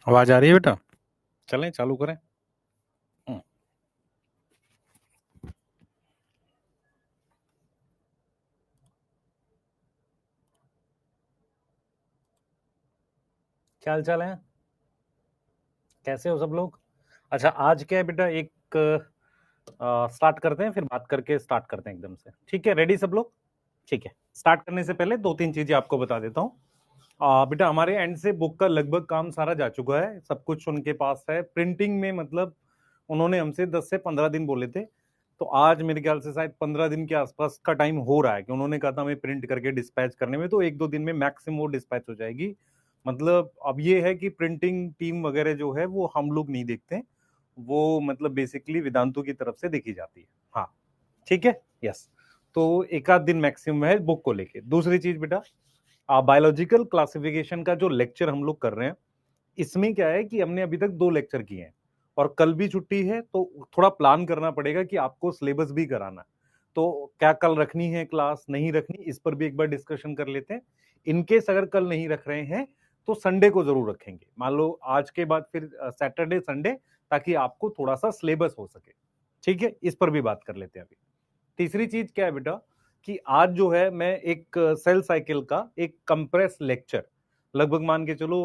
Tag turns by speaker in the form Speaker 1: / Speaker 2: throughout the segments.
Speaker 1: आवाज आ रही है बेटा? चलें चालू करें। हम्म, क्या हाल चाल है? कैसे हो सब लोग? अच्छा, आज क्या है बेटा, एक स्टार्ट करते हैं, फिर बात करके स्टार्ट करते हैं एकदम से। ठीक है, रेडी सब लोग? ठीक है, स्टार्ट करने से पहले दो तीन चीजें आपको बता देता हूँ। बेटा, हमारे एंड से बुक का लगभग काम सारा जा चुका है, सब कुछ उनके पास है प्रिंटिंग में। मतलब उन्होंने हमसे 10 से 15 दिन बोले थे, तो आज मेरे ख्याल से शायद 15 दिन के आसपास का टाइम हो रहा है कि उन्होंने कहा था हमें प्रिंट करके डिस्पैच करने में, तो एक दो दिन में मैक्सिमम वो डिस्पैच हो जाएगी। मतलब अब ये है कि प्रिंटिंग टीम वगैरह जो है वो हम लोग नहीं देखते, वो मतलब बेसिकली वेदांतु की तरफ से देखी जाती है। हाँ, ठीक है, यस। तो एक आध दिन मैक्सिमम है बुक को लेके। दूसरी चीज बेटा, बायोलॉजिकल क्लासिफिकेशन का जो लेक्चर हम लोग कर रहे हैं, इसमें क्या है कि हमने अभी तक 2 लेक्चर किए हैं और कल भी छुट्टी है, तो थोड़ा प्लान करना पड़ेगा कि आपको सिलेबस भी कराना है। तो क्या कल रखनी है क्लास, नहीं रखनी, इस पर भी एक बार डिस्कशन कर लेते हैं। इनकेस अगर कल नहीं रख रहे हैं तो संडे को जरूर रखेंगे, मान लो आज के बाद फिर सैटरडे संडे, ताकि आपको थोड़ा सा सिलेबस हो सके। ठीक है, इस पर भी बात कर लेते हैं अभी। तीसरी चीज क्या है बेटा, कि आज जो है मैं एक सेल साइकिल का एक कंप्रेस लेक्चर, लगभग मान के चलो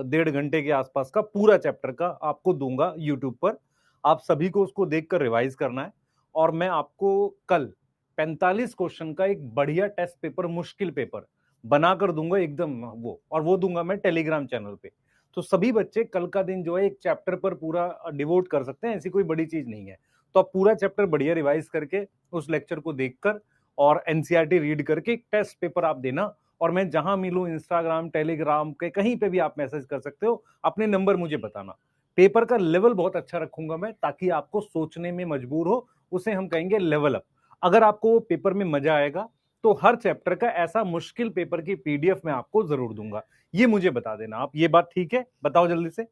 Speaker 1: 1.5 घंटे के आसपास का पूरा चैप्टर का आपको दूंगा यूट्यूब पर। आप सभी को उसको देखकर रिवाइज करना है। और मैं आपको कल 45 क्वेश्चन का एक बढ़िया टेस्ट पेपर, मुश्किल पेपर बनाकर दूंगा एकदम वो, और वो दूंगा मैं टेलीग्राम चैनल पे। तो सभी बच्चे कल का दिन जो है एक चैप्टर पर पूरा डिवोट कर सकते हैं, ऐसी कोई बड़ी चीज नहीं है। तो आप पूरा चैप्टर बढ़िया रिवाइज करके उस लेक्चर को देखकर और एनसीईआरटी रीड करके एक टेस्ट पेपर आप देना। और मैं जहां मिलूं, इंस्टाग्राम टेलीग्राम के कहीं पे भी आप मैसेज कर सकते हो, अपने नंबर मुझे बताना। पेपर का लेवल बहुत अच्छा रखूंगा मैं, ताकि आपको सोचने में मजबूर हो, उसे हम कहेंगे लेवल अप। अगर आपको पेपर में मजा आएगा तो हर चैप्टर का ऐसा मुश्किल पेपर की पीडीएफ मैं आपको जरूर दूंगा। ये मुझे बता देना आप, ये बात ठीक है? बताओ जल्दी से।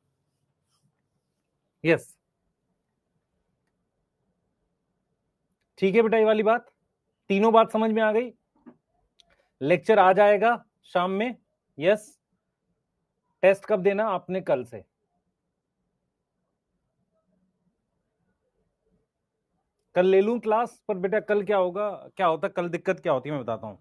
Speaker 1: यस, ठीक है बेटा, ये वाली बात, तीनों बात समझ में आ गई। लेक्चर आ जाएगा शाम में। यस। टेस्ट कब देना आपने? कल से। कल ले लूं क्लास, पर बेटा कल क्या होगा, क्या होता कल, दिक्कत क्या होती है मैं बताता हूँ।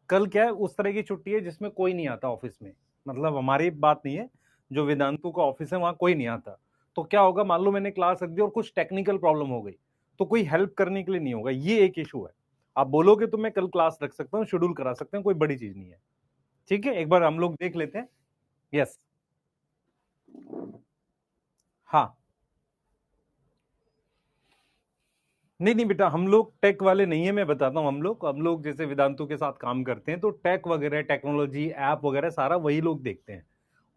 Speaker 1: कल क्या है, उस तरह की छुट्टी है जिसमें कोई नहीं आता ऑफिस में। मतलब हमारी बात नहीं है, जो वेदांतु का ऑफिस है वहां कोई नहीं आता। तो क्या होगा, मान लो मैंने क्लास रख दी और कुछ टेक्निकल प्रॉब्लम हो गई, तो कोई हेल्प करने के लिए नहीं होगा, ये एक इशू है। आप बोलोगे तो मैं कल क्लास रख सकता हूँ, शेड्यूल करा सकते हैं, कोई बड़ी चीज नहीं है। ठीक है, एक बार हम लोग देख लेते हैं। यस। हाँ, नहीं नहीं बेटा, हम लोग टेक वाले नहीं है, मैं बताता हूँ। हम लोग जैसे वेदांतों के साथ काम करते हैं, तो टेक वगैरह, टेक्नोलॉजी, ऐप वगैरह सारा वही लोग देखते हैं।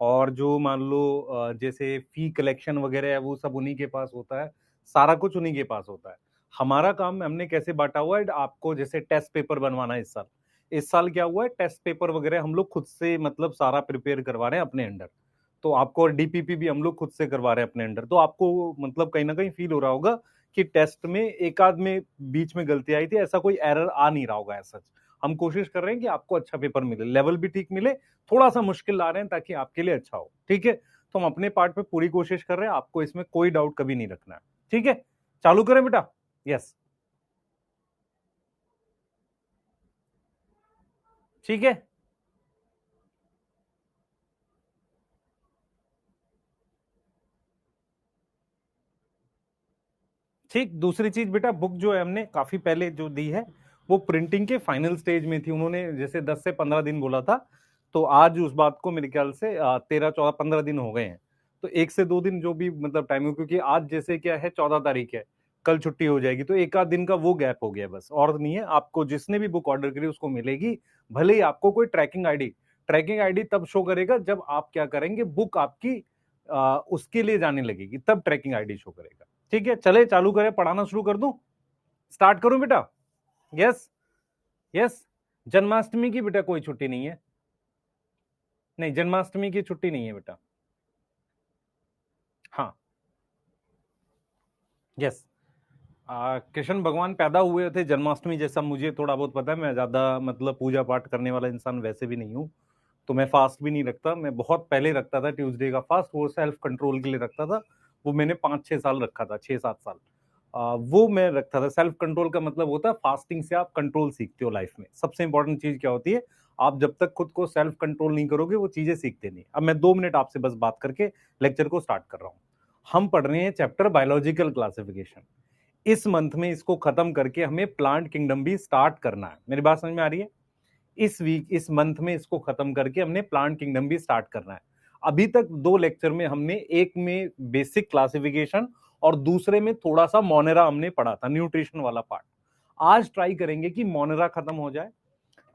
Speaker 1: और जो मान लो जैसे फी कलेक्शन वगैरह है, वो सब उन्हीं के पास होता है, सारा कुछ उन्हीं के पास होता है। हमारा काम हमने कैसे बांटा हुआ है, आपको जैसे टेस्ट पेपर बनवाना है इस साल क्या हुआ है, टेस्ट पेपर वगैरह हम लोग खुद से मतलब सारा प्रिपेयर करवा रहे हैं अपने अंडर। तो आपको डीपीपी भी हम लोग खुद से करवा रहे हैं अपने अंडर। तो आपको मतलब कहीं ना कहीं फील हो रहा होगा कि टेस्ट में एक आध में बीच में गलती आई थी, ऐसा कोई एरर आ नहीं रहा होगा ऐसा। हम कोशिश कर रहे हैं कि आपको अच्छा पेपर मिले, लेवल भी ठीक मिले, थोड़ा सा मुश्किल ला रहे हैं ताकि आपके लिए अच्छा हो। ठीक है, तो हम अपने पार्ट पे पूरी कोशिश कर रहे हैं, आपको इसमें कोई डाउट कभी नहीं रखना है। ठीक है, चालू करें बेटा? यस, ठीक है। ठीक, दूसरी चीज बेटा, बुक जो है हमने काफी पहले जो दी है, वो प्रिंटिंग के फाइनल स्टेज में थी। उन्होंने जैसे 10 से 15 दिन बोला था, तो आज उस बात को मेरे ख्याल से 13 14 15 दिन हो गए हैं। तो 1 से 2 दिन जो भी मतलब टाइम हो, क्योंकि आज जैसे क्या है, 14 तारीख है, कल छुट्टी हो जाएगी, तो एक आध दिन का वो गैप हो गया बस, और नहीं है। आपको जिसने भी बुक ऑर्डर करी उसको मिलेगी। भले ही आपको कोई ट्रैकिंग आईडी तब शो करेगा जब आप क्या करेंगे, बुक आपकी उसके लिए जाने लगेगी, तब ट्रैकिंग आईडी शो करेगा। ठीक है, चले चालू करें, पढ़ाना शुरू कर दूं? स्टार्ट करूं बेटा? Yes, yes. जन्माष्टमी की बेटा कोई छुट्टी नहीं है। नहीं, जन्माष्टमी की छुट्टी नहीं है बेटा। हाँ, यस। कृष्ण भगवान पैदा हुए थे जन्माष्टमी जैसा मुझे थोड़ा बहुत पता है, मैं ज्यादा मतलब पूजा पाठ करने वाला इंसान वैसे भी नहीं हूँ। तो मैं फास्ट भी नहीं रखता, मैं बहुत पहले रखता था ट्यूसडे का फास्ट, वो सेल्फ कंट्रोल के लिए रखता था, वो मैंने 5-6 साल रखा था, 6-7 साल वो मैं रखता था। सेल्फ कंट्रोल का मतलब होता है फास्टिंग से आप कंट्रोल सीखते हो लाइफ में। सबसे इंपॉर्टेंट चीज क्या होती है, आप जब तक खुद को सेल्फ कंट्रोल नहीं करोगे वो चीजें सीखते नहीं। अब मैं 2 मिनट आपसे बस बात करके लेक्चर को स्टार्ट कर रहा हूं। हम पढ़ रहे हैं चैप्टर बायोलॉजिकल क्लासिफिकेशन। इस मंथ में इसको खत्म करके हमें प्लांट किंगडम भी स्टार्ट करना है। मेरी बात समझ में आ रही है? इस मंथ में इसको खत्म करके हमने प्लांट किंगडम भी स्टार्ट करना है। अभी तक 2 लेक्चर में हमने एक में बेसिक क्लासिफिकेशन और दूसरे में थोड़ा सा मोनेरा हमने पढ़ा था, न्यूट्रिशन वाला पार्ट। आज ट्राई करेंगे कि मोनेरा खत्म हो जाए।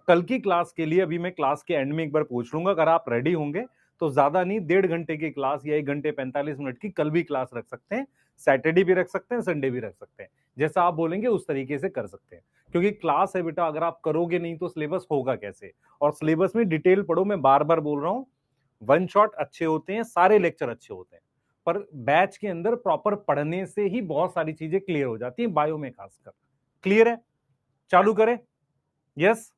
Speaker 1: कल की क्लास के लिए अभी मैं क्लास के एंड में एक बार पूछ लूंगा, अगर आप रेडी होंगे तो ज्यादा नहीं 1.5 घंटे की क्लास या 1 घंटे 45 मिनट की कल भी क्लास रख सकते हैं। सैटरडे भी रख सकते हैं, संडे भी रख सकते हैं, जैसा आप बोलेंगे उस तरीके से कर सकते हैं। क्योंकि क्लास है बेटा, अगर आप करोगे नहीं तो सिलेबस होगा कैसे? और सिलेबस में डिटेल पढ़ो, मैं बार बार बोल रहा हूं। वन शॉट अच्छे होते हैं, सारे लेक्चर अच्छे होते हैं, पर बैच के अंदर प्रॉपर पढ़ने से ही बहुत सारी चीजें क्लियर हो जाती हैं, बायो में खासकर। क्लियर है? चालू करें? यस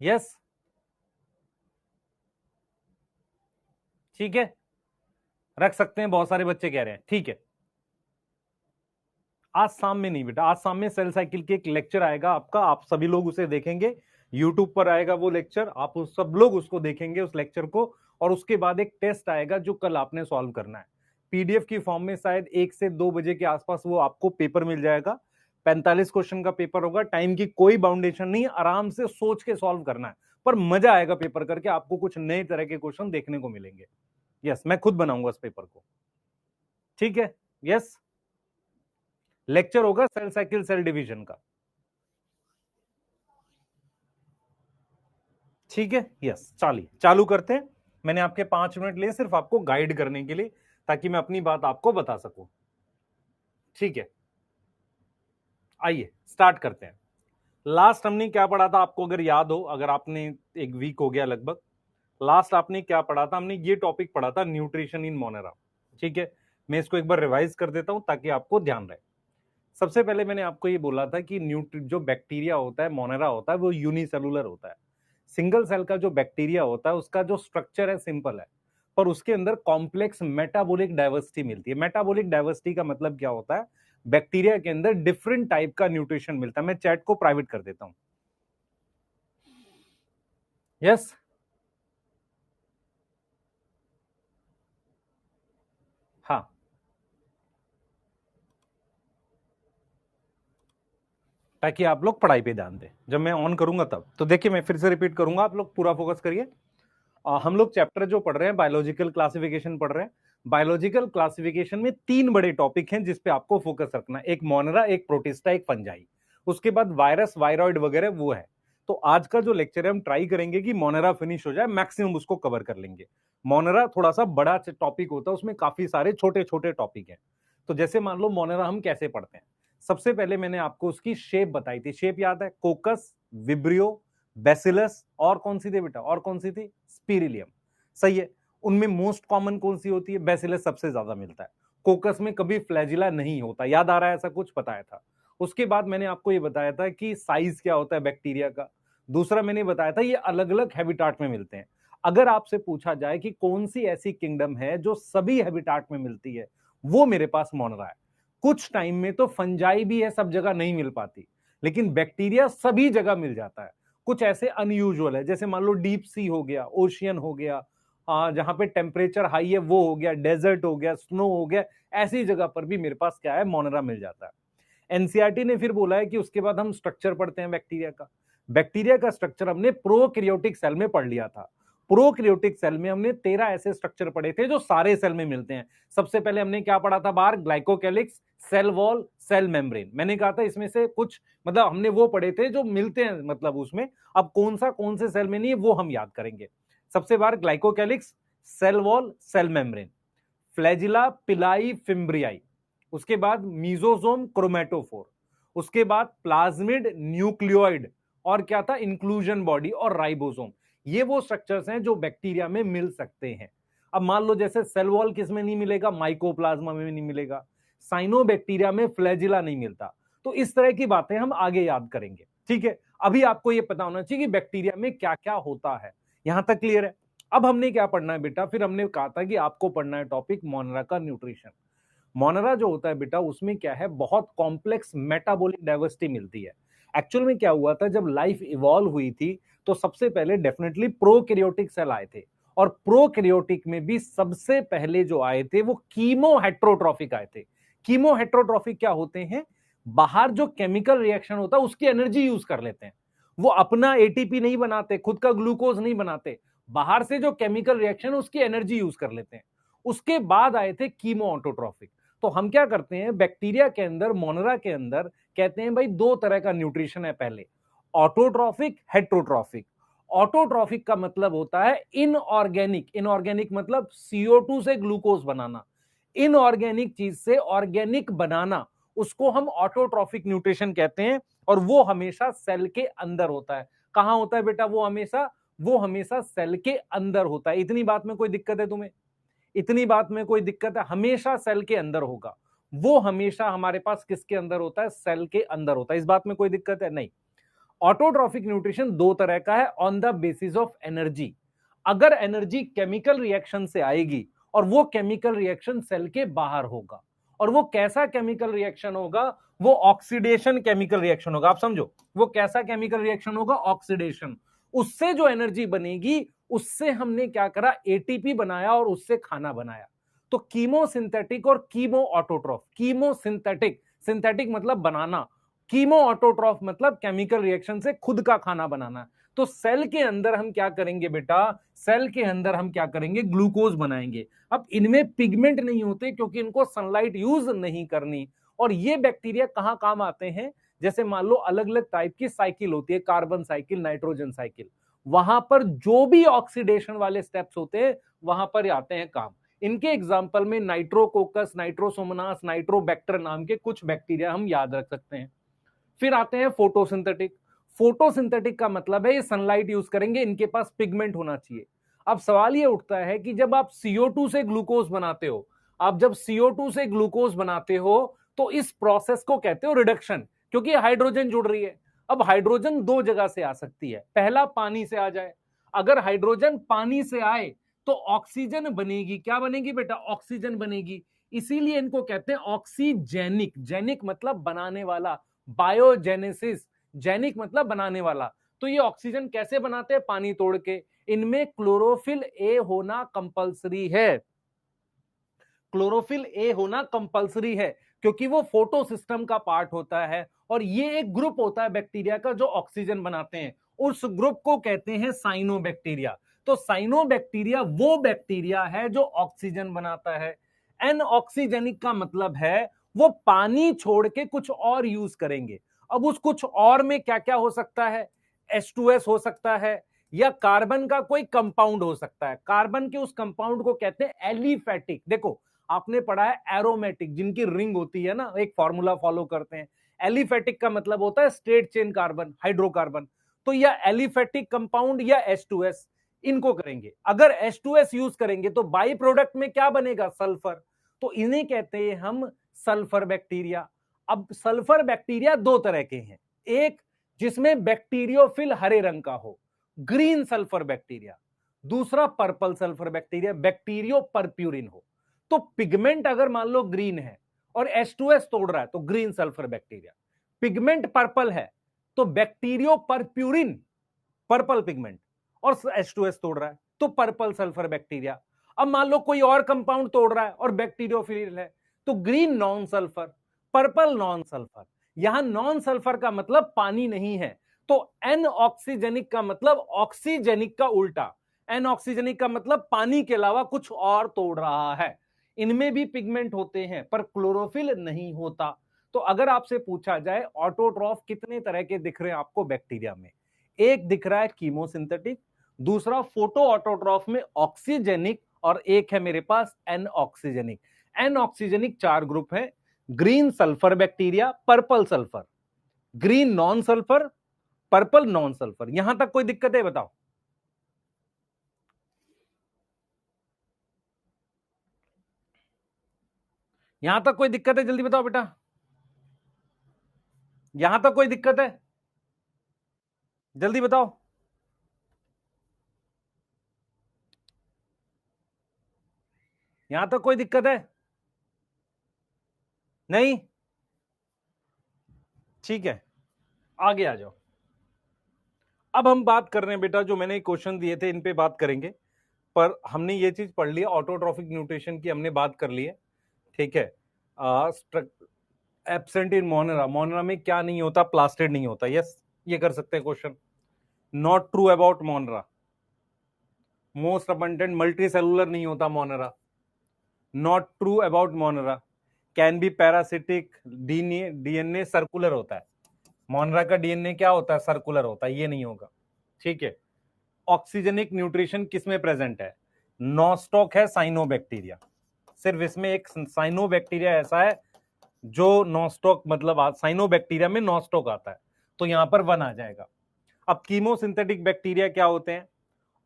Speaker 1: यस, ठीक है, रख सकते हैं, बहुत सारे बच्चे कह रहे हैं, ठीक है। आज शाम में नहीं बेटा, आज शाम में सेल साइकिल के एक लेक्चर आएगा आपका, आप सभी लोग उसे देखेंगे, यूट्यूब पर आएगा वो लेक्चर, आप उस सब लोग उसको देखेंगे उस लेक्चर को। और उसके बाद एक टेस्ट आएगा जो कल आपने सॉल्व करना है पीडीएफ की फॉर्म में। शायद 1 से 2 बजे के आसपास वो आपको पेपर मिल जाएगा। 45 क्वेश्चन का पेपर होगा, टाइम की कोई बाउंडेशन नहीं, आराम से सोच के सॉल्व करना है, पर मजा आएगा पेपर करके, आपको कुछ नए तरह के क्वेश्चन देखने को मिलेंगे। यस, मैं खुद बनाऊंगा इस पेपर को, ठीक है। यस, लेक्चर होगा सेल साइकिल सेल डिवीजन का, ठीक है। यस, चलिए चालू करते हैं। मैंने आपके 5 मिनट लिए सिर्फ आपको गाइड करने के लिए, ताकि मैं अपनी बात आपको बता सकूं, ठीक है। आइए स्टार्ट करते हैं। लास्ट हमने क्या पढ़ा था, आपको अगर याद हो, अगर आपने, एक वीक हो गया लगभग, लास्ट आपने क्या पढ़ा था? हमने ये टॉपिक पढ़ा था, न्यूट्रिशन इन मोनेरा, ठीक है। मैं इसको एक बार रिवाइज कर देता हूं ताकि आपको ध्यान रहे। सबसे पहले मैंने आपको ये बोला था कि जो बैक्टीरिया होता है, मोनेरा होता है, वो यूनिसेलुलर होता है। सिंगल सेल का जो बैक्टीरिया होता है उसका जो स्ट्रक्चर है सिंपल है, पर उसके अंदर कॉम्प्लेक्स मेटाबॉलिक डाइवर्सिटी मिलती है। मेटाबॉलिक डाइवर्सिटी का मतलब क्या होता है? बैक्टीरिया के अंदर डिफरेंट टाइप का न्यूट्रिशन मिलता है। मैं चैट को प्राइवेट कर देता हूं। यस, हाँ, ताकि आप लोग पढ़ाई पे ध्यान दें। जब मैं ऑन करूंगा तब तो देखिए, मैं फिर से रिपीट करूंगा, आप लोग पूरा फोकस करिए। हम लोग चैप्टर जो पढ़ रहे हैं बायोलॉजिकल क्लासिफिकेशन पढ़ रहे हैं। बायोलॉजिकल क्लासिफिकेशन में 3 बड़े टॉपिक हैं जिस पे आपको फोकस रखना है, एक मोनेरा, एक प्रोटिस्टा, एक फंजाई। उसके बाद वायरस, वायरॉइड वगैरह वो है। तो आज का जो लेक्चर है हम ट्राई करेंगे कि मोनेरा फिनिश हो जाए, मैक्सिमम उसको कवर कर लेंगे। मोनेरा थोड़ा सा बड़ा टॉपिक होता है, उसमें काफी सारे छोटे छोटे टॉपिक हैं। तो जैसे मान लो मोनेरा हम कैसे पढ़ते हैं, सबसे पहले मैंने आपको उसकी शेप बताई थी। शेप याद है? कोकस, विब्रियो, बेसिलस, और कौन सी थी बेटा? और कौन सी थी? स्पिरिलियम। सही है। उनमें मोस्ट कॉमन कौन सी होती है? बेसिलस सबसे ज्यादा मिलता है। कोकस में कभी फ्लैजिला नहीं होता, याद आ रहा है? ऐसा कुछ बताया था। उसके बाद मैंने आपको ये बताया था कि साइज क्या होता है बैक्टीरिया का। दूसरा मैंने बताया था ये अलग अलग हैबिटाट में मिलते हैं। अगर आपसे पूछा जाए कि कौन सी ऐसी किंगडम है जो सभी हैबिटाट में मिलती है, वो मेरे पास मोनेरा है। कुछ टाइम में तो फंजाई भी है, सब जगह नहीं मिल पाती, लेकिन बैक्टीरिया सभी जगह मिल जाता है। कुछ ऐसे अनयूजुअल है, जैसे मान लो डीप सी हो गया, ओशियन हो गया, जहां पे टेम्परेचर हाई है वो हो गया, डेजर्ट हो गया, स्नो हो गया, ऐसी जगह पर भी मेरे पास क्या है? मोनेरा मिल जाता है। एनसीईआरटी ने फिर बोला है कि उसके बाद हम स्ट्रक्चर पढ़ते हैं बैक्टीरिया का। बैक्टीरिया का स्ट्रक्चर हमने प्रोकैरियोटिक सेल में पढ़ लिया था। प्रोकैरियोटिक सेल में हमने 13 ऐसे स्ट्रक्चर पढ़े थे जो सारे सेल में मिलते हैं। सबसे पहले हमने क्या पढ़ा था बाहर? Glycocalyx, cell wall, cell membrane. मैंने कहा था इसमें से कुछ, मतलब हमने वो पढ़े थे जो मिलते हैं, मतलब उसमें अब कौन सा कौन से सेल में नहीं है वो हम याद करेंगे। सबसे बाहर glycocalyx, cell wall, cell membrane, flagella, pili, fimbriae. उसके बाद मीजोसोम, क्रोमेटोफोर। उसके बाद प्लाज्मिड, न्यूक्लियोइड, और क्या था? इंक्लूजन बॉडी और राइबोसोम। ये वो स्ट्रक्चर्स हैं जो बैक्टीरिया में मिल सकते हैं। अब मान लो जैसे सेल वॉल किस में नहीं मिलेगा? माइकोप्लाज्मा में नहीं मिलेगा। साइनोबैक्टीरिया में फ्लैजिला नहीं मिलता। तो इस तरह की बातें हम आगे याद करेंगे, ठीक है। अभी आपको ये पता होना चाहिए कि बैक्टीरिया में क्या क्या होता है। यहां तक क्लियर है? अब हमने क्या पढ़ना है बेटा, फिर हमने कहा था कि आपको पढ़ना है टॉपिक मोनेरा का न्यूट्रिशन। मोनेरा जो होता है बेटा, उसमें क्या है, बहुत कॉम्प्लेक्स मेटाबॉलिक डाइवर्सिटी मिलती है। एक्चुअल में क्या हुआ था, जब लाइफ इवॉल्व हुई थी तो सबसे पहले डेफिनेटली प्रोकैरियोटिक सेल आए थे, और प्रोकैरियोटिक में भी सबसे पहले जो आए थे वो कीमो हेट्रोट्रॉफिक आए थे। कीमो हेट्रोट्रॉफिक क्या होते हैं, बाहर जो केमिकल रिएक्शन होता है उसकी एनर्जी यूज कर लेते हैं। वो अपना एटीपी नहीं बनाते, खुद का ग्लूकोज नहीं बनाते, बाहर से जो केमिकल रिएक्शन उसकी एनर्जी यूज कर लेते हैं। उसके बाद आए थे कीमो ऑटोट्रॉफिक। तो हम क्या करते हैं बैक्टीरिया के अंदर, मोनेरा के अंदर, कहते हैं भाई दो तरह का न्यूट्रिशन है, पहले ऑटोट्रॉफिक, हेट्रोट्रॉफिक। ऑटोट्रॉफिक का मतलब होता है इनऑर्गेनिक, इनऑर्गेनिक मतलब CO2 से ग्लूकोज बनाना, इनऑर्गेनिक चीज से ऑर्गेनिक बनाना, उसको हम ऑटोट्रॉफिक न्यूट्रिशन कहते हैं। और वो हमेशा सेल के अंदर होता है। कहां होता है बेटा, वो हमेशा सेल के अंदर होता है। इतनी बात में कोई दिक्कत है तुम्हें? इतनी बात में कोई दिक्कत है? हमेशा सेल के अंदर होगा। वो हमेशा हमारे पास किसके अंदर होता है, सेल के अंदर होता है। इस बात में कोई दिक्कत है? नहीं। ऑटोट्रॉफिक न्यूट्रिशन दो तरह का है, on the basis of energy. अगर एनर्जी केमिकल रिएक्शन से आएगी और वो केमिकल रिएक्शन सेल के बाहर होगा, और वो कैसा केमिकल रिएक्शन होगा, वो ऑक्सीडेशन केमिकल रिएक्शन होगा। आप समझो, वो कैसा केमिकल रिएक्शन होगा, ऑक्सीडेशन। उससे जो एनर्जी बनेगी, उससे हमने क्या करा, एटीपी बनाया और उससे खाना बनाया। तो कीमोसिंथेटिक और कीमो ऑटोट्रॉफ। कीमोसिंथेटिक, सिंथेटिक मतलब बनाना, कीमो ऑटोट्रॉफ मतलब केमिकल रिएक्शन से खुद का खाना बनाना। तो सेल के अंदर हम क्या करेंगे बेटा, सेल के अंदर हम क्या करेंगे, ग्लूकोज बनाएंगे। अब इनमें पिगमेंट नहीं होते क्योंकि इनको सनलाइट यूज नहीं करनी। और ये बैक्टीरिया कहां काम आते हैं, जैसे मान लो अलग अलग टाइप की साइकिल होती है, कार्बन साइकिल, नाइट्रोजन साइकिल, वहां पर जो भी ऑक्सीडेशन वाले स्टेप्स होते हैं वहां पर आते हैं काम। इनके एग्जाम्पल में नाइट्रोकोकस, नाइट्रोसोमोनास, नाइट्रोबैक्टर नाम के कुछ बैक्टीरिया हम याद रख सकते हैं। फिर आते हैं फोटोसिंथेटिक। फोटोसिंथेटिक का मतलब है ये सनलाइट यूज करेंगे, इनके पास पिगमेंट होना चाहिए। अब सवाल ये उठता है कि जब आप CO2 से ग्लूकोज बनाते हो, आप जब CO2 से ग्लूकोज बनाते हो तो इस प्रोसेस को कहते हो रिडक्शन, क्योंकि हाइड्रोजन जुड़ रही है। अब हाइड्रोजन दो जगह से आ सकती है, पहला पानी से आ जाए। अगर हाइड्रोजन पानी से आए तो ऑक्सीजन बनेगी। क्या बनेगी बेटा, ऑक्सीजन बनेगी। इसीलिए इनको कहते हैं ऑक्सीजेनिक। जेनिक मतलब बनाने वाला, बायोजेनेसिस, जेनिक मतलब बनाने वाला। तो ये ऑक्सीजन कैसे बनाते हैं, पानी तोड़ के। इनमें क्लोरोफिल ए होना कंपलसरी है, क्लोरोफिल ए होना कंपलसरी है, क्योंकि वो फोटो सिस्टम का पार्ट होता है। और ये एक ग्रुप होता है बैक्टीरिया का जो ऑक्सीजन बनाते हैं, उस ग्रुप को कहते हैं साइनोबैक्टीरिया। तो साइनोबैक्टीरिया वो बैक्टीरिया है जो ऑक्सीजन बनाता है। एन ऑक्सीजेनिक का मतलब है वो पानी छोड़ के कुछ और यूज करेंगे। अब उस कुछ और में क्या क्या हो सकता है, H2S हो सकता है, या कार्बन का कोई कंपाउंड हो सकता है। कार्बन के उस कंपाउंड को कहते हैं एलिफेटिक। देखो आपने पढ़ा है एरोमेटिक, जिनकी रिंग होती है ना, एक फॉर्मूला फॉलो करते हैं। एलिफेटिक का मतलब होता है स्ट्रेट चेन कार्बन, हाइड्रोकार्बन। तो या एलिफेटिक कंपाउंड या H2S, इनको करेंगे। अगर H2S यूज करेंगे तो बाई प्रोडक्ट में क्या बनेगा, सल्फर। तो इन्हें कहते हैं हम सल्फर बैक्टीरिया। अब सल्फर बैक्टीरिया दो तरह के हैं, एक जिसमें बैक्टीरियोफिल हरे रंग का हो, ग्रीन सल्फर बैक्टीरिया। दूसरा पर्पल सल्फर बैक्टीरिया, बैक्टीरियो परप्यूरिन हो। तो पिगमेंट अगर मान लो ग्रीन है और H2S तोड़ रहा है तो green sulphur bacteria. Pigment purple है तो बैक्टीरियो परप्यूरिन, पर्पल पिगमेंट, और H2S तोड़ रहा है तो पर्पल सल्फर बैक्टीरिया। अब मान लो कोई और कंपाउंड तोड़ रहा है और बैक्टीरियोफिल है तो green non sulphur, purple non sulphur. यहां नॉन सल्फर का मतलब पानी नहीं है, तो एन ऑक्सीजेनिक का मतलब ऑक्सीजेनिक का उल्टा। एन ऑक्सीजेनिक का मतलब पानी के अलावा कुछ और तोड़ रहा है। इनमें भी पिगमेंट होते हैं पर क्लोरोफिल नहीं होता। तो अगर आपसे पूछा जाए ऑटोट्रॉफ कितने तरह के दिख रहे हैं आपको बैक्टीरिया में, एक दिख रहा है कीमोसिंथेटिक, दूसरा फोटो ऑटोट्रॉफ में ऑक्सीजेनिक, और एक है मेरे पास एन ऑक्सीजेनिक। एन ऑक्सीजेनिक चार ग्रुप है, green sulphur bacteria, purple sulphur, green non sulphur, purple non sulphur. यहां तक कोई दिक्कत है बताओ? यहां तक कोई दिक्कत है, जल्दी बताओ बेटा, यहां तक कोई दिक्कत है? जल्दी बताओ। यहां तक कोई दिक्कत है? नहीं? ठीक है, आगे आ जाओ। अब हम बात कर रहे हैं बेटा, जो मैंने क्वेश्चन दिए थे इन पे बात करेंगे, पर हमने ये चीज पढ़ ली, ऑटोट्रॉफिक न्यूट्रिशन की हमने बात कर ली है। ठीक है, एब्सेंट इन मोनेरा, मोनेरा में क्या नहीं होता? प्लास्टिड नहीं होता। यस, ये कर सकते हैं question. Not true about Monera, most abundant multi cellular नहीं होता Monera. Not true about Monera, can be parasitic, DNA circular होता है। मोनेरा का डीएनए क्या होता है? सर्कुलर होता है, ये नहीं होगा। ठीक है, ऑक्सीजनिक न्यूट्रिशन किसमें प्रेजेंट है? नॉस्टॉक है, साइनोबैक्टीरिया। सिर्फ इसमें एक साइनोबैक्टीरिया ऐसा है जो नॉस्टॉक, मतलब साइनोबैक्टीरिया में नॉस्टॉक आता है, तो यहां पर 1 आ जाएगा। अब कीमोसिंथेटिक बैक्टीरिया क्या होते हैं?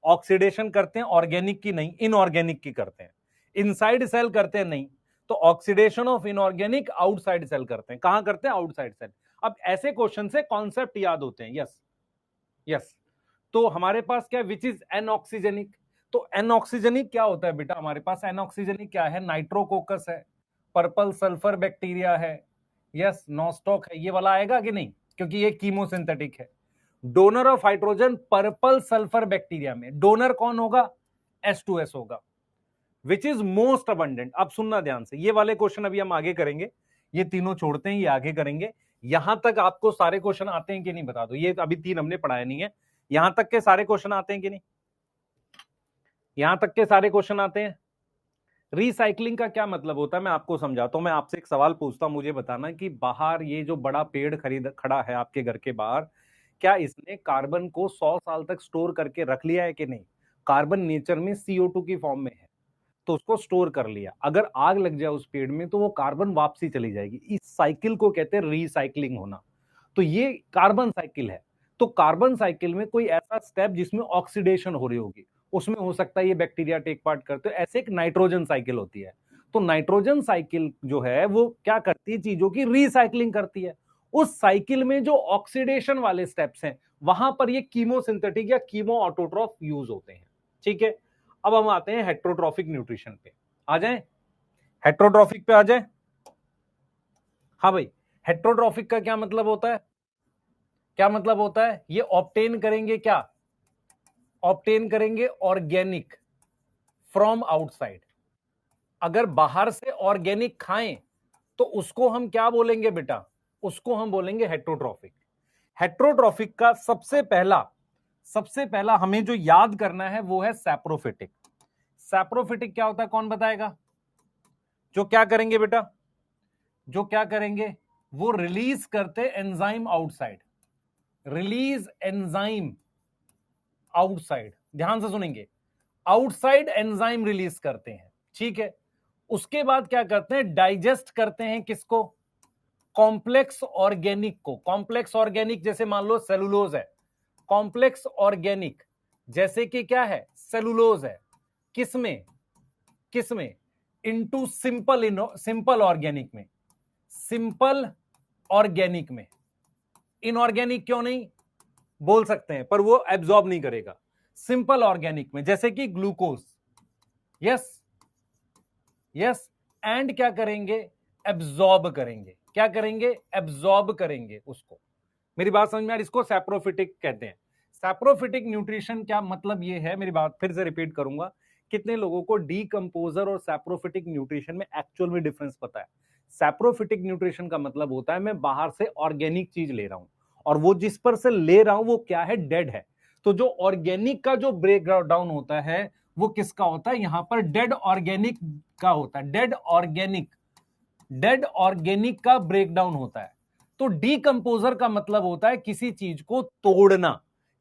Speaker 1: ऑक्सीडेशन करते हैं, ऑर्गेनिक की नहीं, इनऑर्गेनिक की करते हैं। इनसाइड सेल करते हैं नहीं, तो oxidation of inorganic outside cell करते हैं। कहां करते हैं? Outside cell. अब ऐसे क्वेश्चन से कॉन्सेप्ट याद होते हैं। Yes yes. तो हमारे पास क्या है? Which is anoxygenic. तो एनऑक्सीजेनिक क्या होता है बेटा? हमारे पास एनऑक्सीजेनिक क्या है? नाइट्रोकोकस है, पर्पल सल्फर बैक्टीरिया है, यस, नॉस्टॉक है। ये वाला आएगा कि नहीं? क्योंकि ये कीमोसिंथेटिक है। Donor of hydrogen purple sulphur bacteria में डोनर कौन होगा? H2S होगा। Which is most abundant. अब सुनना ध्यान से, ये वाले क्वेश्चन अभी हम आगे करेंगे, ये तीनों छोड़ते हैं, ये आगे करेंगे। यहां तक आपको सारे क्वेश्चन आते हैं कि नहीं बता दो। ये अभी 3 हमने पढ़ाया नहीं है, यहां तक के सारे क्वेश्चन आते हैं कि नहीं? यहां तक के सारे क्वेश्चन आते हैं। रिसाइकलिंग का क्या मतलब होता है मैं आपको समझाता हूं। मैं आपसे एक सवाल पूछता हूं, मुझे बताना कि बाहर ये जो बड़ा पेड़ खड़ा है आपके घर के बाहर, क्या इसने कार्बन को 100 साल तक स्टोर करके रख लिया है कि नहीं? कार्बन नेचर में CO2 की फॉर्म में है, तो उसको स्टोर कर लिया। अगर आग लग जाए उस पेड़ में तो वो कार्बन वापसी चली जाएगी। इस साइकिल को कहते हैं रिसाइकलिंग होना। तो ये कार्बन साइकिल है। तो कार्बन साइकिल में कोई ऐसा स्टेप जिसमें ऑक्सीडेशन हो रही होगी, उसमें हो सकता है ये बैक्टीरिया टेक पार्ट करते हो। ऐसे एक नाइट्रोजन साइकिल होती है। तो नाइट्रोजन साइकिल जो है वो क्या करती है? चीजों की रिसाइकलिंग करती है। उस साइकिल में जो ऑक्सीडेशन वाले स्टेप्स हैं, वहां पर ये कीमोसिंथेटिक या कीमो ऑटोट्रॉफ यूज होते हैं। ठीक है, अब हम आते हैं हेट्रोट्रॉफिक न्यूट्रिशन पे। आ जाएं, हेट्रोट्रॉफिक पे आ जाएं। हाँ भाई, हेट्रोट्रॉफिक का क्या मतलब होता है? क्या मतलब होता है? ये ऑब्टेन करेंगे क्या? ऑब्टेन करेंगे ऑर्गेनिक फ्रॉम आउटसाइड। अगर बाहर से ऑर्गेनिक खाएं तो उसको हम क्या बोलेंगे बेटा? उसको हम बोलेंगे हेट्रोट्रॉफिक। हेट्रोट्रॉफिक का सबसे पहला हमें जो याद करना है वो है सैप्रोफिटिक। सैप्रोफिटिक क्या होता है? कौन बताएगा? जो क्या करेंगे बेटा? जो क्या करेंगे? वो रिलीज करते enzyme outside. Release enzyme outside, ध्यान से सुनेंगे, आउटसाइड एंजाइम रिलीज करते हैं। ठीक है, उसके बाद क्या करते हैं? डाइजेस्ट करते हैं किसको? कॉम्प्लेक्स ऑर्गेनिक को। कॉम्प्लेक्स ऑर्गेनिक जैसे मान लो सेलुलोज है, कॉम्प्लेक्स ऑर्गेनिक जैसे कि क्या है? सेलुलोज है। किसमें? किसमें? इनटू सिंपल ऑर्गेनिक में। सिंपल ऑर्गेनिक में। इनऑर्गेनिक क्यों नहीं बोल सकते हैं, पर वो एब्जॉर्ब नहीं करेगा। सिंपल ऑर्गेनिक में जैसे कि ग्लूकोज। Yes yes. एंड क्या करेंगे? एब्जॉर्ब करेंगे। क्या करेंगे? एब्जॉर्ब करेंगे उसको। मेरी बात समझ में आ रही? इसको सैप्रोफिटिक कहते हैं। सैप्रोफिटिक न्यूट्रिशन क्या मतलब? ये है, मेरी बात फिर से रिपीट करूंगा, कितने लोगों को डीकंपोजर और सैप्रोफिटिक न्यूट्रिशन में एक्चुअल में डिफरेंस पता है? सैप्रोफिटिक न्यूट्रिशन का मतलब होता है मैं बाहर से ऑर्गेनिक चीज ले रहा हूं, और वो जिस पर से ले रहा हूं वो क्या है? डेड है। तो जो ऑर्गेनिक का जो ब्रेक डाउन होता है वो किसका होता है? यहां पर डेड ऑर्गेनिक का होता है। डेड ऑर्गेनिक का ब्रेकडाउन होता है। तो डीकंपोजर का मतलब होता है किसी चीज को तोड़ना,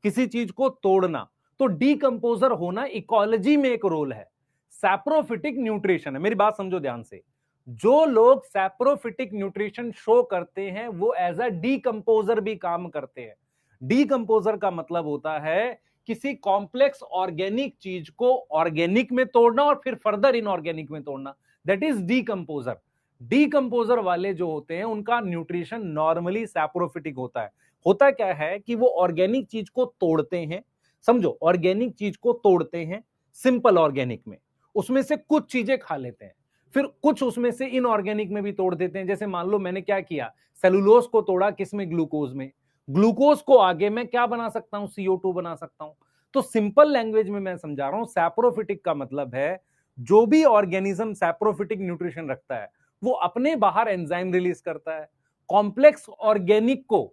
Speaker 1: किसी चीज को तोड़ना। तो डीकंपोजर होना इकोलॉजी में एक रोल है। सैप्रोफिटिक न्यूट्रिशन है, मेरी बात समझो ध्यान से, जो लोग सैप्रोफिटिक न्यूट्रिशन शो करते हैं वो एज अ डीकंपोजर भी काम करते हैं। डीकंपोजर का मतलब होता है किसी कॉम्प्लेक्स ऑर्गेनिक चीज को ऑर्गेनिक में तोड़ना और फिर फर्दर इनऑर्गेनिक में तोड़ना, दैट इज डीकंपोजर। डीकंपोजर वाले जो होते हैं उनका न्यूट्रिशन नॉर्मली सैप्रोफिटिक होता है। होता क्या है कि वो ऑर्गेनिक चीज को तोड़ते हैं, समझो, ऑर्गेनिक चीज को तोड़ते हैं सिंपल ऑर्गेनिक में, उसमें से कुछ चीजें खा लेते हैं, फिर कुछ उसमें से इनऑर्गेनिक में भी तोड़ देते हैं। जैसे मान लो मैंने क्या किया, सेलुलोज को तोड़ा, किसमें, ग्लूकोज में, ग्लूकोज को आगे मैं क्या बना सकता हूं, CO2 बना सकता हूं। तो सिंपल लैंग्वेज में मैं समझा रहा हूं, सैप्रोफिटिक का मतलब है जो भी ऑर्गेनिज्म सैप्रोफिटिक न्यूट्रिशन रखता है वो अपने बाहर एंजाइम रिलीज करता है, कॉम्प्लेक्स ऑर्गेनिक को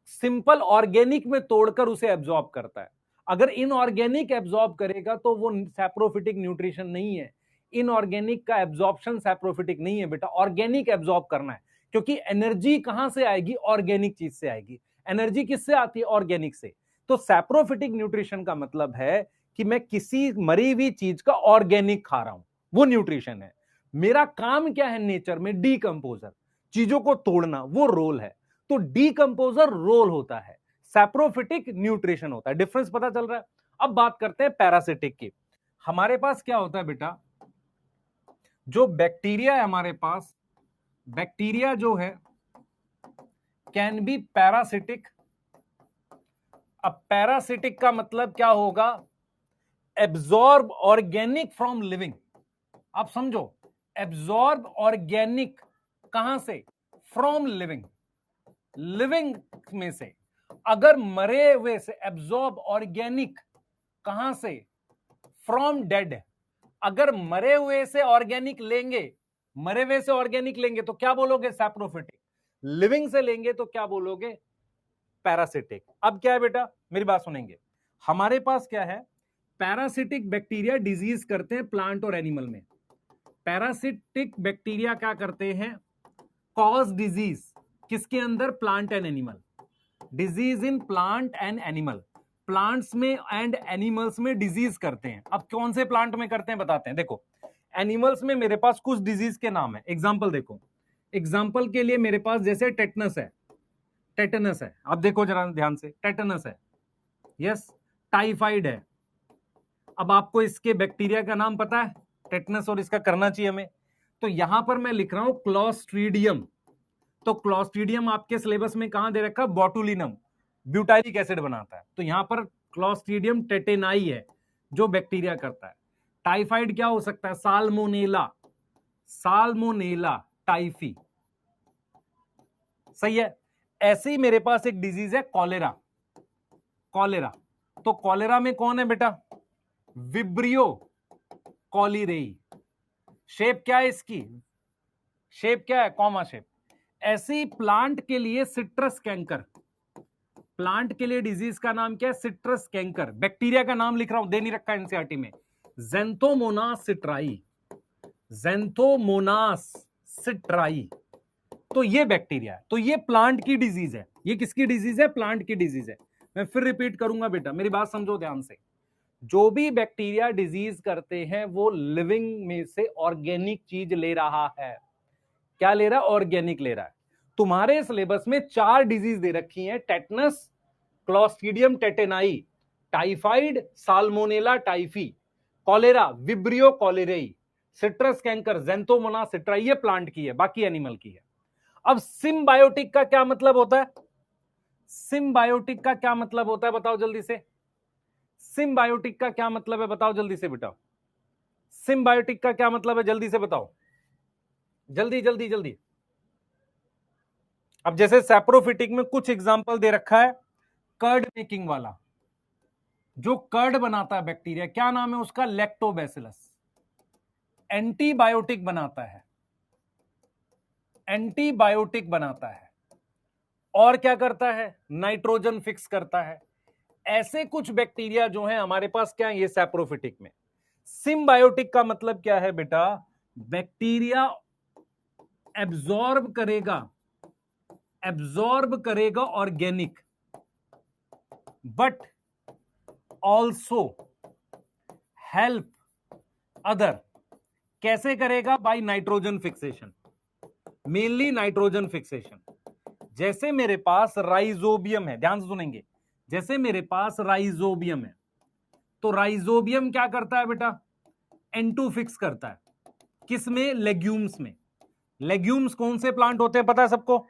Speaker 1: सिंपल ऑर्गेनिक में तोड़कर उसे एब्जॉर्ब करता है। अगर इनऑर्गेनिक एब्जॉर्ब करेगा तो वो सैप्रोफिटिक न्यूट्रिशन नहीं है। इनऑर्गेनिक का एब्जॉर्प्शन सैप्रोफिटिक नहीं है बेटा, ऑर्गेनिक एब्जॉर्ब करना है, क्योंकि एनर्जी कहां से आएगी, ऑर्गेनिक चीज से आएगी। एनर्जी किससे आती है, ऑर्गेनिक से। तो सैप्रोफिटिक न्यूट्रिशन का मतलब है कि मैं किसी मरी हुई चीज का ऑर्गेनिक खा रहा हूं, वो न्यूट्रिशन है। मेरा काम क्या है नेचर में, डीकंपोजर, चीजों को तोड़ना, वो रोल है। तो डीकंपोजर रोल होता है, सैप्रोफिटिक न्यूट्रिशन होता है। डिफरेंस पता चल रहा है। अब बात करते हैं पैरासिटिक की। हमारे पास क्या होता है बेटा, जो बैक्टीरिया है हमारे पास, बैक्टीरिया जो है कैन बी पैरासिटिक। अब पैरासिटिक का मतलब क्या होगा, एब्जॉर्ब ऑर्गेनिक फ्रॉम लिविंग। आप समझो, एब्जॉर्ब ऑर्गेनिक कहां से, फ्रॉम लिविंग, लिविंग में से। अगर मरे हुए से एब्जॉर्ब ऑर्गेनिक कहां से, फ्रॉम डेड। अगर मरे हुए से ऑर्गेनिक लेंगे, मरे हुए से ऑर्गेनिक लेंगे तो क्या बोलोगे, सैप्रोफिटिक। लिविंग से लेंगे तो क्या बोलोगे, पैरासिटिक। अब क्या है बेटा, मेरी बात सुनेंगे। हमारे पास क्या है, पैरासिटिक बैक्टीरिया डिजीज करते हैं प्लांट और एनिमल में। पैरासिटिक बैक्टीरिया क्या करते हैं, कॉज डिजीज, किसके अंदर, plant and animal. Disease in plant and animal, plants में एंड एनिमल्स में डिजीज करते हैं। अब कौन से प्लांट में करते हैं बताते हैं। देखो, एनिमल्स में मेरे पास कुछ डिजीज के नाम है, एग्जांपल देखो। एग्जांपल के लिए मेरे पास जैसे टेटनस है, टेटनस है, अब देखो जरा ध्यान से, टेटनस है, यस। टाइफाइड है। अब आपको इसके बैक्टीरिया का नाम पता है, टेटनस, और इसका करना चाहिए हमें। तो यहां पर मैं लिख रहा हूं क्लॉस्ट्रीडियम। तो क्लॉस्ट्रीडियम आपके सिलेबस में कहां दे रखा, बॉटुलिनम, ब्यूटाइलिक एसिड बनाता है। तो यहां पर क्लॉस्ट्रीडियम टेटेनाई है जो बैक्टीरिया करता है। टाइफाइड क्या हो सकता है, साल्मोनेला, साल्मोनेला टाइफी, सही है। ऐसे ही मेरे पास एक डिजीज है कॉलेरा, कॉलेरा। तो कॉलेरा में कौन है बेटा, विब्रियो कॉलीरेई। शेप क्या है इसकी, शेप क्या है, कॉमा शेप। ऐसी प्लांट के लिए सिट्रस कैंकर, प्लांट के लिए डिजीज का नाम क्या है, सिट्रस कैंकर। बैक्टीरिया का नाम लिख रहा हूं, दे नहीं रखा एनसीईआरटी में, ज़ैंथोमोनास सिट्राई, ज़ैंथोमोनास सिट्राई। तो ये बैक्टीरिया है, तो ये प्लांट की डिजीज है। ये किसकी डिजीज है, प्लांट की डिजीज है। मैं फिर रिपीट करूंगा बेटा, मेरी बात समझो ध्यान से। जो भी बैक्टीरिया डिजीज करते हैं वो लिविंग में से ऑर्गेनिक चीज ले रहा है। क्या ले रहा है, ऑर्गेनिक ले रहा है। तुम्हारे सिलेबस में 4 डिजीज दे रखी हैं, tetanus, clostridium tetani, typhoid, salmonella typhi, cholera, vibrio cholerae, citrus canker, xanthomonas citri. ये प्लांट की है, बाकी एनिमल की है। अब सिम्बायोटिक का क्या मतलब होता है, सिम्बायोटिक का क्या मतलब होता है बताओ जल्दी से। सिम्बायोटिक का क्या मतलब है बताओ जल्दी से बेटा, सिम्बायोटिक का क्या मतलब है, जल्दी से बताओ, जल्दी जल्दी जल्दी। अब जैसे सैप्रोफिटिक में कुछ एग्जांपल दे रखा है, कर्ड मेकिंग वाला, जो कर्ड बनाता है बैक्टीरिया, क्या नाम है उसका, लैक्टोबैसिलस। एंटीबायोटिक बनाता है, एंटीबायोटिक बनाता है। और क्या करता है, नाइट्रोजन फिक्स करता है। ऐसे कुछ बैक्टीरिया जो हैं हमारे पास, क्या है ये सैप्रोफिटिक में। सिम्बायोटिक का मतलब क्या है बेटा, बैक्टीरिया एब्जॉर्ब करेगा, एब्जॉर्ब करेगा organic, but also help other. कैसे करेगा, by nitrogen fixation, mainly nitrogen fixation. जैसे मेरे पास राइजोबियम है, ध्यान से सुनेंगे, जैसे मेरे पास राइजोबियम है, तो राइजोबियम क्या करता है बेटा, N2 फिक्स करता है, किसमें, लेग्यूम्स में। लेग्यूम्स कौन से प्लांट होते हैं पता है सबको,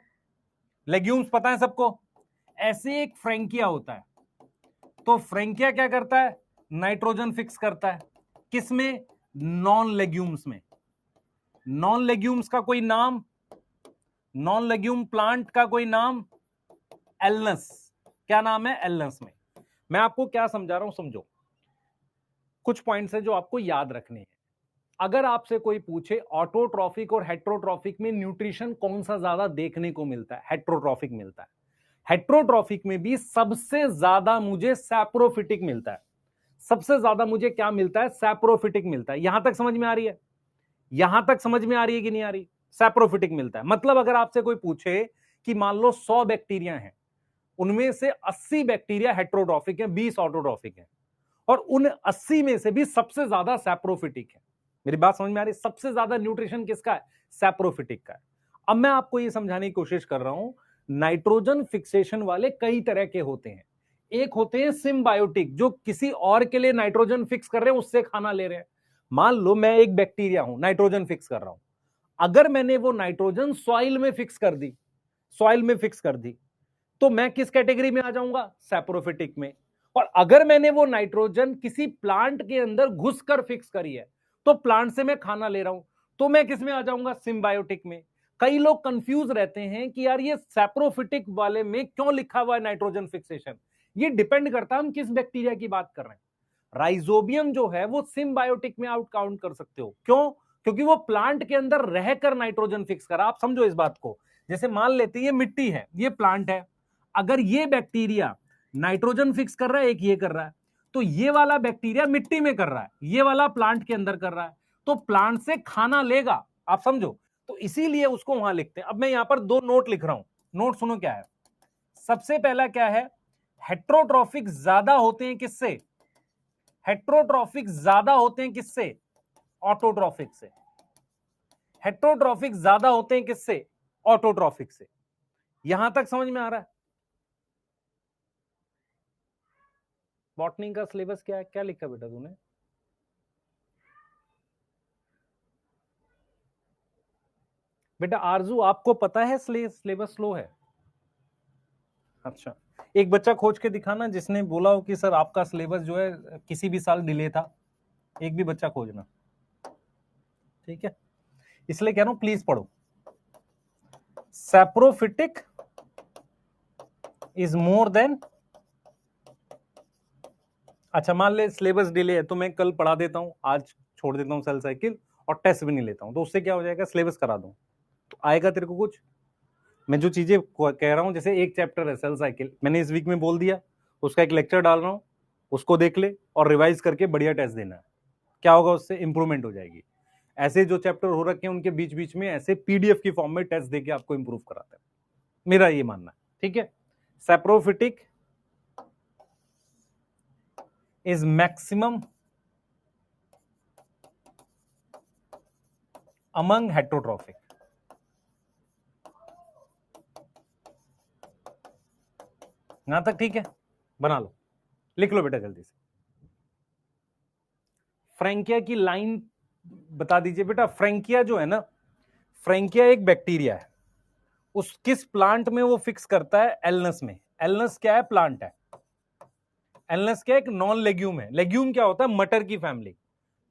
Speaker 1: लेग्यूम्स पता है सबको, ऐसे एक फ्रैंकिया होता है। तो फ्रैंकिया क्या करता है? नाइट्रोजन फिक्स करता है। किसमें? नॉन लेग्यूम्स में। नॉन लेग्यूम्स का कोई नाम, नॉन लेग्यूम प्लांट का कोई नाम? एल्नस। क्या नाम है? एल्नस में। मैं आपको क्या समझा रहा हूं, समझो। कुछ पॉइंट्स है जो आपको याद रखने हैं। अगर आपसे कोई पूछे ऑटोट्रॉफिक और हेट्रोट्रॉफिक में न्यूट्रिशन कौन सा ज्यादा देखने को मिलता है? हेट्रोट्रॉफिक मिलता है। हेट्रोट्रॉफिक में भी सबसे ज्यादा मुझे सैप्रोफिटिक मिलता है। सबसे ज्यादा मुझे क्या मिलता है? सैप्रोफिटिक मिलता है। यहां तक समझ में आ रही है? यहां तक समझ में आ रही है कि नहीं आ रही? सैप्रोफिटिक मिलता है। मतलब अगर आपसे कोई पूछे कि मान लो 100 बैक्टीरिया हैं, उनमें से 80 बैक्टीरिया हेट्रोट्रॉफिक है, 20 ऑटोट्रॉफिक है, और उन 80 में से भी सबसे ज्यादा सैप्रोफिटिक है। मेरी बात समझ में आ रही है? सबसे ज्यादा न्यूट्रिशन किसका है? सैप्रोफिटिक का है। अब मैं आपको यह समझाने की कोशिश कर रहा हूं, नाइट्रोजन फिक्सेशन वाले कई तरह के होते हैं। एक होते हैं सिम्बायोटिक, जो किसी और के लिए नाइट्रोजन फिक्स कर रहे हैं, उससे खाना ले रहे हैं। मान लो मैं एक बैक्टीरिया हूं, नाइट्रोजन फिक्स कर रहा हूं। अगर मैंने वो नाइट्रोजन सॉइल में फिक्स कर दी, सॉइल में फिक्स कर दी, तो मैं किस कैटेगरी में आ जाऊंगा? सैप्रोफिटिक में। और अगर मैंने वो नाइट्रोजन किसी प्लांट के अंदर घुसकर फिक्स करी है, तो प्लांट से मैं खाना ले रहा हूं, तो मैं किस में आ जाऊंगा? सिम्बायोटिक में। कई लोग कंफ्यूज रहते हैं कि यार ये सैप्रोफिटिक वाले में क्यों लिखा हुआ है नाइट्रोजन फिक्सेशन। ये डिपेंड करता है हम किस बैक्टीरिया की बात कर रहे हैं। राइजोबियम जो है वो सिम्बायोटिक में आउट काउंट कर सकते हो। क्यों? क्योंकि वो प्लांट के अंदर रहकर नाइट्रोजन फिक्स करा। आप समझो इस बात को। जैसे मान लेते हैं ये मिट्टी है, ये प्लांट है। अगर ये बैक्टीरिया नाइट्रोजन फिक्स कर रहा है, एक ये कर रहा है, तो ये वाला बैक्टीरिया मिट्टी में कर रहा है, ये वाला प्लांट के अंदर कर रहा है, तो प्लांट से खाना लेगा। आप समझो। तो इसीलिए उसको वहां लिखते हैं। अब मैं यहां पर दो नोट लिख रहा हूं। नोट सुनो क्या है। सबसे पहला क्या है? हेट्रोट्रॉफिक ज्यादा होते हैं किससे? हेट्रोट्रॉफिक ज्यादा होते हैं किससे? ऑटोट्रॉफिक से। हेट्रोट्रॉफिक ज्यादा होते हैं किससे? ऑटोट्रॉफिक से। यहां तक समझ में आ रहा है? बॉटनी का सिलेबस क्या है? क्या लिखा बेटा तूने? बेटा आरजू, आपको पता है सिलेबस स्लो है? अच्छा, एक बच्चा खोज के दिखाना जिसने बोला हो कि सर आपका सिलेबस जो है किसी भी साल डिले था। एक भी बच्चा खोजना, ठीक है? इसलिए कह रहा हूं प्लीज पढ़ो। Saprophytic is more than. अच्छा, मान ले सिलेबस डिले है, तो मैं कल पढ़ा देता हूं, आज छोड़ देता हूं सेल साइकिल, और टेस्ट भी नहीं लेता हूं, तो उससे क्या हो जाएगा? सिलेबस करा दूं तो आएगा तेरे को कुछ। मैं जो चीजें कह रहा हूं, जैसे एक चैप्टर है सेल साइकिल, मैंने इस वीक में बोल दिया, उसका एक लेक्चर डाल रहा हूं, उसको देख ले और रिवाइज करके बढ़िया टेस्ट देना है। क्या होगा? उससे इंप्रूवमेंट हो जाएगी। ऐसे जो चैप्टर हो रखे हैं उनके बीच बीच में ऐसे पीडीएफ की फॉर्म में टेस्ट देके आपको इंप्रूव कराते हैं, मेरा ये मानना है, ठीक है? Saprophytic is maximum among heterotrophic. यहां तक ठीक है? बना लो, लिख लो बेटा जल्दी से। फ्रैंकिया की लाइन बता दीजिए बेटा। फ्रैंकिया जो है ना, फ्रैंकिया एक बैक्टीरिया है। उस किस प्लांट में वो फिक्स करता है? एल्नस में। एल्नस क्या है? प्लांट है। एल्नस क्या है? एक नॉन लेग्यूम है। लेग्यूम क्या होता है? मटर की फैमिली।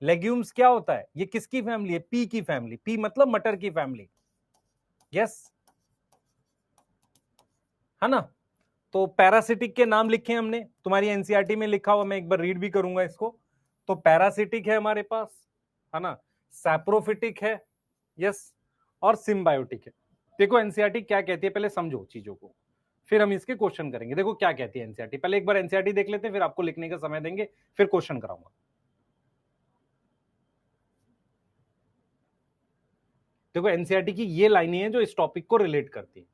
Speaker 1: लेग्यूम्स क्या होता है? ये किसकी फैमिली है? पी की फैमिली। पी मतलब मटर की फैमिली। यस, है ना? तो पैरासिटिक के नाम लिखे हमने, तुम्हारी एनसीईआरटी में लिखा हुआ, मैं एक बार रीड भी करूंगा इसको। तो पैरासिटिक है हमारे पास, है ना? सैप्रोफिटिक है, यस, और सिम्बायोटिक है। देखो एनसीईआरटी क्या कहती है, पहले समझो चीजों को, फिर हम इसके क्वेश्चन करेंगे। देखो क्या कहती है एनसीईआरटी। पहले एक बार एनसीईआरटी देख लेते हैं, फिर आपको लिखने का समय देंगे, फिर क्वेश्चन कराऊंगा। देखो एनसीईआरटी की ये लाइनें हैं जो इस टॉपिक को रिलेट करती है,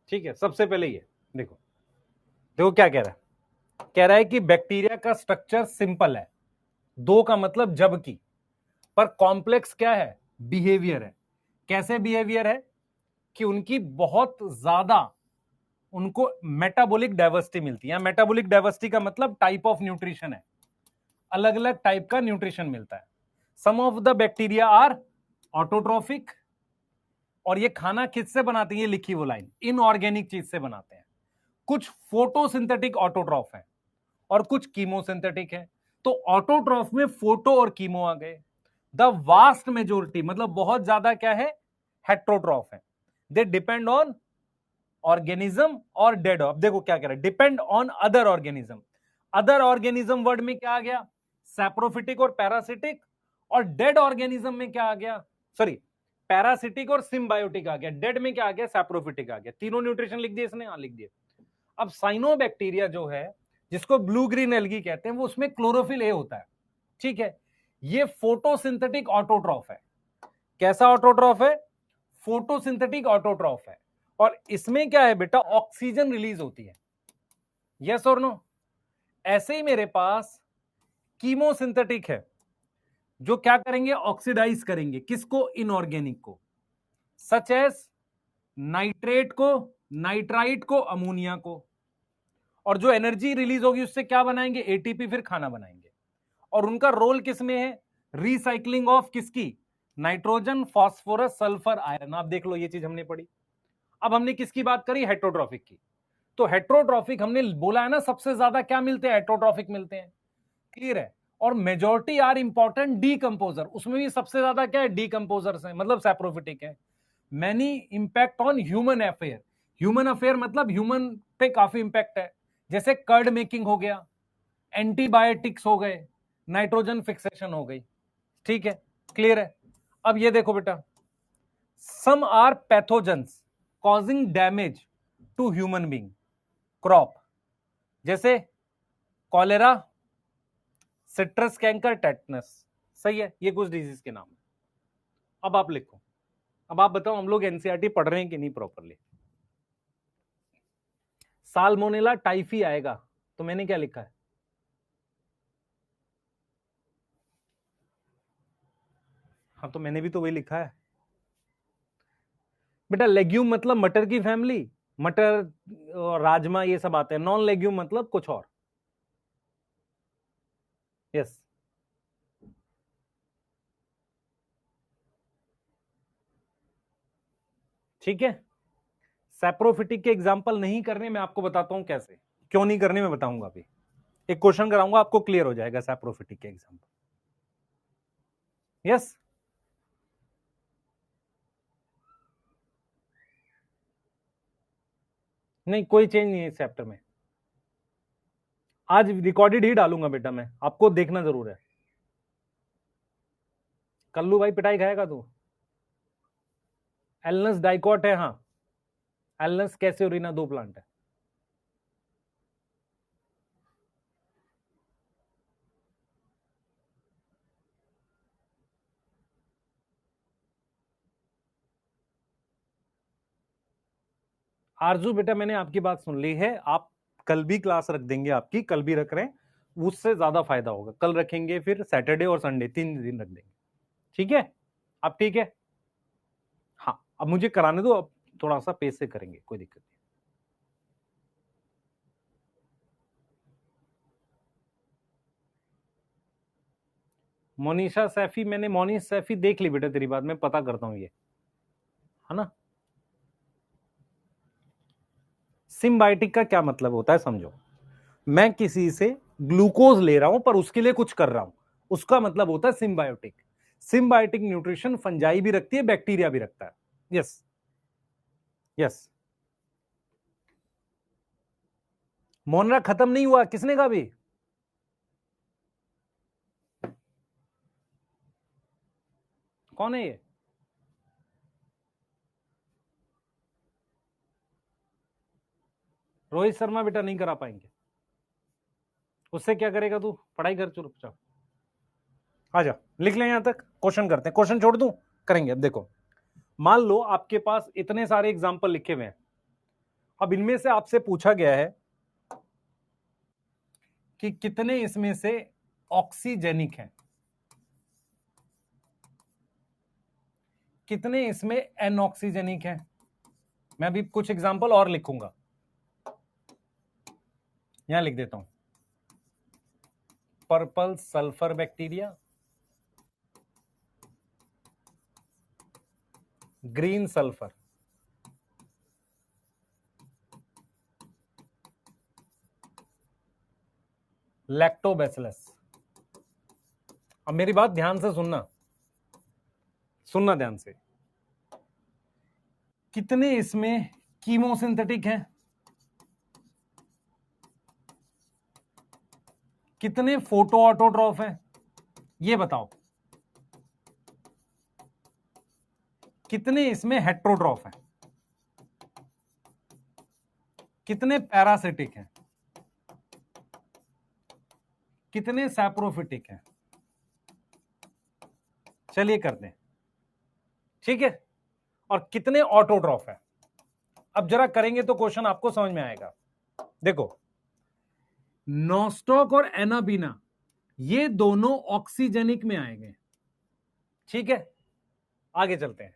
Speaker 1: ठीक है? सबसे पहले ये देखो, देखो क्या कह रहा है। कह रहा है कि बैक्टीरिया का स्ट्रक्चर सिंपल है, दो का मतलब जबकि, पर कॉम्प्लेक्स क्या है? बिहेवियर है। कैसे बिहेवियर है? कि उनकी बहुत ज्यादा उनको मेटाबॉलिक डाइवर्सिटी मिलती है। मेटाबॉलिक डाइवर्सिटी का मतलब टाइप ऑफ न्यूट्रिशन है, अलग अलग टाइप का न्यूट्रिशन मिलता है। Some of the bacteria are autotrophic और ये खाना किससे बनाते हैं, ये लिखी वो लाइन, इनऑर्गेनिक चीज से बनाते हैं। कुछ फोटोसिंथेटिक ऑटोट्रॉफ है और कुछ कीमोसिंथेटिक है। तो ऑटोट्रॉफ में फोटो और कीमो आ गए। द वास्ट मेजोरिटी मतलब बहुत ज्यादा क्या है, हेट्रोट्रॉफ है। दे डिपेंड ऑन ऑर्गेनिज्म और डेड। अब देखो क्या कह रहा है, depend on other organism. Other organism word में क्या आ गया, सैप्रोफिटिक और पैरासिटिक। और डेड ऑर्गेनिज्म में क्या आ गया, सॉरी पैरासिटिक और सिम्बायोटिक आ गया। डेड में क्या आ गया, सैप्रोफिटिक आ गया। तीनों न्यूट्रिशन लिख दिए इसने, हाँ लिख दिए। अब साइनोबैक्टीरिया जो है, जिसको ब्लू ग्रीन एल्गी कहते हैं, वो उसमें क्लोरोफिल ए होता है, ठीक है। ये फोटोसिंथेटिक ऑटोट्रॉफ है। कैसा ऑटोट्रॉफ है, फोटोसिंथेटिक ऑटोट्रॉफ है। और इसमें क्या है बेटा, ऑक्सीजन रिलीज होती है, यस और नो। ऐसे ही मेरे पास कीमोसिंथेटिक है, जो क्या करेंगे, ऑक्सीडाइज करेंगे किसको, इनऑर्गेनिक को, सच एज नाइट्रेट को, नाइट्राइट को, अमोनिया को। और जो एनर्जी रिलीज होगी उससे क्या बनाएंगे, एटीपी, फिर खाना बनाएंगे। और उनका रोल किसमें है, रिसाइकलिंग ऑफ किसकी, नाइट्रोजन, फास्फोरस, सल्फर, आयरन। आप देख लो ये चीज हमने पढ़ी। अब हमने किसकी बात करी, हेट्रोट्रॉफिक की। तो हेट्रोट्रॉफिक हमने बोला है ना, सबसे ज्यादा क्या मिलते हैं, हेट्रोट्रॉफिक मिलते हैं, क्लियर है। और मेजॉरिटी आर इंपॉर्टेंट डीकंपोजर, उसमें भी सबसे ज्यादा क्या है, डीकंपोजर्स हैं, मतलब सैप्रोफिटिक है। Many impact on human affair. Human affair मतलब ह्यूमन पे काफी इंपैक्ट है, जैसे कर्ड मेकिंग हो गया, एंटीबायोटिक्स हो गए, नाइट्रोजन फिक्सेशन हो गई, ठीक है, क्लियर है। अब ये देखो बेटा, some are pathogens causing damage to human being, crop, जैसे कॉलेरा, सिट्रस कैंकर, टेटनस। सही है, ये कुछ डिजीज के नाम है। अब आप लिखो, अब आप बताओ हम लोग एनसीईआरटी पढ़ रहे हैं कि नहीं प्रॉपरली। साल्मोनेला टाइफी आएगा, तो मैंने क्या लिखा है, हाँ तो मैंने भी तो वही लिखा है बेटा। लेग्यूम मतलब मटर की फैमिली, मटर और राजमा ये सब आते हैं। नॉन लेग्यूम मतलब कुछ और, यस। ठीक है, सैप्रोफिटिक के एग्जाम्पल नहीं करने, मैं आपको बताता हूं कैसे, क्यों नहीं करने मैं बताऊंगा अभी। एक क्वेश्चन कराऊंगा, आपको क्लियर हो जाएगा सैप्रोफिटिक के एग्जाम्पल, यस। नहीं कोई चेंज नहीं है इस चैप्टर में, आज रिकॉर्डेड ही डालूंगा बेटा मैं, आपको देखना जरूर है। कल्लू भाई पिटाई खाएगा तू। एलनस डाइकॉट है, हाँ। एलनस कैसेओरिना दो प्लांट है। आरजू बेटा मैंने आपकी बात सुन ली है, आप कल भी क्लास रख देंगे, आपकी कल भी रख रहे हैं, उससे ज्यादा फायदा होगा। कल रखेंगे, फिर सैटरडे और संडे 3 दिन रख देंगे, ठीक है। अब ठीक है, हाँ अब मुझे कराने दो, अब थोड़ा सा पेस से करेंगे, कोई दिक्कत नहीं। मोनिशा सैफी, मैंने मोनिश सैफी देख ली बेटा तेरी बात, मैं पता करता हूँ ये, है ना। सिम्बायोटिक का क्या मतलब होता है समझो, मैं किसी से ग्लूकोज ले रहा हूं पर उसके लिए कुछ कर रहा हूं, उसका मतलब होता है सिम्बायोटिक। सिम्बायोटिक न्यूट्रिशन फंजाई भी रखती है, बैक्टीरिया भी रखता है, यस यस। मोनरा खत्म नहीं हुआ, किसने कहा भी, कौन है ये, रोहित शर्मा बेटा नहीं करा पाएंगे, उससे क्या करेगा तू, पढ़ाई कर चुपचाप। आ जा, लिख ले, यहां तक क्वेश्चन करते हैं, क्वेश्चन छोड़ दूं, करेंगे। अब देखो, मान लो आपके पास इतने सारे एग्जाम्पल लिखे हुए हैं, अब इनमें से आपसे पूछा गया है कि कितने इसमें से ऑक्सीजेनिक हैं, कितने इसमें एनऑक्सीजेनिक हैं। मैं अभी कुछ एग्जाम्पल और लिखूंगा, यहां लिख देता हूं, purple sulphur bacteria, green sulphur, lactobacillus. अब मेरी बात ध्यान से सुनना, सुनना ध्यान से। कितने इसमें कीमोसिंथेटिक हैं, कितने फोटो ऑटोट्रॉफ हैं, ये बताओ। कितने इसमें हेट्रोट्रॉफ हैं, कितने पैरासिटिक हैं, कितने सैप्रोफिटिक हैं। चलिए करते हैं, ठीक है। और कितने ऑटोट्रॉफ है। अब जरा करेंगे तो क्वेश्चन आपको समझ में आएगा। देखो, नॉस्टॉक और एनाबीना ये दोनों ऑक्सीजेनिक में आएंगे, ठीक है। आगे चलते हैं।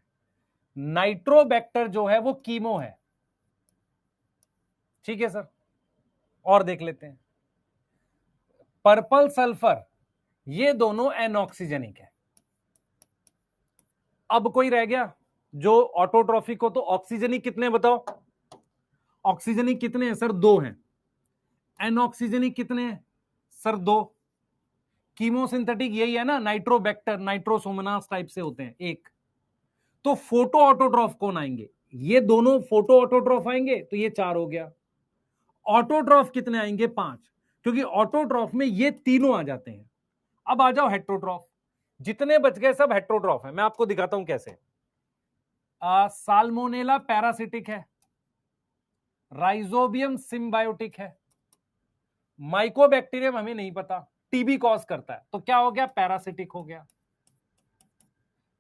Speaker 1: नाइट्रोबैक्टर जो है वो कीमो है, ठीक है सर। और देख लेते हैं, पर्पल सल्फर ये दोनों एनऑक्सीजेनिक है। अब कोई रह गया जो ऑटोट्रॉफिक हो, तो ऑक्सीजेनिक कितने बताओ। ऑक्सीजेनिक कितने हैं सर, 2 हैं। एनऑक्सीजेनिक कितने हैं सर, 2। कीमोसिंथेटिक यही है ना, नाइट्रोबैक्टर, नाइट्रोसोमनास टाइप से होते हैं, 1। तो फोटो ऑटोट्रॉफ कौन आएंगे, ये दोनों फोटो ऑटोट्रॉफ आएंगे, तो ये 4 हो गया। ऑटोट्रॉफ कितने आएंगे, 5, क्योंकि ऑटोट्रॉफ में ये तीनों आ जाते हैं। अब आ जाओ हेट्रोट्रॉफ, जितने बच गए सब हेट्रोट्रॉफ है। मैं आपको दिखाता हूं कैसे। साल्मोनेला पैरासिटिक है, राइजोबियम सिम्बायोटिक है, माइकोबैक्टीरियम हमें नहीं पता, टीबी कॉज करता है, तो क्या हो गया, पैरासिटिक हो गया।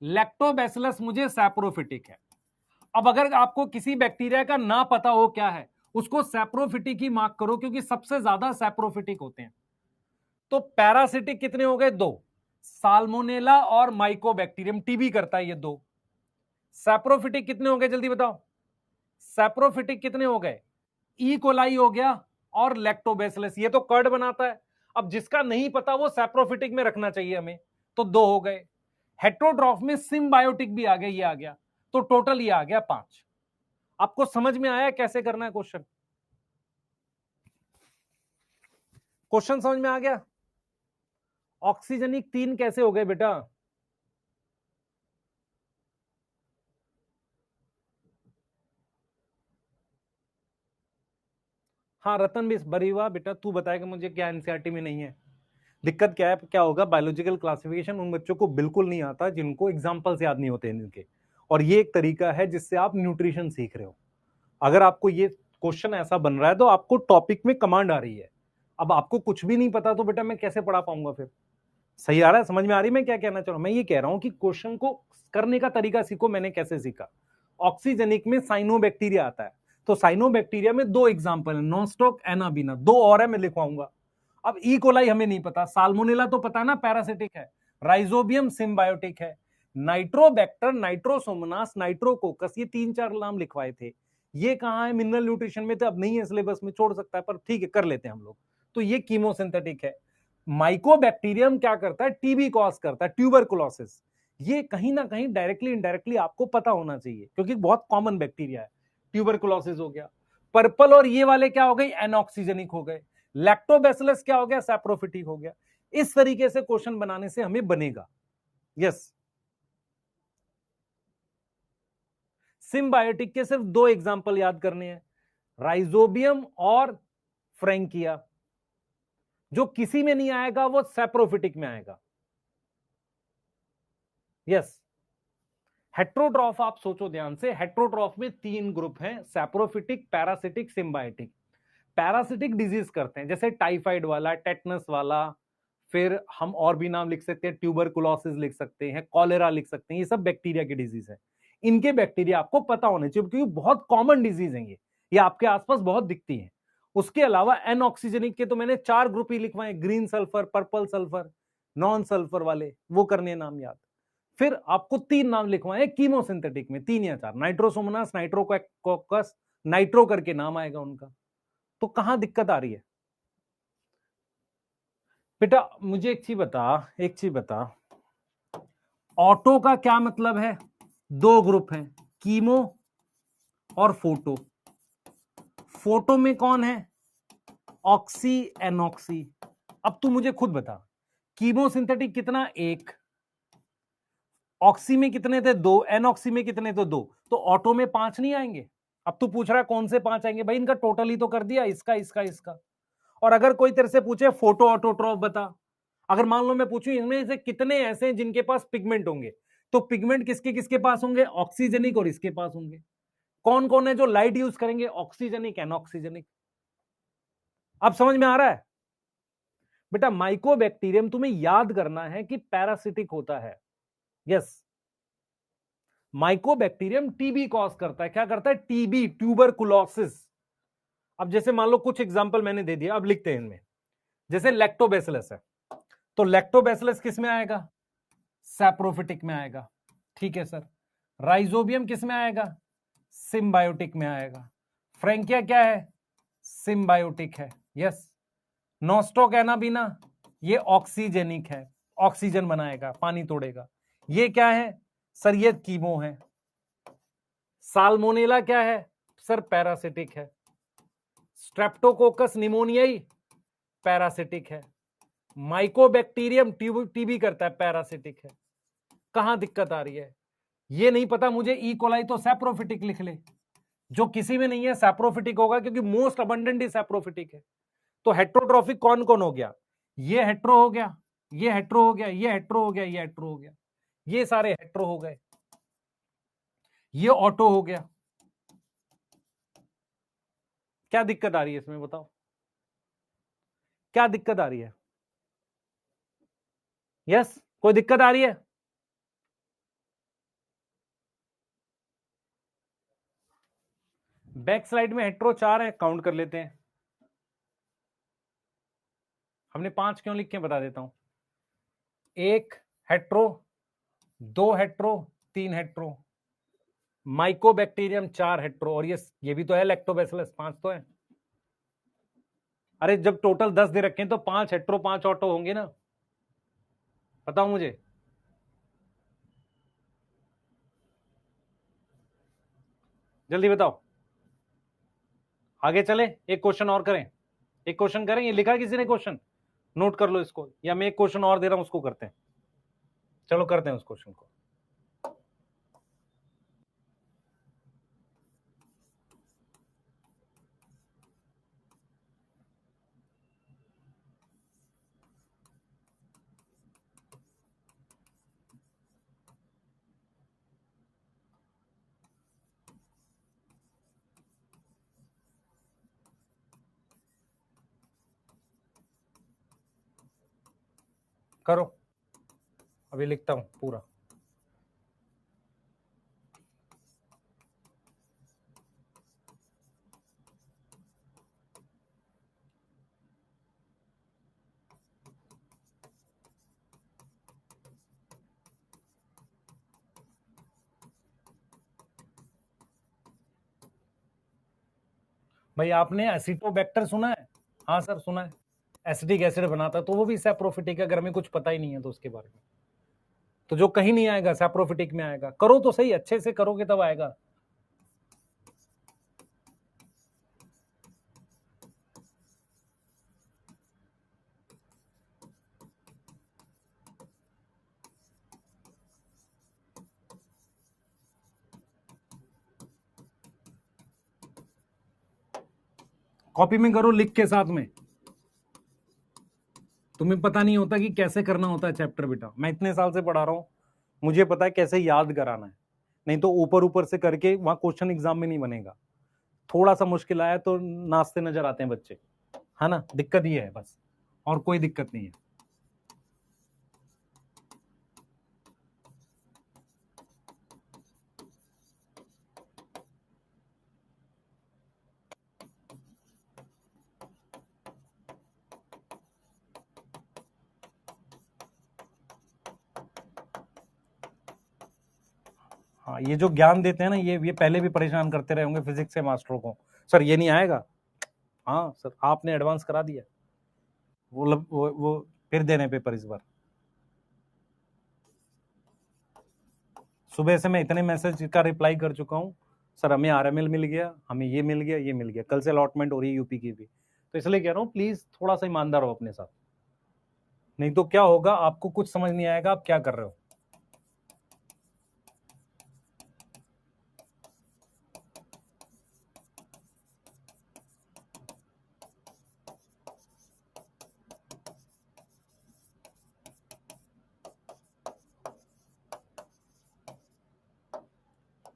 Speaker 1: लैक्टोबैसिलस मुझे सैप्रोफिटिक है। अब अगर आपको किसी बैक्टीरिया का ना पता हो क्या है, उसको सैप्रोफिटिक ही मार्क करो, क्योंकि सबसे ज्यादा सैप्रोफिटिक होते हैं। तो पैरासिटिक कितने हो गए, 2। साल्मोनेला और माइकोबैक्टीरियम, टीबी करता है ये 2। सैप्रोफिटिक कितने हो गए, जल्दी बताओ। सैप्रोफिटिक कितने हो गए, ई कोलाई हो गया और लैक्टोबैसिलस, ये तो कर्ड बनाता है। अब जिसका नहीं पता वो सैप्रोफिटिक में रखना चाहिए हमें, तो 2 हो गए। हेट्रोट्रॉफ में सिम्बायोटिक भी आ गया, ये आ गया, तो टोटल ये आ गया 5। आपको समझ में आया कैसे करना है क्वेश्चन, क्वेश्चन समझ में आ गया। ऑक्सीजनिक 3 कैसे हो गए बेटा, हाँ रतन भी बरी हुआ बेटा, तू बताएगा मुझे क्या एनसीईआरटी में नहीं है। दिक्कत क्या है, क्या होगा, बायोलॉजिकल क्लासिफिकेशन उन बच्चों को बिल्कुल नहीं आता जिनको एग्जाम्पल्स याद नहीं होते इनके, और ये एक तरीका है जिससे आप न्यूट्रिशन सीख रहे हो। अगर आपको ये क्वेश्चन ऐसा बन रहा है तो आपको टॉपिक में कमांड आ रही है। अब आपको कुछ भी नहीं पता तो बेटा मैं कैसे पढ़ा पाऊंगा फिर। सही आ रहा है, समझ में आ रही है मैं क्या कहना चाह रहा हूं। मैं ये कह रहा हूं कि क्वेश्चन को करने का तरीका सीखो, मैंने कैसे सीखा। ऑक्सीजनिक में साइनोबैक्टीरिया आता है, तो साइनोबैक्टीरिया में 2 एग्जांपल है, नॉस्टॉक, एनाबीना, 2 और है, मैं लिखवाऊंगा। अब ई कोलाई हमें नहीं पता, साल्मोनेला तो पता ना पैरासिटिक है, राइजोबियम सिम्बायोटिक है, नाइट्रोबैक्टर, नाइट्रोसोमनास, नाइट्रोकोकस, ये 3-4 नाम लिखवाए थे। ये कहां है, मिनरल न्यूट्रिशन में थे, अब नहीं है सिलेबस में, छोड़ सकता है, पर ठीक है कर लेते हैं हम लोग। तो ये कीमोसिंथेटिक है। माइकोबैक्टीरियम क्या करता है, टीबी कॉज करता है, ट्यूबरकुलोसिस। ये कहीं ना कहीं डायरेक्टली इनडायरेक्टली आपको पता होना चाहिए, क्योंकि बहुत कॉमन बैक्टीरिया है। ट्यूबरकुलोसिस हो गया। पर्पल और ये वाले क्या हो गए, एनऑक्सीजनिक हो गए। लैक्टोबैसिलस क्या हो गया, सैप्रोफिटिक हो गया। इस तरीके से क्वेश्चन बनाने से हमें बनेगा। यस, सिम्बायोटिक के सिर्फ 2 एग्जांपल याद करने हैं, राइजोबियम और फ्रैंकिया। जो किसी में नहीं आएगा वो सैप्रोफिटिक में आएगा। यस, हेट्रोट्रॉफ आप सोचो ध्यान से, हेट्रोट्रॉफ में 3 ग्रुप हैं, saprophytic, parasitic, symbiotic. Parasitic disease करते हैं, जैसे टाइफाइड वाला, टेटनस वाला, फिर हम और भी नाम लिख सकते हैं, ट्यूबरकुलोसिस लिख सकते हैं, कॉलेरा लिख सकते हैं, ये सब बैक्टीरिया की डिजीज है। इनके बैक्टीरिया आपको पता होने चाहिए, क्योंकि बहुत कॉमन डिजीज है ये आपके आसपास बहुत दिखती है। उसके अलावा एनऑक्सीजनिक के तो मैंने 4 ग्रुप ही लिखवाए, green sulphur, purple sulphur, non sulphur वाले, वो करने नाम याद। फिर आपको 3 नाम लिखवाए कीमोसिंथेटिक में, 3 या 4, नाइट्रोसोमोनास, नाइट्रोकोकस, नाइट्रो करके नाम आएगा उनका। तो कहां दिक्कत आ रही है बेटा, मुझे एक चीज बता, ऑटो का क्या मतलब है, दो ग्रुप हैं, कीमो और फोटो। फोटो में कौन है? ऑक्सी एनॉक्सी। अब तू मुझे खुद बता, कीमोसिंथेटिक कितना? एक। ऑक्सी में कितने थे? दो। एनऑक्सी में कितने थे? दो। तो ऑटो में 5 नहीं आएंगे? अब तू पूछ रहा है कौन से 5 आएंगे? भाई इनका टोटल ही तो कर दिया, इसका इसका इसका। और अगर कोई तेरे से पूछे फोटो ऑटोट्रॉप बता, अगर मान लो मैं पूछूं इनमें से कितने ऐसे हैं जिनके पास पिगमेंट होंगे, तो पिगमेंट किसके किसके पास होंगे? ऑक्सीजनिक और इसके पास होंगे। कौन कौन है जो लाइट यूज करेंगे? ऑक्सीजनिक, एनऑक्सीजनिक। अब समझ में आ रहा है? बेटा माइकोबैक्टीरियम तुम्हें याद करना है कि पैरासिटिक होता है। यस, माइकोबैक्टीरियम टीबी कॉज करता है। क्या करता है? TB, tuberculosis. अब जैसे मान लो कुछ एग्जांपल मैंने दे दिया, अब लिखते हैं इनमें। जैसे लैक्टोबैसिलस है, तो लैक्टोबैसिलस किस में आएगा? सैप्रोफिटिक में आएगा। ठीक है सर। राइजोबियम किस में आएगा? सिम्बायोटिक में आएगा। फ्रैंकिया क्या है? सिम्बायोटिक है। यस। नोस्टोकैनाबिना ये ऑक्सीजेनिक है, ऑक्सीजन बनाएगा, पानी तोड़ेगा। ये क्या है सर? ये कीमो है। साल्मोनेला क्या है सर? पैरासिटिक है। स्ट्रेप्टोकोकस निमोनियाई पैरासिटिक है। माइकोबैक्टीरियम टीबी करता है, पैरासिटिक है। कहां दिक्कत आ रही है? ये नहीं पता मुझे, ई कोलाई तो सैप्रोफिटिक लिख ले। जो किसी में नहीं है सैप्रोफिटिक होगा, क्योंकि मोस्ट अबंडेंट ही सैप्रोफिटिक है। तो हेट्रोट्रॉफिक कौन कौन हो गया? ये हेट्रो हो गया, ये हेट्रो हो गया, ये हेट्रो हो गया, ये हेट्रो हो गया। ये सारे हेट्रो हो गए। ये ऑटो हो गया। क्या दिक्कत आ रही है इसमें बताओ? क्या दिक्कत आ रही है? यस, कोई दिक्कत आ रही है? बैक स्लाइड में हेट्रो 4 है, काउंट कर लेते हैं। हमने 5 क्यों लिख के बता देता हूं। 1 hetero, 2 hetero, 3 hetero. Mycobacterium 4 hetero, और ये भी तो है लैक्टोबैसिलस 5 तो है। अरे जब टोटल 10 दे रखे हैं तो 5 हेट्रो 5 ऑटो होंगे ना। बताओ मुझे। जल्दी बताओ। आगे चले, एक क्वेश्चन और करें। एक क्वेश्चन करें, ये लिखा किसी ने क्वेश्चन? नोट कर लो इसको, या मैं एक क्वेश्चन और दे रहा हूं उसको करते हैं। चलो करते हैं उस क्वेश्चन को। करो, अभी लिखता हूं पूरा। भाई आपने एसिटोबैक्टर सुना है? हाँ सर सुना है। एसिटिक एसिड बनाता है, तो वो भी सैप्रोफिटिक है, अगर हमें कुछ पता ही नहीं है तो उसके बारे में। तो जो कहीं नहीं आएगा सैप्रोफिटिक में आएगा। करो तो सही, अच्छे से करोगे तब आएगा। कॉपी में करो, लिख के साथ में। तुम्हें पता नहीं होता कि कैसे करना होता है चैप्टर बेटा, मैं इतने साल से पढ़ा रहा हूं, मुझे पता है कैसे याद कराना है। नहीं तो ऊपर ऊपर से करके वहां क्वेश्चन एग्जाम में नहीं बनेगा। थोड़ा सा मुश्किल आया तो नाचते नजर आते हैं बच्चे, है ना। दिक्कत ये है बस, और कोई दिक्कत नहीं है। हाँ, ये जो ज्ञान देते हैं ना, ये पहले भी परेशान करते रहे होंगे फिजिक्स के मास्टरों को। सर ये नहीं आएगा। हाँ सर, आपने एडवांस करा दिया। वो फिर देने पेपर इस बार। सुबह से मैं इतने मैसेज का रिप्लाई कर चुका हूँ, सर हमें आरएमएल मिल गया, हमें ये मिल गया, ये मिल गया, कल से अलॉटमेंट हो रही है यूपी की भी। तो इसलिए कह रहा हूँ प्लीज थोड़ा सा ईमानदार हो अपने साथ, नहीं तो क्या होगा, आपको कुछ समझ नहीं आएगा आप क्या कर रहे हो।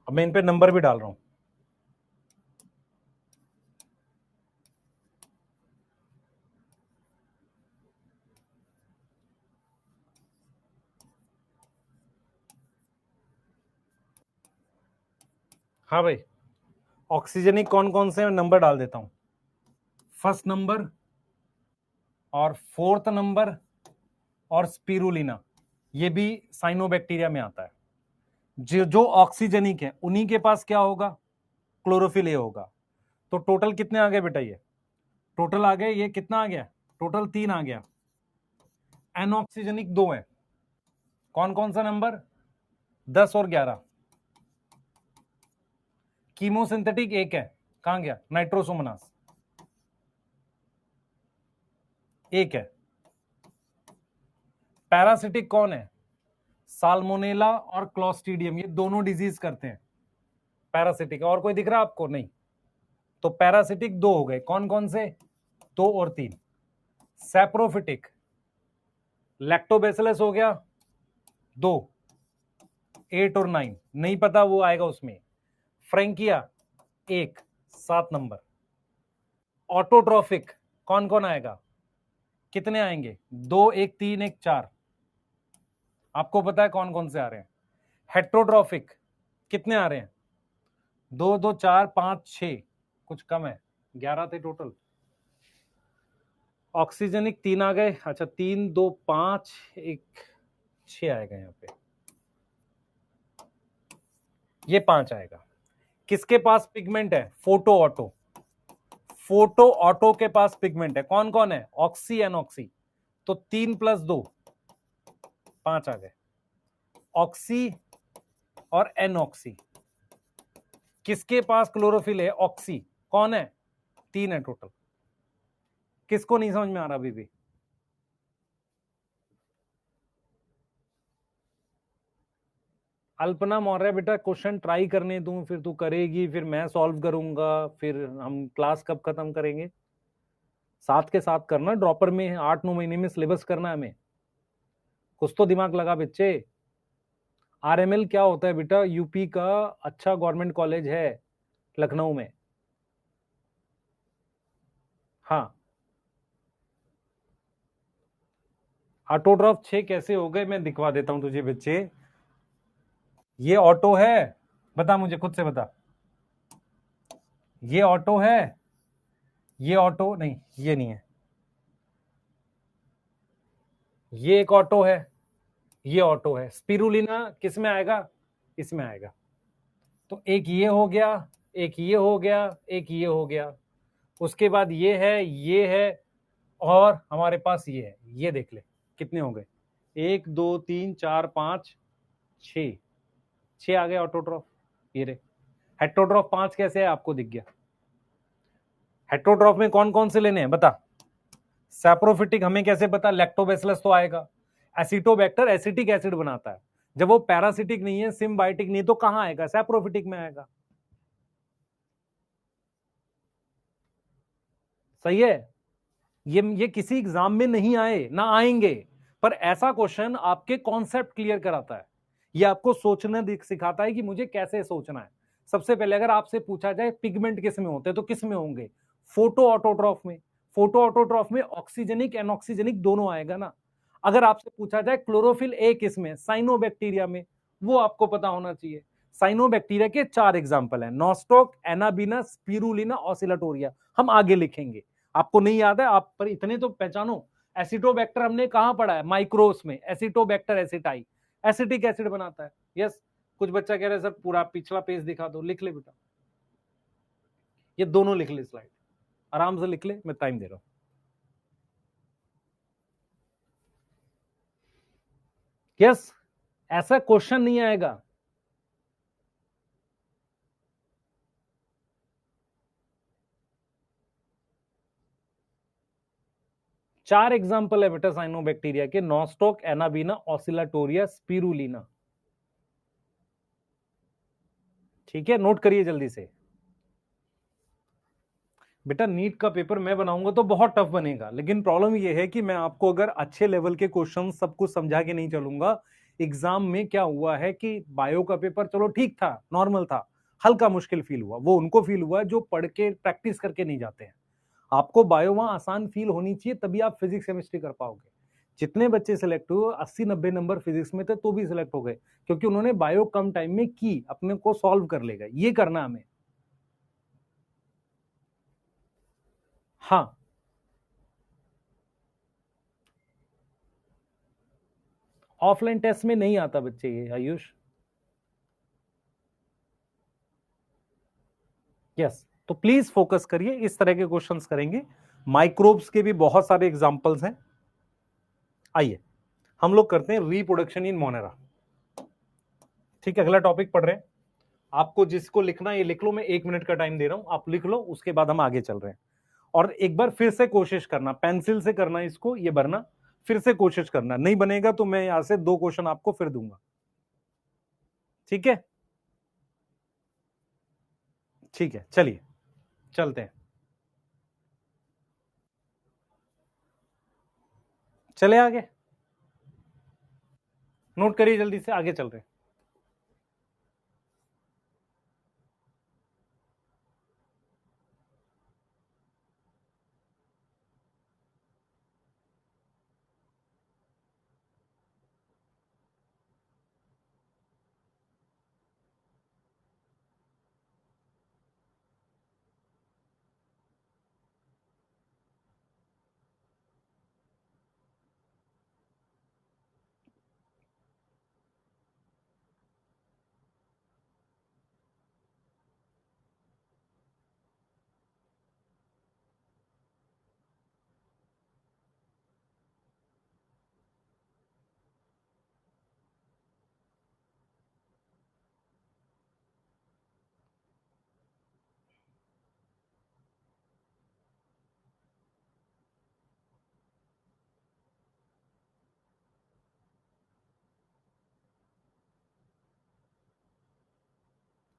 Speaker 1: अब मैं इन पे नंबर भी डाल रहा हूं। हाँ भाई, ऑक्सीजनिक कौन कौन से नंबर डाल देता हूं। फर्स्ट नंबर और फोर्थ नंबर और स्पिरुलिना, ये भी साइनोबैक्टीरिया में आता है। जो जो ऑक्सीजनिक है उन्हीं के पास क्या होगा, क्लोरोफिल ए होगा। तो टोटल कितने आ गए बेटा, ये टोटल आ गए, ये कितना आ गया, टोटल 3 आ गया। एनऑक्सीजनिक 2 है। कौन कौन सा नंबर, 10 और 11। कीमोसिंथेटिक 1 है, कहां गया, नाइट्रोसोमनास 1 है। पैरासिटिक कौन है, साल्मोनेला और क्लोस्ट्रीडियम, ये दोनों डिजीज करते हैं पैरासिटिक। और कोई दिख रहा आपको, नहीं। तो पैरासिटिक 2 हो गए, कौन कौन से, 2 और 3। सैप्रोफिटिक, लैक्टोबैसिलस हो गया 2, 8 और 9 नहीं पता, वो आएगा उसमें। Frankia 1, 7 number. ऑटोट्रॉफिक कौन कौन आएगा, कितने आएंगे, 2, 1, 3, 1, 4। आपको पता है कौन कौन से आ रहे हैं। हेट्रोट्रॉफिक कितने आ रहे हैं, 2, 2, 4, 5, 6, कुछ कम है, 11 थे टोटल। ऑक्सीजनिक 3 आ गए, अच्छा 3, 2, 5, 1, 6 आएगा यहाँ पे, ये 5 आएगा। किसके पास पिगमेंट है, फोटो ऑटो। फोटो ऑटो के पास पिगमेंट है, कौन कौन है, ऑक्सी एनऑक्सी। तो 3 + 2 5 आ गए। ऑक्सी और एनऑक्सी, किसके पास क्लोरोफिल है, ऑक्सी, कौन है, 3 है टोटल। किसको नहीं समझ में आ रहा अभी भी, अल्पना मौर्य बेटा क्वेश्चन ट्राई करने दूं, फिर तू करेगी, फिर मैं सॉल्व करूंगा, फिर हम क्लास कब खत्म करेंगे। साथ के साथ करना, ड्रॉपर में 8-9 महीने में सिलेबस करना है हमें, कुछ तो दिमाग लगा बच्चे। आरएमएल क्या होता है बेटा, यूपी का अच्छा गवर्नमेंट कॉलेज है लखनऊ में। हाँ, ऑटोट्रॉफ 6 कैसे हो गए, मैं दिखवा देता हूं तुझे बच्चे। ये ऑटो है, बता मुझे, खुद से बता। ये ऑटो है, ये ऑटो नहीं, ये नहीं है, ये एक ऑटो है, ये ऑटो है। स्पिरुलिना किस में आएगा, इसमें आएगा। तो एक ये हो गया, एक ये हो गया, एक ये हो गया, उसके बाद ये है, और हमारे पास ये है। ये देख ले कितने हो गए, 1, 2, 3, 4, 5, 6, 6 आ गए ऑटोट्रॉफ। ये रे, हेट्रोट्रॉफ 5 कैसे है, आपको दिख गया। हेट्रोट्रॉफ में कौन कौन से लेने हैं बता। सैप्रोफिटिक हमें कैसे पता, लैक्टोबैसिलस तो आएगा। एसिटोबैक्टर एसिटिक एसिड बनाता है, जब वो पैरासिटिक नहीं है, सिम्बायोटिक नहीं, तो कहां आएगा, सैप्रोफिटिक में आएगा। सही है। ये किसी एग्जाम में नहीं आए ना आएंगे, पर ऐसा क्वेश्चन आपके कॉन्सेप्ट क्लियर कराता है। ये आपको सोचना सिखाता है कि मुझे कैसे सोचना है। सबसे पहले अगर आपसे पूछा जाए पिगमेंट किस में होते हैं, तो किस में होंगे, फोटो ऑटोट्रॉफ में। फोटो ऑटोट्रॉफ में ऑक्सीजनिक एनऑक्सीजनिक दोनों आएगा ना। अगर आपसे पूछा जाए क्लोरोफिल ए किस में, साइनोबैक्टीरिया में, वो आपको पता होना चाहिए। साइनोबैक्टीरिया के 4 एग्जाम्पल हैं, नॉस्टॉक, एनाबिना, स्पिरुलिना, ऑसिलाटोरिया। हम आगे लिखेंगे, आपको नहीं याद है आप, पर इतने तो पहचानो। एसिटोबैक्टर हमने कहां पढ़ा है, माइक्रोस में, एसिटोबैक्टर एसिटाई, एसिटिक एसिड बनाता है। यस, कुछ बच्चा कह रहे सर पूरा पिछला पेज दिखा दो, लिख ले बेटा, ये दोनों लिख ले स्लाइड, आराम से लिख ले, मैं टाइम दे रहा हूं। यस, ऐसा क्वेश्चन नहीं आएगा 4 एग्जाम्पल है बेटा साइनोबैक्टीरिया के, नॉस्टॉक, एनाबीना, ऑसिलाटोरिया, स्पिरुलिना। ठीक है, नोट करिए जल्दी से। बेटा नीट का पेपर मैं बनाऊंगा तो बहुत टफ बनेगा, लेकिन प्रॉब्लम यह है कि मैं आपको अगर अच्छे लेवल के क्वेश्चन सब कुछ समझा के नहीं चलूंगा। एग्जाम में क्या हुआ है कि बायो का पेपर चलो ठीक था, नॉर्मल था, हल्का मुश्किल फील हुआ, वो उनको फील हुआ जो पढ़ के प्रैक्टिस करके नहीं जाते हैं। आपको बायो वहां आसान फील होनी चाहिए, तभी आप फिजिक्स केमिस्ट्री कर पाओगे। जितने बच्चे सिलेक्ट हुए 80-90 नंबर फिजिक्स में थे तो भी सिलेक्ट हो गए, क्योंकि उन्होंने बायो कम टाइम में की, अपने को सॉल्व कर लेगा, ये करना हमें। हाँ, ऑफलाइन टेस्ट में नहीं आता बच्चे ये, आयुष। यस, तो प्लीज फोकस करिए, इस तरह के क्वेश्चंस करेंगे। माइक्रोब्स के भी बहुत सारे एग्जांपल्स हैं। आइए हम लोग करते हैं रिप्रोडक्शन इन मोनेरा। ठीक है, अगला टॉपिक पढ़ रहे हैं। आपको जिसको लिखना है ये लिख लो, मैं 1 मिनट का टाइम दे रहा हूं, आप लिख लो, उसके बाद हम आगे चल रहे हैं। और एक बार फिर से कोशिश करना, पेंसिल से करना इसको, ये भरना, फिर से कोशिश करना, नहीं बनेगा तो मैं यहां से 2 क्वेश्चन आपको फिर दूंगा। ठीक है, ठीक है, चलिए चलते हैं। चले आगे, नोट करिए जल्दी से, आगे चल रहे हैं।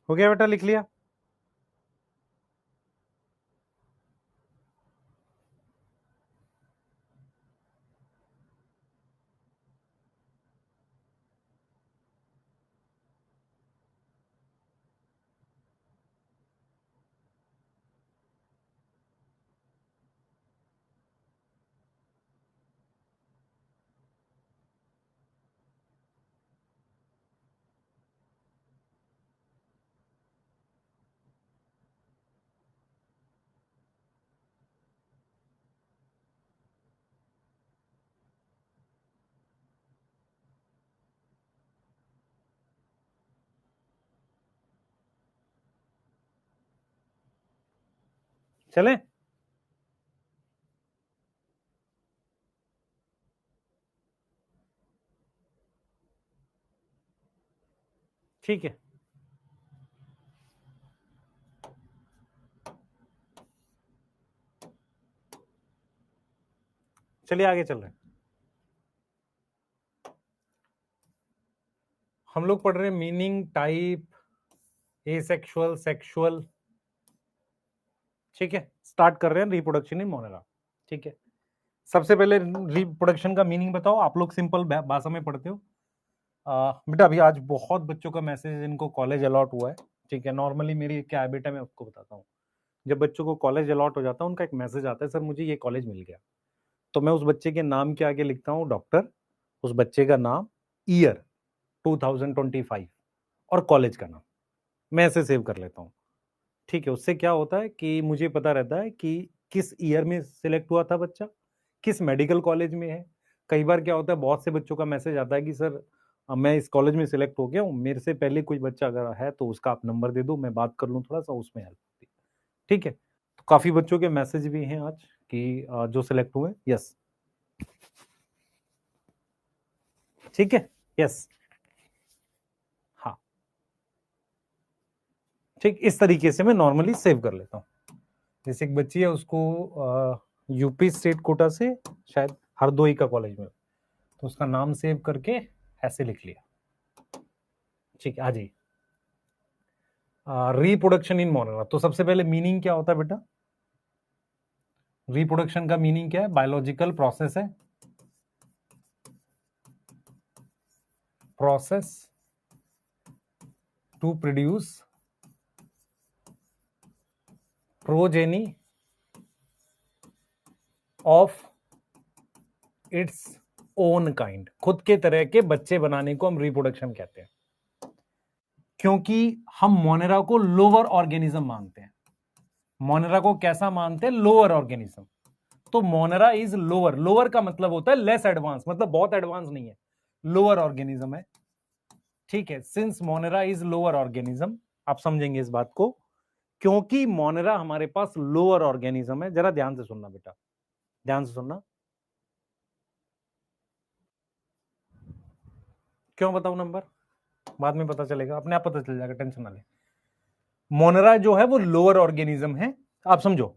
Speaker 1: हो गया बेटा, लिख लिया? चले? ठीक है, चलिए आगे चल रहे हैं। हम लोग पढ़ रहे हैं मीनिंग, टाइप, एसेक्सुअल, सेक्सुअल। ठीक है, स्टार्ट कर रहे हैं रिप्रोडक्शन इन मोनेरा। ठीक है, सबसे पहले रिप्रोडक्शन का मीनिंग बताओ, आप लोग सिंपल भाषा में पढ़ते हो। बेटा अभी आज बहुत बच्चों का मैसेज, इनको कॉलेज अलॉट हुआ है। ठीक है, नॉर्मली मेरी क्या हैबिट है मैं उसको बताता हूँ। जब बच्चों को कॉलेज अलॉट हो जाता है, उनका एक मैसेज आता है, सर मुझे ये कॉलेज मिल गया। तो मैं उस बच्चे के नाम के आगे लिखता हूँ डॉक्टर, उस बच्चे का नाम, ईयर 2025 और कॉलेज का नाम, मैं ऐसे सेव कर लेता हूँ। ठीक है, उससे क्या होता है कि मुझे पता रहता है कि किस ईयर में सिलेक्ट हुआ था बच्चा, किस मेडिकल कॉलेज में है। कई बार क्या होता है, बहुत से बच्चों का मैसेज आता है कि सर मैं इस कॉलेज में सिलेक्ट हो गया हूँ, मेरे से पहले कोई बच्चा अगर है तो उसका आप नंबर दे दो, मैं बात कर लूँ थोड़ा सा, उसमें हेल्प होती है। ठीक है, तो काफी बच्चों के मैसेज भी हैं आज कि जो सिलेक्ट हुए। यस, ठीक है, यस, हाँ, ठीक, इस तरीके से मैं नॉर्मली सेव कर लेता हूँ। जैसे एक बच्ची है, उसको यूपी स्टेट कोटा से शायद हरदोई का कॉलेज में, तो उसका नाम सेव करके ऐसे लिख लिया। ठीक है, आ जाइए। रिप्रोडक्शन इन मोनेरा, तो सबसे पहले मीनिंग क्या होता है बेटा? रिप्रोडक्शन का मीनिंग क्या है? बायोलॉजिकल प्रोसेस है, process to produce progeny of its own kind, खुद के तरह के बच्चे बनाने को हम रिप्रोडक्शन कहते हैं। क्योंकि हम मोनेरा को लोअर ऑर्गेनिज्म मानते हैं। मोनेरा को कैसा मानते हैं? Lower organism. तो मोनेरा इज लोअर, लोअर का मतलब होता है लेस एडवांस, मतलब बहुत एडवांस नहीं है, लोअर ऑर्गेनिज्म है। ठीक है, since Monera is lower organism, आप समझेंगे इस बात को, क्योंकि मोनेरा हमारे पास लोअर ऑर्गेनिज्म है। जरा ध्यान से सुनना बेटा, ध्यान से सुनना। क्यों बताऊं नंबर? बाद में पता चलेगा, अपने आप पता चल जाएगा, टेंशन ना ले। मोनेरा जो है वो लोअर ऑर्गेनिज्म है, आप समझो।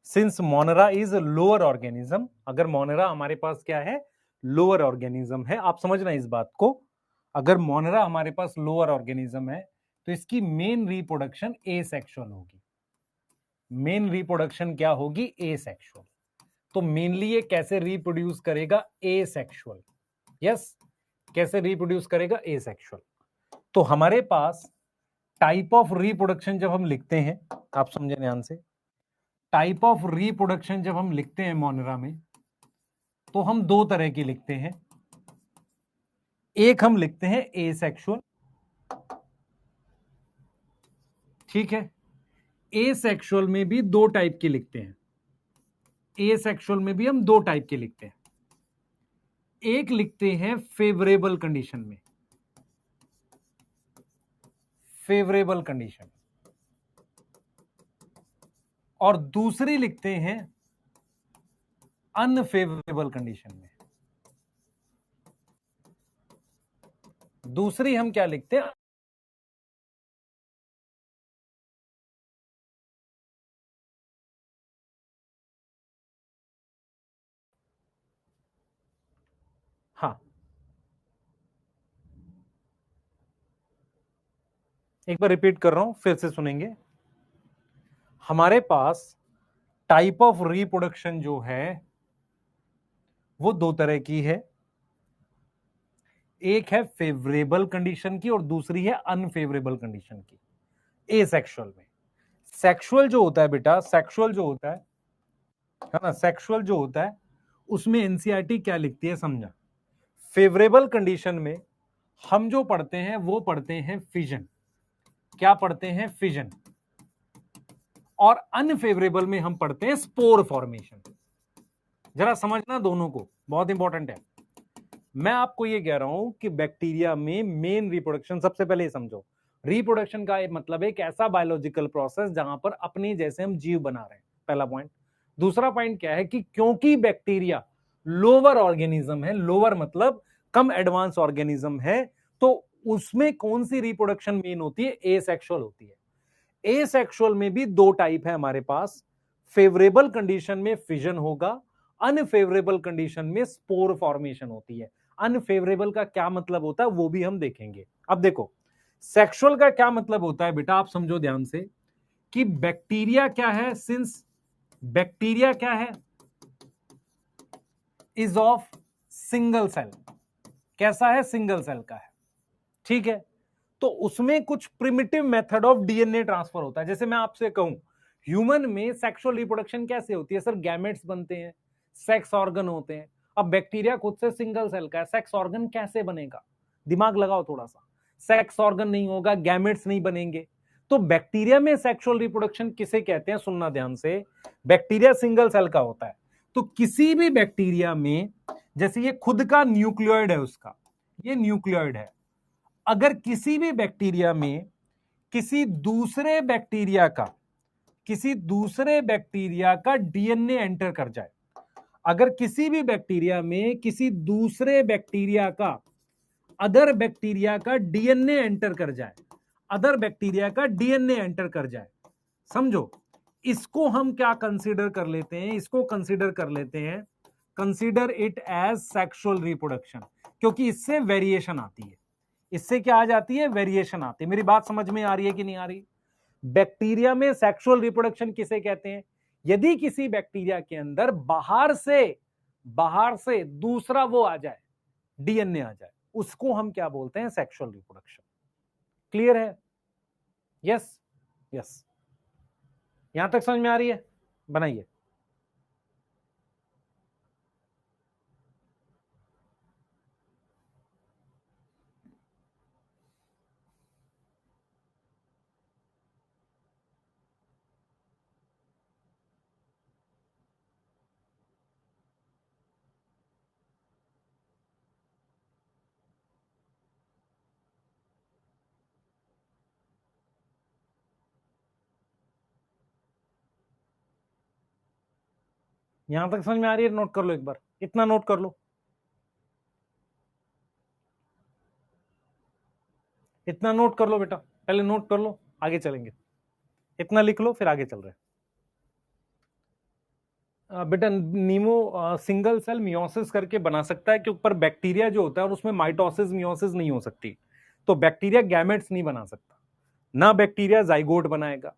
Speaker 1: Since Monera is lower organism, अगर मोनेरा हमारे पास क्या है? लोअर ऑर्गेनिज्म है, आप समझना इस बात को। अगर मोनेरा हमारे पास लोअर ऑर्गेनिज्म है तो इसकी मेन रिप्रोडक्शन एसेक्सुअल होगी। मेन रिप्रोडक्शन क्या होगी? एसेक्सुअल। तो मेनली ये कैसे रिप्रोड्यूस करेगा? एसेक्सुअल। यस, कैसे रिप्रोड्यूस करेगा? एसेक्सुअल। तो हमारे पास टाइप ऑफ रिप्रोडक्शन जब हम लिखते हैं, आप समझे ध्यान से, टाइप ऑफ रिप्रोडक्शन जब हम लिखते हैं मोनेरा में, तो हम दो तरह की लिखते हैं। एक हम लिखते हैं एसेक्सुअल, ठीक है। एसेक्सुअल में भी दो टाइप के लिखते हैं। एसेक्सुअल में भी हम दो टाइप के लिखते हैं। एक लिखते हैं फेवरेबल कंडीशन में, फेवरेबल कंडीशन, और दूसरी लिखते हैं अनफेवरेबल कंडीशन में। दूसरी हम क्या लिखते हैं? हाँ, एक बार रिपीट कर रहा हूं, फिर से सुनेंगे। हमारे पास टाइप ऑफ रिप्रोडक्शन जो है वो दो तरह की है। एक है फेवरेबल कंडीशन की और दूसरी है अनफेवरेबल कंडीशन की। एसेक्सुअल में, सेक्सुअल जो होता है बेटा, सेक्सुअल जो होता है ना, सेक्सुअल जो होता है उसमें एनसीईआरटी क्या लिखती है समझा। फेवरेबल कंडीशन में हम जो पढ़ते हैं वो पढ़ते हैं फिजन। क्या पढ़ते हैं? फिजन। और अनफेवरेबल में हम पढ़ते हैं स्पोर फॉर्मेशन। जरा समझना दोनों को, बहुत इंपॉर्टेंट है। मैं आपको ये कह रहा हूं कि बैक्टीरिया में मेन रिप्रोडक्शन, सबसे पहले ये समझो, रिप्रोडक्शन का मतलब एक ऐसा बायोलॉजिकल प्रोसेस जहां पर अपने जैसे हम जीव बना रहे हैं, पहला पॉइंट। दूसरा पॉइंट क्या है कि क्योंकि बैक्टीरिया लोअर ऑर्गेनिज्म है, लोअर मतलब कम एडवांस ऑर्गेनिज्म है, तो उसमें कौन सी रिप्रोडक्शन मेन होती है? एसेक्सुअल होती है। एसेक्सुअल में भी दो टाइप है हमारे पास, फेवरेबल कंडीशन में फिजन होगा, अनफेवरेबल कंडीशन में स्पोर फॉर्मेशन होती है। अनफेवरेबल का क्या मतलब होता है वो भी हम देखेंगे। अब देखो, सेक्सुअल का क्या मतलब होता है बेटा, आप समझो ध्यान से, कि बैक्टीरिया क्या है? सिंस बैक्टीरिया क्या है? Is of single cell. कैसा है? सिंगल सेल का है, ठीक है। तो उसमें कुछ primitive method of DNA transfer होता है। जैसे मैं आपसे कहूं, ह्यूमन में सेक्सुअल रिप्रोडक्शन कैसे होती है? सर, गैमेट्स बनते हैं, सेक्स ऑर्गन होते हैं। अब बैक्टीरिया खुद से सिंगल सेल का है, सेक्स ऑर्गन कैसे बनेगा? दिमाग लगाओ थोड़ा सा। सेक्स ऑर्गन नहीं होगा, गैमेट्स नहीं बनेंगे। तो बैक्टीरिया में सेक्सुअल रिप्रोडक्शन किसे कहते हैं? सुनना ध्यान से, बैक्टीरिया सिंगल सेल का होता है। तो किसी भी बैक्टीरिया में, जैसे ये खुद का न्यूक्लियोइड है उसका, ये न्यूक्लियोइड है, अगर किसी भी बैक्टीरिया में किसी दूसरे बैक्टीरिया का, किसी दूसरे बैक्टीरिया का डीएनए एंटर कर जाए, अगर किसी भी बैक्टीरिया में किसी दूसरे बैक्टीरिया का, अदर बैक्टीरिया का डीएनए एंटर कर जाए, अदर बैक्टीरिया का डीएनए एंटर कर जाए, समझो, इसको हम क्या कंसीडर कर लेते हैं, इसको कंसीडर कर लेते हैं, consider it as sexual reproduction, क्योंकि इससे वेरिएशन आती है। इससे क्या आ जाती है, वेरिएशन आती है। मेरी बात समझ में आ रही है कि नहीं आ रही? बैक्टीरिया में सेक्सुअल रिप्रोडक्शन किसे कहते हैं? यदि किसी बैक्टीरिया के अंदर बाहर से दूसरा वो आ जाए, डीएनए आ जाए, उसको हम क्या बोलते हैं, सेक्सुअल रिप्रोडक्शन। क्लियर है? यस यस, यहां तक समझ में आ रही है? बनाइए। यहां तक समझ में आ रही है? नोट कर लो एक बार, इतना नोट कर लो, इतना नोट कर लो बेटा, पहले नोट कर लो, आगे चलेंगे। इतना लिख लो, फिर आगे चल रहे हैं। बेटा नीमो सिंगल सेल मियोसिस करके बना सकता है, क्योंकि पर बैक्टीरिया जो होता है और उसमें माइटोसिस मियोसिस नहीं हो सकती, तो बैक्टीरिया गैमेट्स नहीं बना सकता, ना बैक्टीरिया जाइगोट बनाएगा।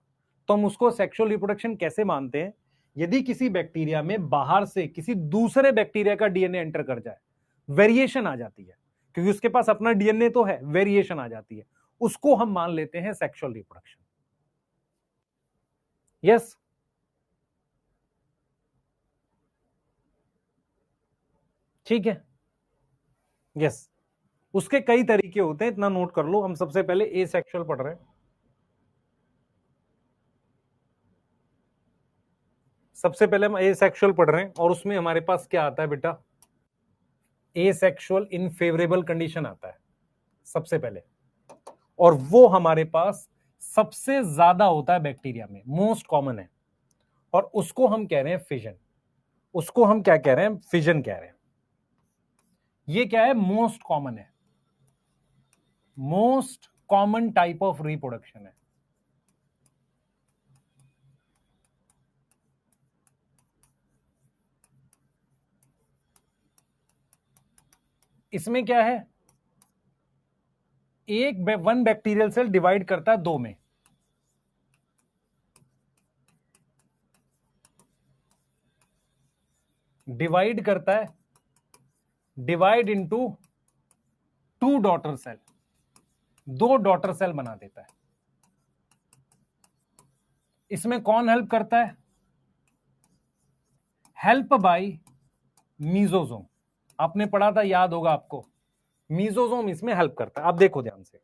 Speaker 1: तो हम उसको सेक्सुअल रिप्रोडक्शन कैसे मानते हैं? यदि किसी बैक्टीरिया में बाहर से किसी दूसरे बैक्टीरिया का डीएनए एंटर कर जाए, वेरिएशन आ जाती है, क्योंकि उसके पास अपना डीएनए तो है, वेरिएशन आ जाती है, उसको हम मान लेते हैं सेक्सुअल रिप्रोडक्शन। यस, ठीक है, यस। उसके कई तरीके होते हैं, इतना नोट कर लो। हम सबसे पहले ए सेक्सुअल पढ़ रहे हैं, सबसे पहले हम ए सेक्सुअल पढ़ रहे हैं, और उसमें हमारे पास क्या आता है बेटा, ए सेक्सुअल इन फेवरेबल कंडीशन आता है सबसे पहले, और वो हमारे पास सबसे ज्यादा होता है बैक्टीरिया में, मोस्ट कॉमन है, और उसको हम कह रहे हैं फिजन। उसको हम क्या कह रहे हैं, फिजन कह रहे हैं। ये क्या है, मोस्ट कॉमन है, most common type of reproduction है। इसमें क्या है, वन बैक्टीरियल सेल डिवाइड करता है दो में, डिवाइड करता है, divide into two daughter cell, दो डॉटर सेल बना देता है। इसमें कौन हेल्प करता है, हेल्प बाय मीजोजोम। आपने पढ़ा था, याद होगा आपको, मीजोजोम इसमें हेल्प करता है। आप देखो ध्यान से,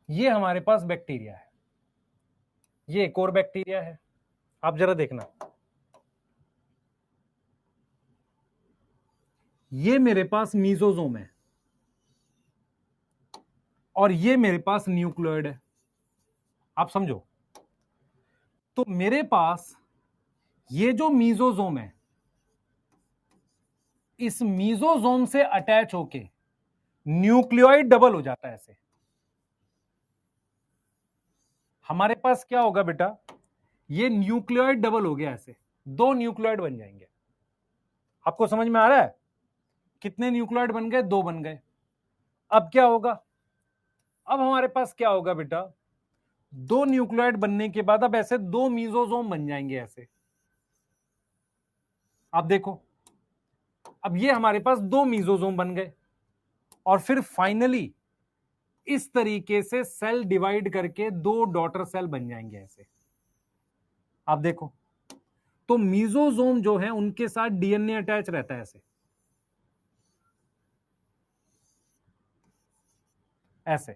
Speaker 1: ये हमारे पास बैक्टीरिया है, ये एक और बैक्टीरिया है। आप जरा देखना, ये मेरे पास मीजोजोम है, और ये मेरे पास न्यूक्लियोइड है। आप समझो, तो मेरे पास ये जो मीजोजोम है, इस मीजोजोम से अटैच होके न्यूक्लियोइड डबल हो जाता है ऐसे। हमारे पास क्या होगा बेटा, ये न्यूक्लियोइड डबल हो गया ऐसे, दो न्यूक्लियोइड बन जाएंगे। आपको समझ में आ रहा है? कितने न्यूक्लियोइड बन गए, दो बन गए। अब क्या होगा, अब हमारे पास क्या होगा बेटा, दो न्यूक्लियोइड बनने के बाद अब ऐसे दो मीजोजोम बन जाएंगे ऐसे। आप देखो, अब ये हमारे पास दो मीजोजोम बन गए, और फिर फाइनली इस तरीके से सेल डिवाइड करके दो डॉटर सेल बन जाएंगे ऐसे। आप देखो, तो मीजोजोम जो है उनके साथ डीएनए अटैच रहता है ऐसे, ऐसे।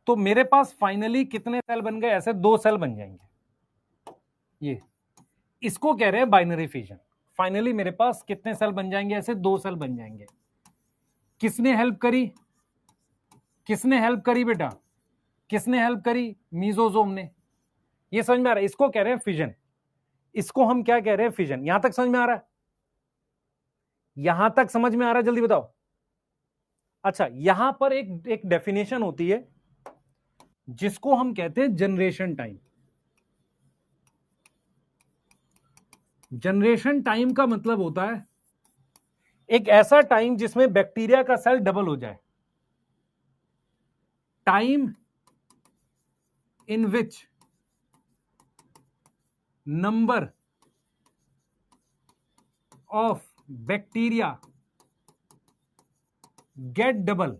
Speaker 1: तो मेरे पास फाइनली कितने सेल बन गए, ऐसे दो सेल बन जाएंगे। ये इसको कह रहे हैं बाइनरी फिजन। फाइनली मेरे पास कितने सेल बन जाएंगे, ऐसे दो सेल बन जाएंगे। किसने हेल्प करी, किसने हेल्प करी बेटा, किसने हेल्प करी, मीजोजोम ने। ये समझ में आ रहा है? इसको कह रहे हैं फिजन, इसको हम क्या कह रहे हैं, फिजन। यहां तक समझ में आ रहा है? यहां तक समझ में आ रहा है? जल्दी बताओ। अच्छा, यहां पर एक एक डेफिनेशन होती है, जिसको हम कहते हैं जनरेशन टाइम। जनरेशन टाइम का मतलब होता है एक ऐसा टाइम जिसमें बैक्टीरिया का सेल डबल हो जाए। Time in which number of bacteria get double.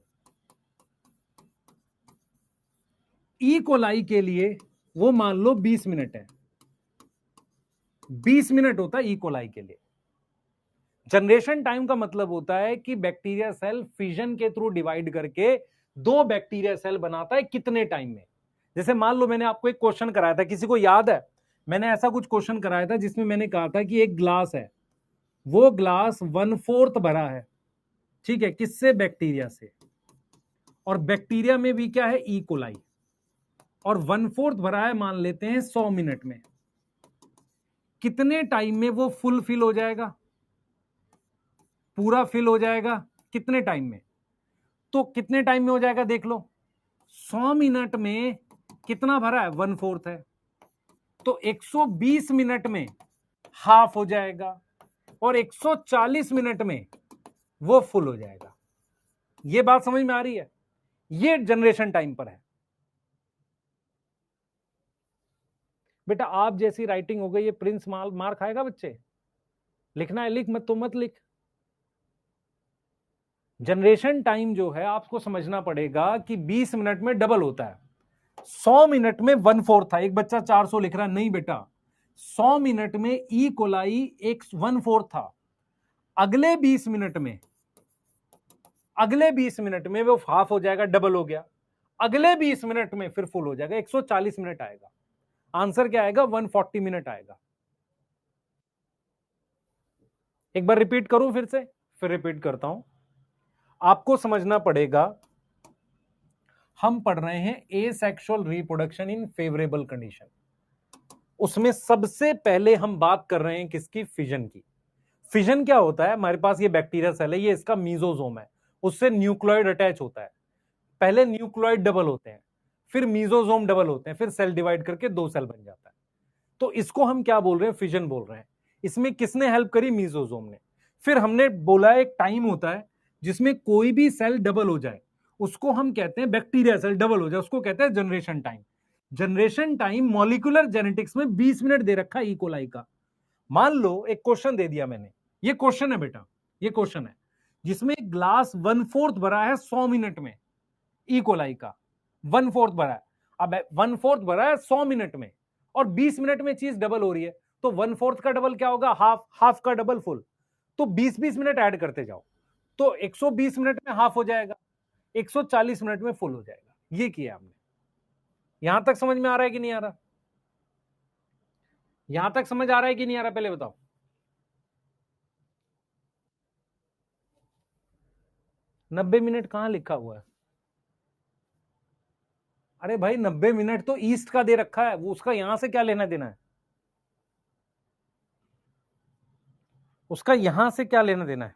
Speaker 1: E coli के लिए वो मान लो 20 मिनट है, 20 मिनट होता है ई कोलाई के लिए। जनरेशन टाइम का मतलब होता है कि बैक्टीरिया सेल फिजन के थ्रू डिवाइड करके दो बैक्टीरिया सेल बनाता है कितने टाइम में। जैसे मान लो मैंने आपको एक क्वेश्चन कराया था, किसी को याद है? मैंने ऐसा कुछ क्वेश्चन कराया था जिसमें मैंने कहा था कि एक ग्लास है, वो ग्लास 1/4 भरा है, ठीक है, किससे? बैक्टीरिया से। और बैक्टीरिया में भी क्या है? E coli. और 1/4 भरा है मान लेते हैं 100 मिनट में। कितने टाइम में वो फुल फिल हो जाएगा? पूरा फिल हो जाएगा कितने टाइम में? तो कितने टाइम में हो जाएगा देख लो। 100 मिनट में कितना भरा है? 1/4 है, तो 120 मिनट में हाफ हो जाएगा और 140 मिनट में वो फुल हो जाएगा। ये बात समझ में आ रही है? ये जनरेशन टाइम पर है। बेटा आप जैसी राइटिंग हो गई, ये प्रिंस मार खाएगा बच्चे? लिखना है लिख, मत तो मत लिख। जनरेशन टाइम जो है आपको समझना पड़ेगा कि 20 मिनट में डबल होता है। 100 मिनट में 1/4 था। एक बच्चा 400 लिख रहा, नहीं बेटा, 100 मिनट में ई कोलाई एक 1/4 था। अगले 20 मिनट में, अगले 20 मिनट में वो हाफ हो जाएगा, डबल हो गया। अगले 20 मिनट में फिर फुल हो जाएगा, 140 मिनट आएगा। आंसर क्या आएगा? 140 मिनट आएगा। एक बार रिपीट करूं फिर से? फिर रिपीट करता हूं। आपको समझना पड़ेगा, हम पढ़ रहे हैं asexual reproduction in favourable condition. उसमें सबसे पहले हम बात कर रहे हैं किसकी? फिजन की। फिजन क्या होता है? हमारे पास ये बैक्टीरिया सेल है, ये इसका मीजोजोम है, उससे न्यूक्लियोइड अटैच होता है। पहले न्यूक्लियोइड डबल होते हैं, फिर मीजोजोम डबल होते हैं, फिर सेल डिवाइड करके दो सेल बन जाता है। तो इसको हम क्या बोल रहे हैं? फिजन बोल रहे हैं। इसमें किसने हेल्प करी? मीजोजोम ने। फिर हमने बोला एक टाइम होता है जिसमें कोई भी सेल डबल हो जाए, उसको हम कहते हैं, बैक्टीरिया सेल डबल हो जाए उसको कहते हैं generation time. Generation time molecular genetics में 20 मिनट दे रखा है ई कोलाई का। मान लो एक क्वेश्चन दे दिया मैंने, ये क्वेश्चन है बेटा, ये क्वेश्चन है जिसमें ग्लास 1/4 भरा है 100 मिनट में, ई कोलाई का 1/4 भरा है। अब 1/4 भरा है 100 मिनट में और 20 मिनट में चीज डबल हो रही है, तो 1/4 का डबल क्या होगा? हाफ। हाफ का डबल फुल। तो 20-20 मिनट ऐड करते जाओ, तो 120 मिनट में हाफ हो जाएगा, 140 मिनट में फुल हो जाएगा। ये किया हमने। यहां तक समझ में आ रहा है कि नहीं आ रहा? यहां तक समझ आ रहा है कि नहीं आ रहा? पहले बताओ। 90 मिनट कहां लिखा हुआ है? अरे भाई 90 मिनट तो ईस्ट का दे रखा है, वो उसका यहां से क्या लेना देना है? उसका यहां से क्या लेना देना है?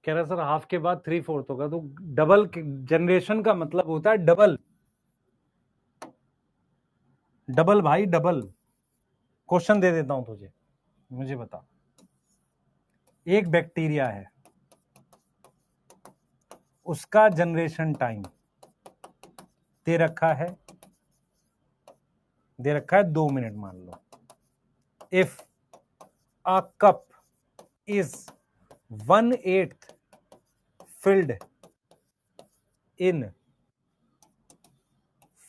Speaker 1: कह रहा सर हाफ के बाद 3/4 होगा, तो डबल जनरेशन का मतलब होता है डबल। डबल भाई डबल। क्वेश्चन दे देता हूं तुझे, मुझे बता। एक बैक्टीरिया है, उसका जनरेशन टाइम दे रखा है, 2 मिनट मान लो। If a cup is 1/8 filled in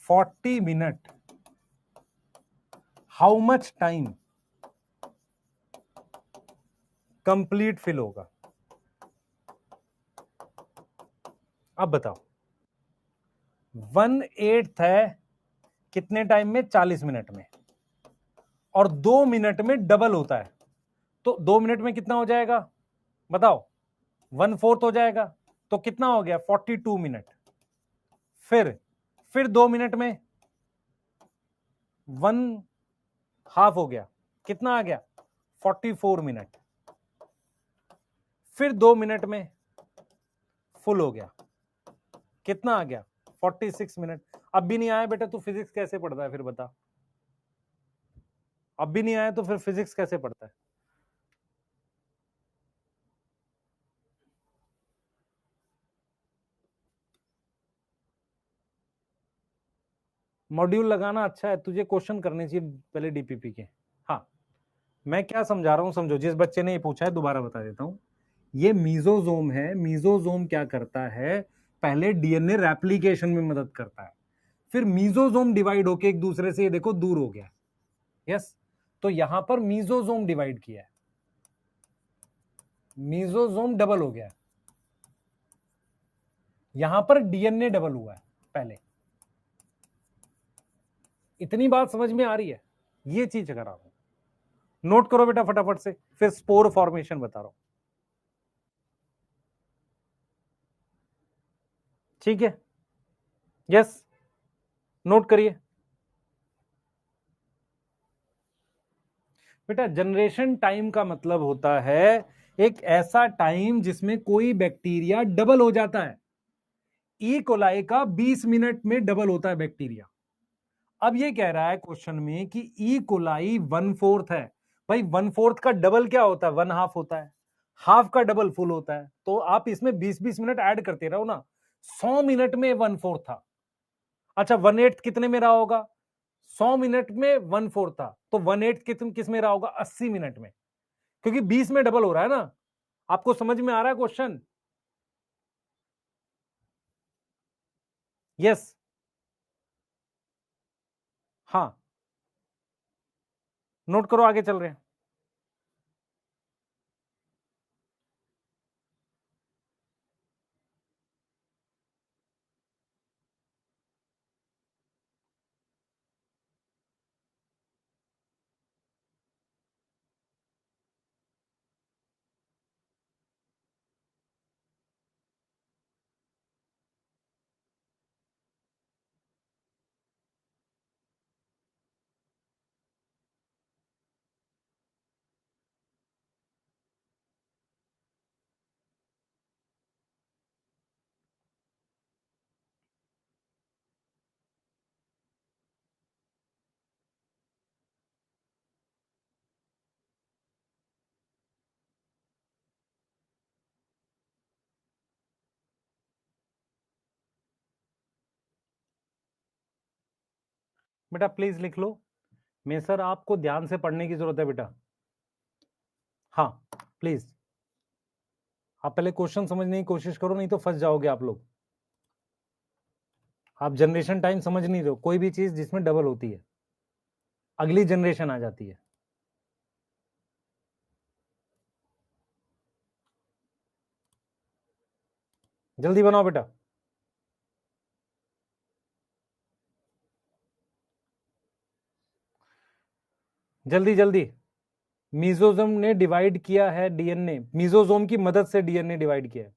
Speaker 1: 40 minutes, how much time complete fill होगा? अब बताओ 1/8 है कितने टाइम में? 40 मिनट में, और 2 मिनट में डबल होता है, तो 2 मिनट में कितना हो जाएगा बताओ? 1/4 हो जाएगा, तो कितना हो गया? 42 मिनट। फिर 2 मिनट में 1/2 हो गया, कितना आ गया? 44 मिनट। फिर 2 मिनट में फुल हो गया, कितना आ गया? 46 मिनट। अब भी नहीं आया बेटा, तू फिजिक्स कैसे पढ़ता है फिर बता? अब भी नहीं आया तो फिर फिजिक्स कैसे पढ़ता है? मॉड्यूल लगाना अच्छा है, तुझे क्वेश्चन करने चाहिए पहले डीपीपी के। हाँ, मैं क्या समझा रहा हूं समझो। जिस बच्चे ने ये पूछा है दोबारा बता देता हूं। ये मीजोजोम है। मीजोजोम क्या करता है? पहले डीएनए रेप्लिकेशन में मदद करता है, फिर मीजोजोम डिवाइड होके एक दूसरे से ये देखो दूर हो गया। यस, तो यहां पर मीजोजोम डिवाइड किया है, मीजोजोम डबल हो गया है, यहां पर डीएनए डबल हुआ है पहले। इतनी बात समझ में आ रही है? ये चीज करा रहा हूं, नोट करो बेटा फटाफट से, फिर स्पोर फॉर्मेशन बता रहा हूं। ठीक है, यस, नोट करिए बेटा। जनरेशन टाइम का मतलब होता है एक ऐसा टाइम जिसमें कोई बैक्टीरिया डबल हो जाता है। ई कोलाई का 20 मिनट में डबल होता है बैक्टीरिया। अब ये कह रहा है क्वेश्चन में कि ई कोलाई 1/4 है। भाई 1/4 का डबल क्या होता है? 1/2 होता है। हाफ का डबल फुल होता है, तो आप इसमें 20-20 मिनट ऐड करते रहो ना। 100 मिनट में 1/4 था। अच्छा 1/8 कितने में रहा होगा? 100 मिनट में 1/4 था, तो 1/8 किस में रहा होगा? 80 मिनट में, क्योंकि 20 में डबल हो रहा है ना। आपको समझ में आ रहा है क्वेश्चन? यस, हाँ, नोट करो, आगे चल रहे हैं। बेटा प्लीज लिख लो। मैं सर आपको ध्यान से पढ़ने की जरूरत है बेटा। हाँ, प्लीज आप पहले क्वेश्चन समझने की कोशिश करो, नहीं तो फंस जाओगे आप लोग। आप जनरेशन टाइम समझ नहीं रहे हो। कोई भी चीज जिसमें डबल होती है अगली जनरेशन आ जाती है। जल्दी बनाओ बेटा, जल्दी जल्दी। मीजोजोम ने डिवाइड किया है डीएनए, मीजोजोम की मदद से डीएनए डिवाइड किया है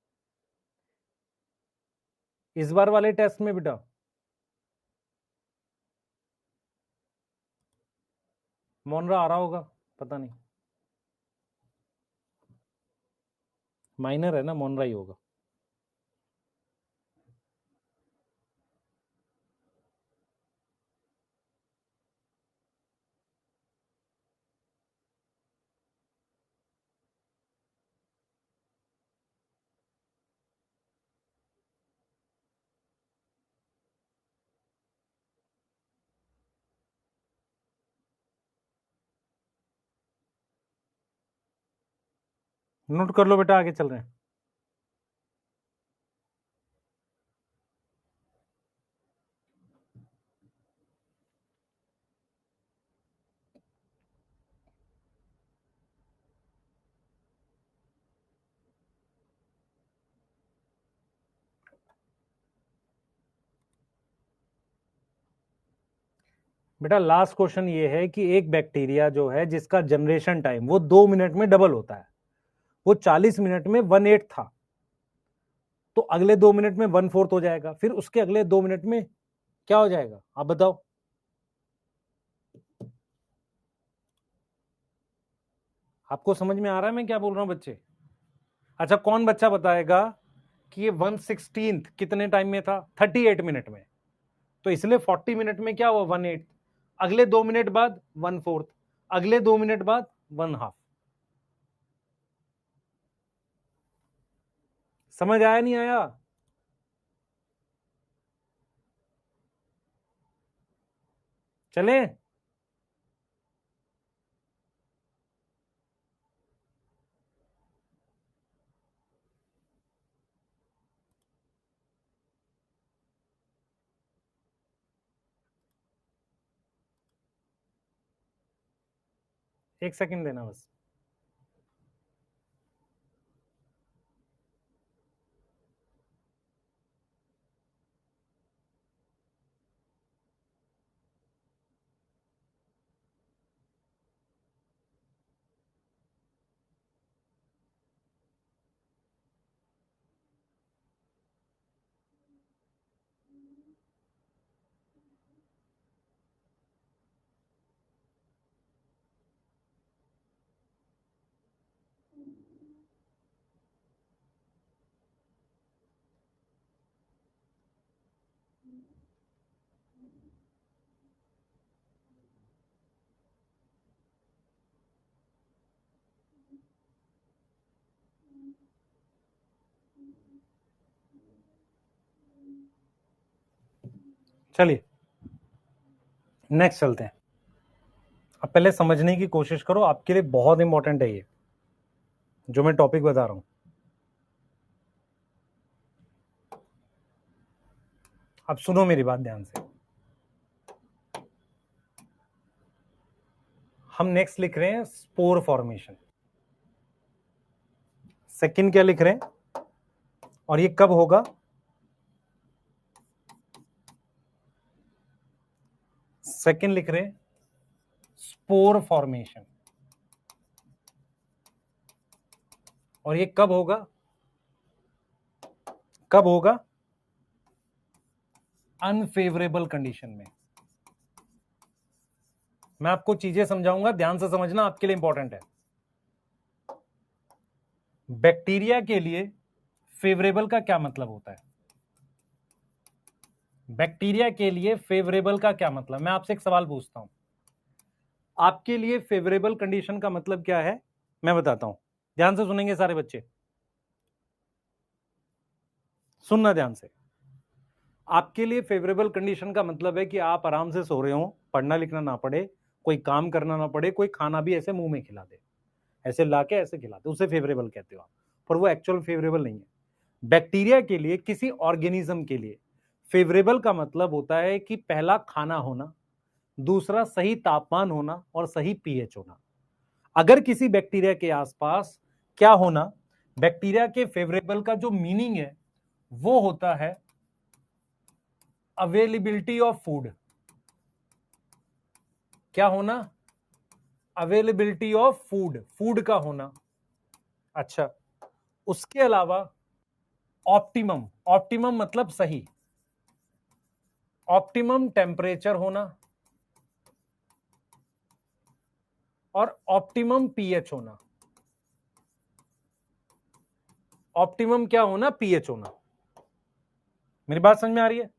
Speaker 1: इस बार वाले टेस्ट में बेटा। मोनरा आ रहा होगा, पता नहीं, माइनर है ना, मोनरा ही होगा। नोट कर लो बेटा, आगे चल रहे हैं। बेटा लास्ट क्वेश्चन ये है कि एक बैक्टीरिया जो है जिसका जनरेशन टाइम वो 2 मिनट में डबल होता है, वो 40 मिनट में 1/8 था, तो अगले 2 मिनट में 1/4 हो जाएगा, फिर उसके अगले 2 मिनट में क्या हो जाएगा, आप बताओ। आपको समझ में आ रहा है मैं क्या बोल रहा हूं बच्चे? अच्छा, कौन बच्चा बताएगा कि ये 1/16 कितने टाइम में था? 38 मिनट में। तो इसलिए 40 मिनट में क्या हुआ, 1/8, अगले 2 मिनट बाद 1/4, अगले 2 मिनट बाद 1/2। समझ आया नहीं आया? चले? एक सेकंड देना बस। चलिए नेक्स्ट चलते हैं। अब पहले समझने की कोशिश करो, आपके लिए बहुत इंपॉर्टेंट है ये जो मैं टॉपिक बता रहा हूं। अब सुनो मेरी बात ध्यान से। हम नेक्स्ट लिख रहे हैं स्पोर फॉर्मेशन। सेकंड क्या लिख रहे हैं, और ये कब होगा? सेकंड लिख रहे हैं स्पोर फॉर्मेशन, और ये कब होगा? कब होगा? अनफेवरेबल कंडीशन में। मैं आपको चीजें समझाऊंगा, ध्यान से समझना, आपके लिए इंपॉर्टेंट है। बैक्टीरिया के लिए फेवरेबल का क्या मतलब होता है? बैक्टीरिया के लिए फेवरेबल का क्या मतलब? मैं आपसे एक सवाल पूछता हूं, आपके लिए फेवरेबल कंडीशन का मतलब क्या है? मैं बताता हूं, ध्यान से सुनेंगे सारे बच्चे, सुनना ध्यान से। आपके लिए फेवरेबल कंडीशन का मतलब है कि आप आराम से सो रहे हो, पढ़ना लिखना ना पड़े, कोई काम करना ना पड़े, कोई खाना भी ऐसे मुंह में खिला दे, ऐसे लाके ऐसे खिला दे, उसे फेवरेबल कहते हो आप, पर वो एक्चुअल फेवरेबल नहीं है। बैक्टीरिया के लिए, किसी ऑर्गेनिज्म के लिए फेवरेबल का मतलब होता है कि पहला खाना होना, दूसरा सही तापमान होना और सही पीएच होना। अगर किसी बैक्टीरिया के आसपास क्या होना, बैक्टीरिया के फेवरेबल का जो मीनिंग है वो होता है अवेलेबिलिटी ऑफ फूड। क्या होना? अवेलेबिलिटी ऑफ फूड, फूड का होना। अच्छा, उसके अलावा ऑप्टिमम, ऑप्टिमम मतलब सही, ऑप्टिमम टेम्परेचर होना और ऑप्टिमम पीएच होना। ऑप्टिमम क्या होना? पीएच होना। मेरी बात समझ में आ रही है?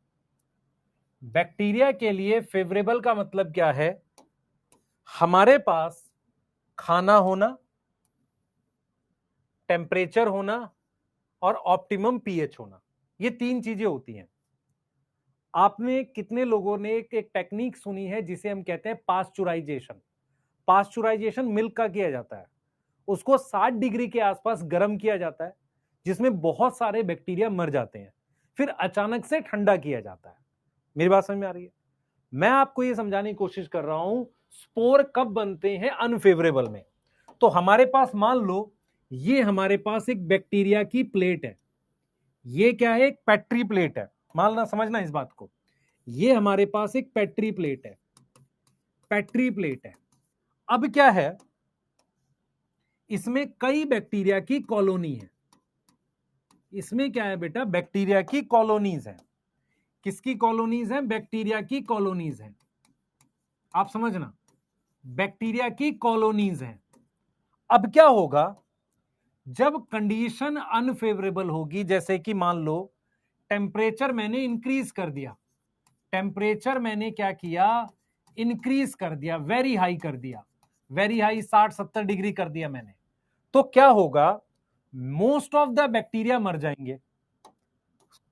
Speaker 1: बैक्टीरिया के लिए फेवरेबल का मतलब क्या है? हमारे पास खाना होना, टेम्परेचर होना और ऑप्टिमम पीएच होना, ये तीन चीजें होती हैं। आपने कितने लोगों ने एक टेक्निक सुनी है जिसे हम कहते हैं पास्चुराइजेशन? पास्चुराइजेशन मिल्क का किया जाता है, उसको 60 डिग्री के आसपास गर्म किया जाता है, जिसमें बहुत सारे बैक्टीरिया मर जाते हैं, फिर अचानक से ठंडा किया जाता है। मेरी बात समझ में आ रही है? मैं आपको यह समझाने की कोशिश कर रहा हूं स्पोर कब बनते हैं अनफेवरेबल में। तो हमारे पास मान लो ये हमारे पास एक बैक्टीरिया की प्लेट है, ये क्या है? एक पेट्री प्लेट है, मानना समझना इस बात को, ये हमारे पास एक पेट्री प्लेट है, पेट्री प्लेट है। अब क्या है, इसमें कई बैक्टीरिया की कॉलोनी है। इसमें क्या है बेटा, बैक्टीरिया की कॉलोनीज है। किसकी कॉलोनीज है? बैक्टीरिया की कॉलोनीज है। आप समझना, बैक्टीरिया की कॉलोनीज है। अब क्या होगा, जब कंडीशन अनफेवरेबल होगी, जैसे कि मान लो टेम्परेचर मैंने इंक्रीज कर दिया, टेम्परेचर मैंने क्या किया, इंक्रीज कर दिया, वेरी हाई कर दिया, वेरी हाई 60-70 डिग्री कर दिया मैंने, तो क्या होगा, मोस्ट ऑफ द बैक्टीरिया मर जाएंगे,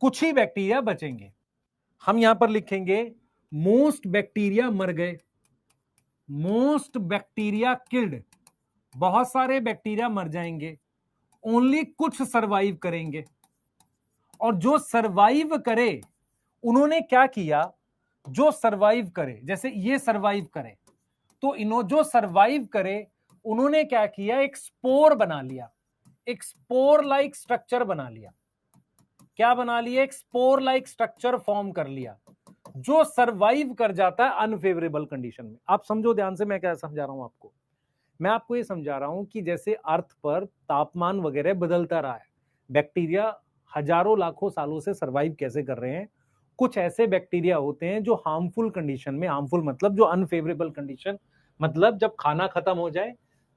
Speaker 1: कुछ ही बैक्टीरिया बचेंगे। हम यहां पर लिखेंगे मोस्ट बैक्टीरिया मर गए, मोस्ट बैक्टीरिया किल्ड, बहुत सारे बैक्टीरिया मर जाएंगे, ओनली कुछ सरवाइव करेंगे। और जो सरवाइव करे, उन्होंने क्या किया, जो सरवाइव करे, जैसे ये सरवाइव करे, तो इन्हों जो सरवाइव करे उन्होंने क्या किया, एक स्पोर बना लिया, एक स्पोर लाइक स्ट्रक्चर बना लिया। क्या बना लिया? एक स्पोर लाइक स्ट्रक्चर फॉर्म कर लिया, जो सरवाइव कर जाता है अनफेवरेबल कंडीशन में। आप समझो ध्यान से, मैं क्या समझा रहा हूं आपको, मैं आपको ये समझा रहा हूं कि जैसे अर्थ पर तापमान वगैरह बदलता रहा है, बैक्टीरिया हजारों लाखों सालों से सरवाइव कैसे कर रहे हैं। कुछ ऐसे बैक्टीरिया होते हैं जो हार्मफुल कंडीशन में, हार्मफुल मतलब जो अनफेवरेबल कंडीशन, मतलब जब खाना खत्म हो जाए,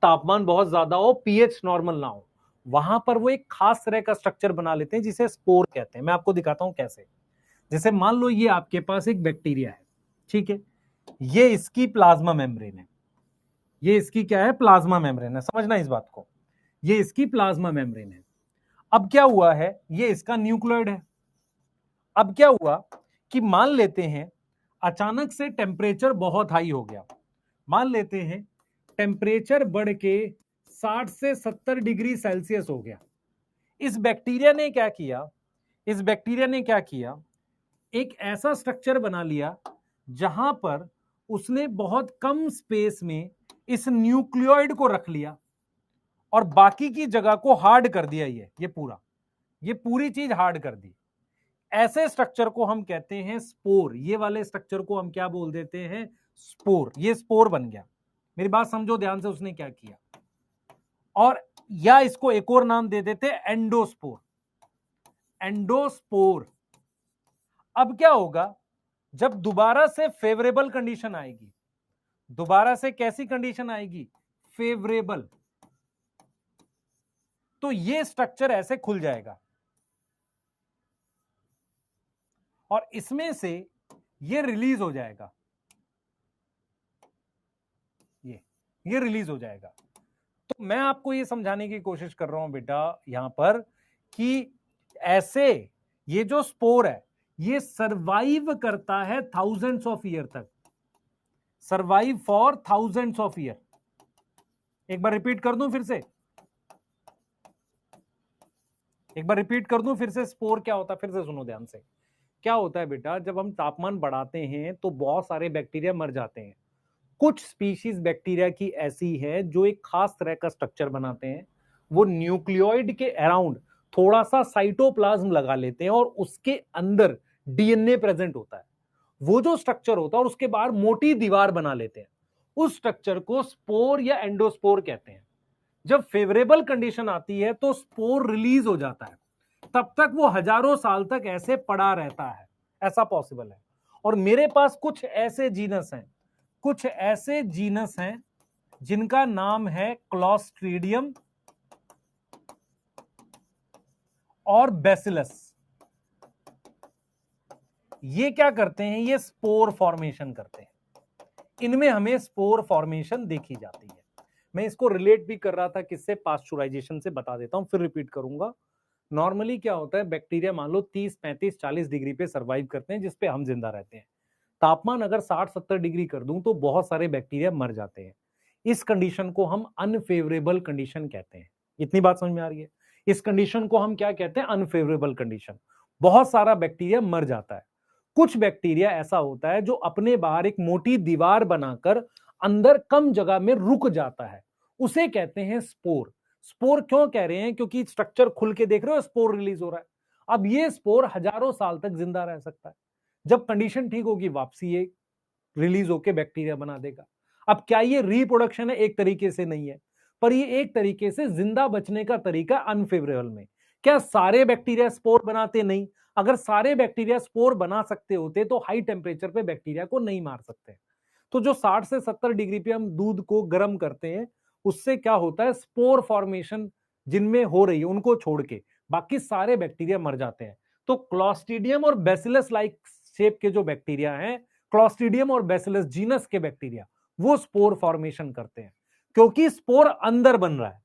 Speaker 1: तापमान बहुत ज्यादा हो, पीएच नॉर्मल ना हो, वहां पर वो एक खास तरह का स्ट्रक्चर बना लेते हैं जिसे स्पोर कहते हैं। मैं आपको दिखाता हूं कैसे। जैसे मान लो ये आपके पास एक बैक्टीरिया है, ठीक है, ये इसकी प्लाज्मा मेम्ब्रेन है, ये इसकी क्या है, प्लाज्मा मेम्ब्रेन है, समझना इस बात को, ये इसकी प्लाज्मा मेम्ब्रेन है। अब क्या हुआ है, ये इसका न्यूक्लियोइड है। अब क्या हुआ कि मान लेते हैं अचानक से टेम्परेचर बहुत हाई हो गया, मान लेते हैं टेम्परेचर बढ़ के 60 से 70 डिग्री सेल्सियस हो गया। इस बैक्टीरिया ने क्या किया, इस बैक्टीरिया ने क्या किया, एक ऐसा स्ट्रक्चर बना लिया जहां पर उसने बहुत कम स्पेस में इस न्यूक्लियोइड को रख लिया और बाकी की जगह को हार्ड कर दिया। ये पूरी चीज हार्ड कर दी। ऐसे स्ट्रक्चर को हम कहते हैं स्पोर। ये वाले स्ट्रक्चर को हम क्या बोल देते हैं, स्पोर। ये स्पोर बन गया। मेरी बात समझो ध्यान से, उसने क्या किया, और या इसको एक और नाम दे देते हैं एंडोस्पोर, एंडोस्पोर। अब क्या होगा, जब दोबारा से फेवरेबल कंडीशन आएगी, दोबारा से कैसी कंडीशन आएगी, फेवरेबल, तो ये स्ट्रक्चर ऐसे खुल जाएगा और इसमें से ये रिलीज हो जाएगा, ये रिलीज हो जाएगा। तो मैं आपको ये समझाने की कोशिश कर रहा हूं बेटा यहां पर कि ऐसे ये जो स्पोर है ये सरवाइव करता है थाउजेंड्स ऑफ ईयर तक, survive for thousands of year. एक बार रिपीट कर दूं फिर से, एक बार रिपीट कर दूं फिर से, स्पोर क्या होता है फिर से सुनो ध्यान से। क्या होता है बेटा, जब हम तापमान बढ़ाते हैं तो बहुत सारे बैक्टीरिया मर जाते हैं। कुछ स्पीशीज बैक्टीरिया की ऐसी है जो एक खास तरह का स्ट्रक्चर बनाते हैं, वो न्यूक्लियोइड के अराउंड थोड़ा सा साइटोप्लाज्म लगा लेते हैं और उसके अंदर डीएनए प्रेजेंट होता है। वो जो स्ट्रक्चर होता है और उसके बाहर मोटी दीवार बना लेते हैं, उस स्ट्रक्चर को स्पोर या एंडोस्पोर कहते हैं। जब फेवरेबल कंडीशन आती है तो स्पोर रिलीज हो जाता है, तब तक वो हजारों साल तक ऐसे पड़ा रहता है, ऐसा पॉसिबल है। और मेरे पास कुछ ऐसे जीनस हैं, कुछ ऐसे जीनस हैं जिनका नाम है क्लॉस्ट्रीडियम और बैसिलस। ये क्या करते हैं, ये स्पोर फॉर्मेशन करते हैं, इनमें हमें स्पोर फॉर्मेशन देखी जाती है। मैं इसको रिलेट भी कर रहा था किससे, पास्चुराइजेशन से, बता देता हूं फिर रिपीट करूंगा। नॉर्मली क्या होता है, बैक्टीरिया मान लो 30, 35, 40 डिग्री पे सर्वाइव करते हैं जिसपे हम जिंदा रहते हैं। तापमान अगर 60-70 डिग्री कर दूं तो बहुत सारे बैक्टीरिया मर जाते हैं। इस कंडीशन को हम अनफेवरेबल कंडीशन कहते हैं। इतनी बात समझ में आ रही है? इस कंडीशन को हम क्या कहते हैं, अनफेवरेबल कंडीशन। बहुत सारा बैक्टीरिया मर जाता है। कुछ बैक्टीरिया ऐसा होता है जो अपने बाहर एक मोटी दीवार बनाकर अंदर कम जगह में रुक जाता है, उसे कहते हैं स्पोर। स्पोर क्यों कह रहे हैं, क्योंकि स्ट्रक्चर खुल के देख रहे हो, स्पोर रिलीज हो रहा है। अब ये स्पोर हजारों साल तक जिंदा रह सकता है। जब कंडीशन ठीक होगी वापसी ये रिलीज होके बैक्टीरिया बना देगा। अब क्या ये रिप्रोडक्शन है? एक तरीके से नहीं है, पर ये एक तरीके से जिंदा बचने का तरीका अनफेवरेबल में। क्या सारे बैक्टीरिया स्पोर बनाते? नहीं। अगर सारे बैक्टीरिया स्पोर बना सकते होते तो हाई टेम्परेचर पे बैक्टीरिया को नहीं मार सकते। तो जो 60 से 70 डिग्री पे हम दूध को गर्म करते हैं, उससे क्या होता है, स्पोर फॉर्मेशन जिनमें हो रही है उनको छोड़ के बाकी सारे बैक्टीरिया मर जाते हैं। तो क्लॉस्ट्रीडियम और बैसिलस लाइक शेप के जो बैक्टीरिया हैं, क्लॉस्ट्रीडियम और बैसिलस जीनस के बैक्टीरिया, वो स्पोर फॉर्मेशन करते हैं। क्योंकि स्पोर अंदर बन रहा है।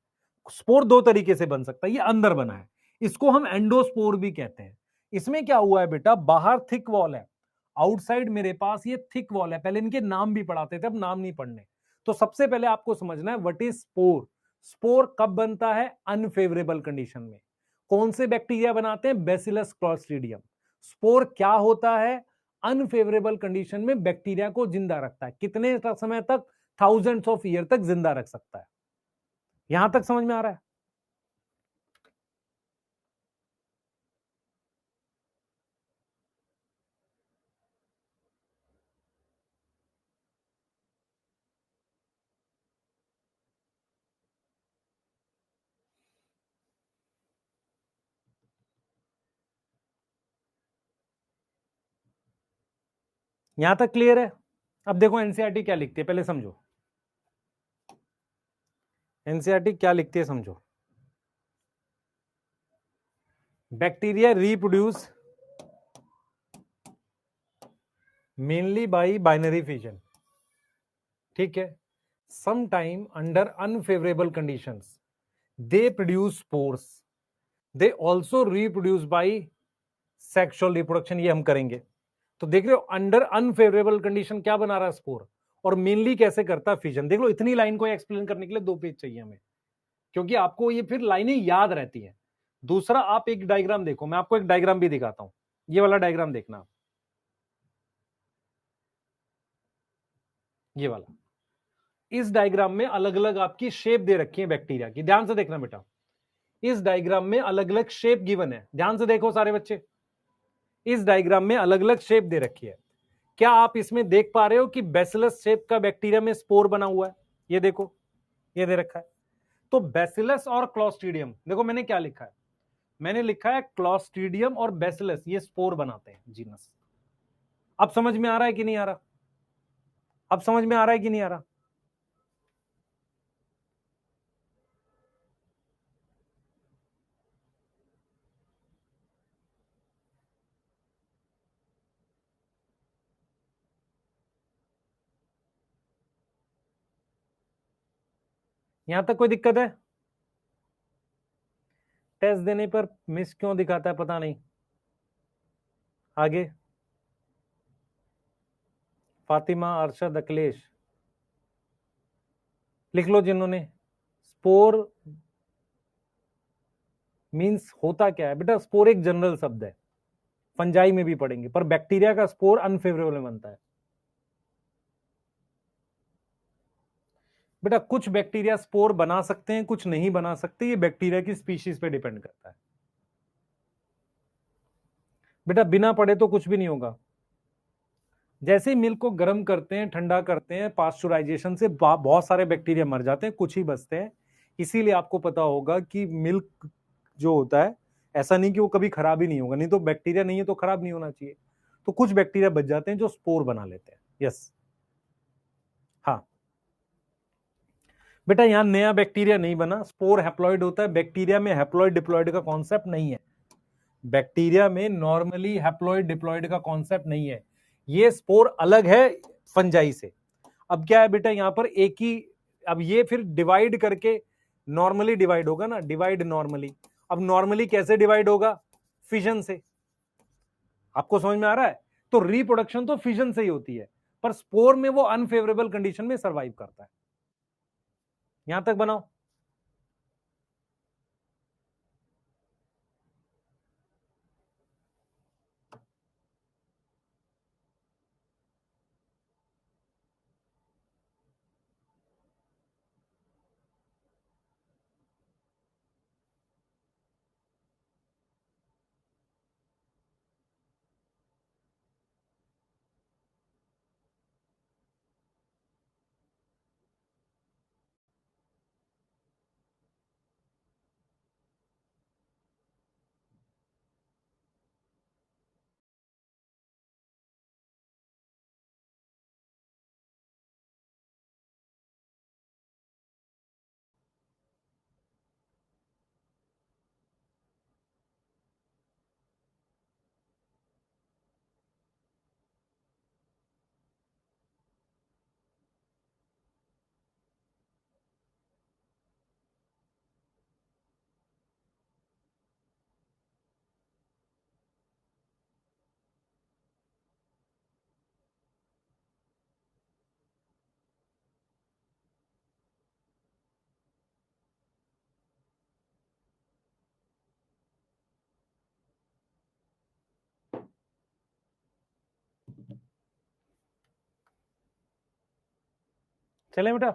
Speaker 1: स्पोर दो तरीके से बन सकता है, ये अंदर बना है, इसको हम एंडोस्पोर भी कहते हैं। इसमें क्या हुआ है बेटा, बाहर थिक वॉल है, आउटसाइड मेरे पास ये थिक वॉल है। पहले इनके नाम भी पढ़ाते थे, अब नाम नहीं पढ़ने। तो सबसे पहले आपको समझना है व्हाट इज स्पोर। स्पोर कब बनता है? अनफेवरेबल कंडीशन में। कौन से बैक्टीरिया बनाते हैं? Bacillus Clostridium. स्पोर क्या होता है? अनफेवरेबल कंडीशन में बैक्टीरिया को जिंदा रखता है। कितने समय तक? थाउजेंड्स ऑफ ईयर तक जिंदा रख सकता है। यहां तक समझ में आ रहा है? यहां तक क्लियर है? अब देखो एनसीईआरटी क्या लिखती है, पहले समझो। एनसीईआरटी क्या लिखती है समझो। Bacteria reproduce mainly by binary fission, ठीक है। Some time under unfavourable conditions they produce spores, they also reproduce by sexual reproduction. ये हम करेंगे। तो देख रहे हो अंडर अनफेवरेबल कंडीशन क्या बना रहा है? स्पोर। और मेनली कैसे करता है? फिजन। देख लो, इतनी लाइन को एक्सप्लेन करने के लिए 2 पेज चाहिए हमें, क्योंकि आपको ये फिर लाइनें याद रहती हैं। दूसरा, आप एक डायग्राम देखो, मैं आपको एक डायग्राम भी दिखाता हूं। ये वाला डायग्राम देखना, ये वाला। इस डायग्राम में अलग अलग आपकी शेप दे रखी है बैक्टीरिया की, ध्यान से देखना बेटा। इस डायग्राम में अलग अलग शेप गिवन है, ध्यान से देखो सारे बच्चे। इस डायग्राम में अलग अलग शेप दे रखी है। क्या आप इसमें देख पा रहे हो कि बैसिलस शेप का बैक्टीरिया में स्पोर बना हुआ है? ये देखो, ये दे रखा है। तो बैसिलस और क्लॉस्ट्रीडियम, देखो मैंने क्या लिखा है, मैंने लिखा है क्लॉस्ट्रीडियम और बैसिलस ये स्पोर बनाते हैं, जीनस। अब समझ में आ रहा है कि नहीं आ रहा? अब समझ में आ रहा है कि नहीं आ रहा? यहां तक कोई दिक्कत है? टेस्ट देने पर मिस क्यों दिखाता है पता नहीं। आगे, फातिमा, अरशद, अखिलेश, लिख लो जिन्होंने। स्पोर मींस होता क्या है बेटा? स्पोर एक जनरल शब्द है, फंजाई में भी पढ़ेंगे, पर बैक्टीरिया का स्पोर अनफेवरेबल में बनता है। बेटा कुछ बैक्टीरिया स्पोर बना सकते हैं, कुछ नहीं बना सकते, ये बैक्टीरिया की स्पीशीज पे डिपेंड करता है। बेटा बिना पढ़े तो कुछ भी नहीं होगा। जैसे ही मिल्क को गर्म करते हैं, ठंडा करते हैं, पास्चुराइजेशन से बहुत सारे बैक्टीरिया मर जाते हैं, कुछ ही बचते हैं। इसीलिए आपको पता होगा कि मिल्क जो होता है, ऐसा नहीं कि वो कभी खराब ही नहीं होगा, नहीं तो बैक्टीरिया नहीं है तो खराब नहीं होना चाहिए। तो कुछ बैक्टीरिया बच जाते हैं जो स्पोर बना लेते हैं। यस, हाँ बेटा, यहां नया बैक्टीरिया नहीं बना, स्पोर हैप्लॉइड होता है। बैक्टीरिया में हैप्लॉइड डिप्लॉइड का कॉन्सेप्ट नहीं है। बैक्टीरिया में नॉर्मली हैप्लॉइड डिप्लॉइड का कॉन्सेप्ट नहीं है। ये स्पोर अलग है फंजाई से। अब क्या है बेटा, यहां पर एक ही, अब ये फिर डिवाइड करके नॉर्मली डिवाइड होगा ना, डिवाइड नॉर्मली। अब नॉर्मली कैसे डिवाइड होगा? फिजन से। आपको समझ में आ रहा है? तो रिप्रोडक्शन तो फिजन से ही होती है, पर स्पोर में वो अनफेवरेबल कंडीशन में सर्वाइव करता है। यहां तक बनाओ। चले बेटा,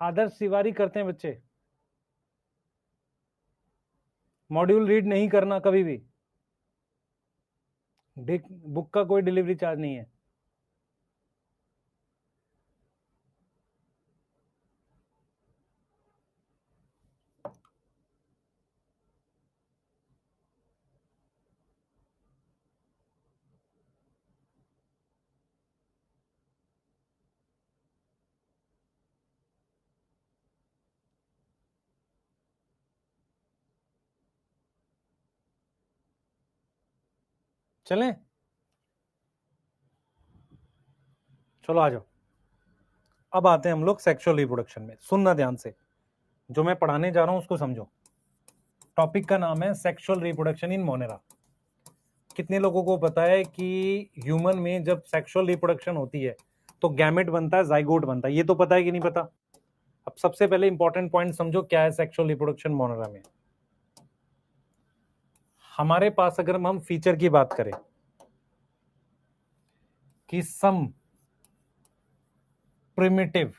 Speaker 1: आदर्श तिवारी करते हैं बच्चे। मॉड्यूल रीड नहीं करना कभी भी, बुक का कोई डिलीवरी चार्ज नहीं है। चलें, चलो आ जाओ। अब आते हैं हम लोग सेक्सुअल रिप्रोडक्शन में। सुनना ध्यान से, जो मैं पढ़ाने जा रहा हूं उसको समझो। टॉपिक का नाम है सेक्सुअल रिप्रोडक्शन इन मोनेरा। कितने लोगों को पता है कि ह्यूमन में जब सेक्सुअल रिप्रोडक्शन होती है तो गैमेट बनता है, जाइगोट बनता है? ये तो पता है कि नहीं पता? अब सबसे पहले इंपॉर्टेंट पॉइंट समझो, क्या है सेक्सुअल रिप्रोडक्शन मोनेरा में। हमारे पास अगर हम फीचर की बात करें कि some primitive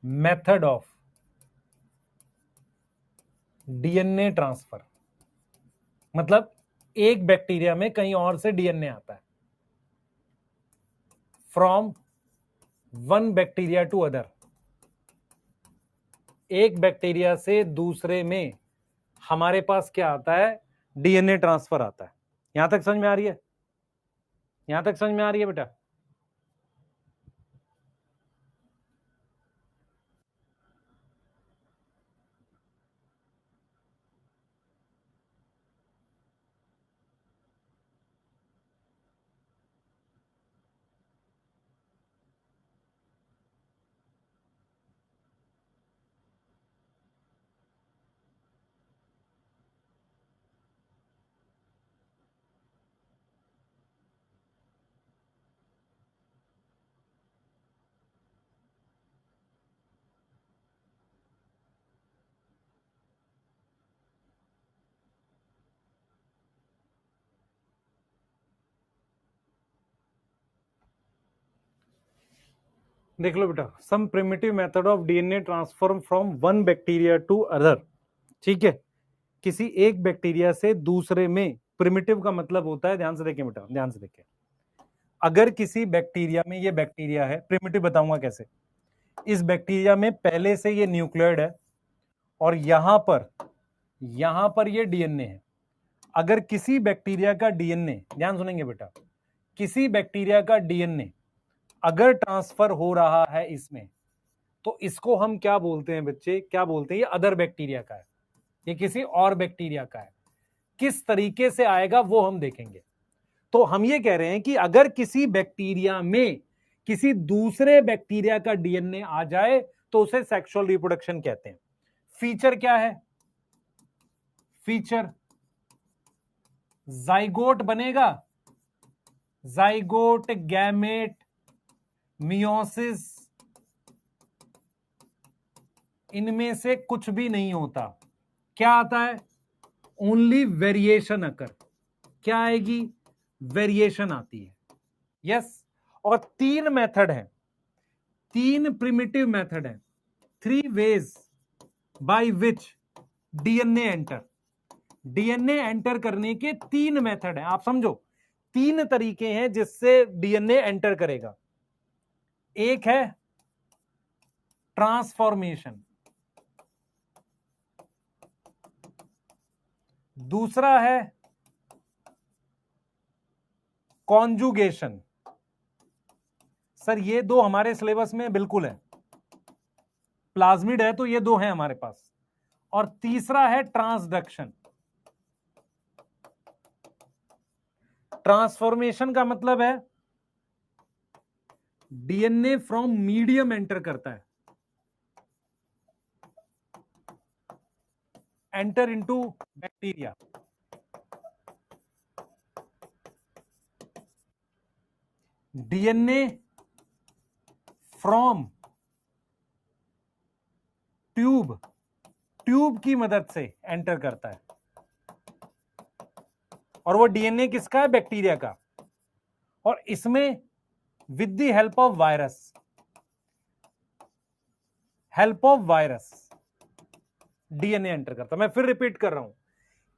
Speaker 1: method of DNA transfer, मतलब एक बैक्टीरिया में कहीं और से डीएनए आता है, from one bacteria to other, एक बैक्टीरिया से दूसरे में हमारे पास क्या आता है? डीएनए ट्रांसफर आता है। यहां तक समझ में आ रही है? यहां तक समझ में आ रही है बेटा? देख लो बेटा, some primitive method of DNA transfer from one bacteria to other. ठीक है, किसी एक बैक्टीरिया से दूसरे में। प्रिमिटिव का मतलब होता है, ध्यान से देखें बेटा, ध्यान से देखें, अगर किसी बैक्टीरिया में, ये बैक्टीरिया है, प्रिमिटिव बताऊंगा कैसे। इस बैक्टीरिया में पहले से ये न्यूक्लियोइड है और यहां पर ये डीएनए है। अगर किसी बैक्टीरिया का डीएनए, ध्यान सुनेंगे बेटा, किसी बैक्टीरिया का डीएनए अगर ट्रांसफर हो रहा है इसमें, तो इसको हम क्या बोलते हैं बच्चे? क्या बोलते हैं? ये अदर बैक्टीरिया का है, ये किसी और बैक्टीरिया का है। किस तरीके से आएगा वो हम देखेंगे। तो हम ये कह रहे हैं कि अगर किसी बैक्टीरिया में किसी दूसरे बैक्टीरिया का डीएनए आ जाए तो उसे सेक्सुअल रिप्रोडक्शन कहते हैं। फीचर क्या है? फीचर जाइगोट बनेगा, जाइगोट, गैमेट, मियोसिस, इनमें से कुछ भी नहीं होता। क्या आता है? ओनली वेरिएशन अकर। क्या आएगी? वेरिएशन आती है। यस। और तीन मेथड है, तीन प्रिमिटिव मेथड है, three ways by which DNA enter. DNA enter करने के तीन मेथड हैं, आप समझो, तीन तरीके हैं जिससे डीएनए एंटर करेगा। एक है ट्रांसफॉर्मेशन, दूसरा है कॉन्जुगेशन। सर ये दो हमारे सिलेबस में बिल्कुल है, प्लाज्मिड है तो ये दो हैं हमारे पास। और तीसरा है ट्रांसडक्शन। ट्रांसफॉर्मेशन का मतलब है डीएनए फ्रॉम मीडियम एंटर करता है, enter into bacteria. DNA from tube, tube की मदद से एंटर करता है। और वो डीएनए किसका है? बैक्टीरिया का। और इसमें with the help of virus DNA enter करता। मैं फिर रिपीट कर रहा हूं,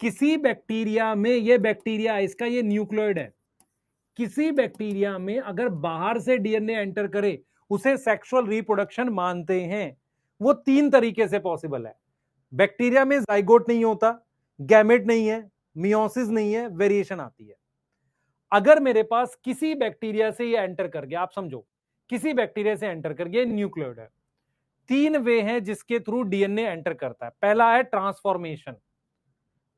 Speaker 1: किसी बैक्टीरिया में, ये बैक्टीरिया इसका ये न्यूक्लियोइड है, किसी बैक्टीरिया में अगर बाहर से डीएनए एंटर करे उसे सेक्सुअल रिप्रोडक्शन मानते हैं। वो 3 तरीके से पॉसिबल है। बैक्टीरिया में जाइगोट नहीं होता, गैमेट नहीं है, मियोसिस नहीं है, वेरिएशन आती है। अगर मेरे पास किसी बैक्टीरिया से ये एंटर कर गया, आप समझो किसी बैक्टीरिया से एंटर कर गया, न्यूक्लियोइड है। 3 वे हैं जिसके थ्रू डीएनए एंटर करता है। पहला है ट्रांसफॉर्मेशन,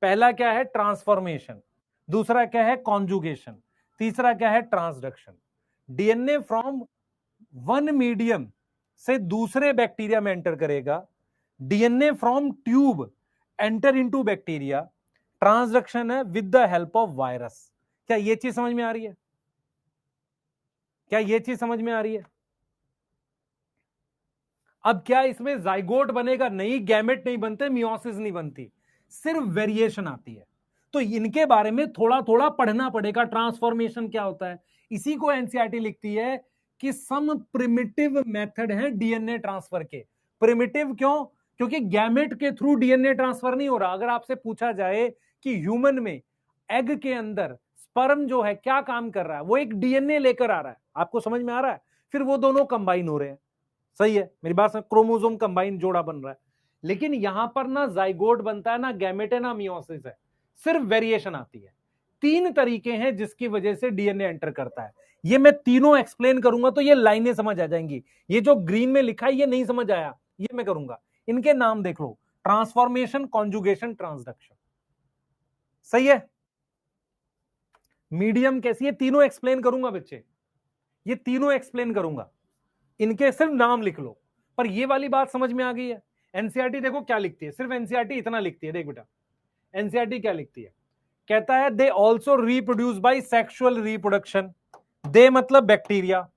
Speaker 1: पहला क्या है? ट्रांसफॉर्मेशन। दूसरा क्या है? कॉन्जुगेशन। तीसरा क्या है? Transduction. DNA from one medium से दूसरे बैक्टीरिया में एंटर करेगा। DNA from tube enter into bacteria. Transduction है with the help of virus. क्या ये चीज समझ में आ रही है? क्या ये चीज समझ में आ रही है? अब क्या इसमें जाइगोट बनेगा? नहीं, गैमेट नहीं बनते, मियोसिस नहीं बनती, सिर्फ वेरिएशन आती है। तो इनके बारे में थोड़ा थोड़ा पढ़ना पड़ेगा। ट्रांसफॉर्मेशन क्या होता है, इसी को एनसीईआरटी लिखती है कि सम प्रिमिटिव मेथड है डीएनए ट्रांसफर के। प्रिमिटिव क्यों? क्योंकि गैमेट के थ्रू डीएनए ट्रांसफर नहीं हो रहा। अगर आपसे पूछा जाए कि ह्यूमन में एग के अंदर स्पर्म जो है क्या काम कर रहा है, वो एक डीएनए लेकर आ रहा है, आपको समझ में आ रहा है? फिर वो दोनों कंबाइन हो रहे हैं। सही है मेरी बात? क्रोमोसोम कंबाइन जोड़ा बन रहा है। लेकिन यहां पर ना जाइगोट बनता है, ना गैमेट है, ना मियोसिस है, सिर्फ वेरिएशन आती है। 3 तरीके हैं जिसकी वजह से डीएनए एंटर करता है। ये मैं तीनों एक्सप्लेन करूंगा तो ये लाइनें समझ आ जाएंगी। ये जो ग्रीन में लिखा है ये नहीं समझ आया, ये मैं करूंगा। इनके नाम देख लो, ट्रांसफॉर्मेशन, कॉन्जुगेशन, ट्रांसडक्शन। सही है? मीडियम कैसी, ये तीनों एक्सप्लेन करूंगा बच्चे, ये तीनों एक्सप्लेन करूंगा। इनके सिर्फ नाम लिख लो। पर ये वाली बात समझ में आ गई है? एनसीईआरटी देखो क्या लिखती है, सिर्फ एनसीईआरटी इतना लिखती है। देख बेटा एनसीईआरटी क्या लिखती है, कहता है they also reproduce by sexual reproduction. They मतलब bacteria,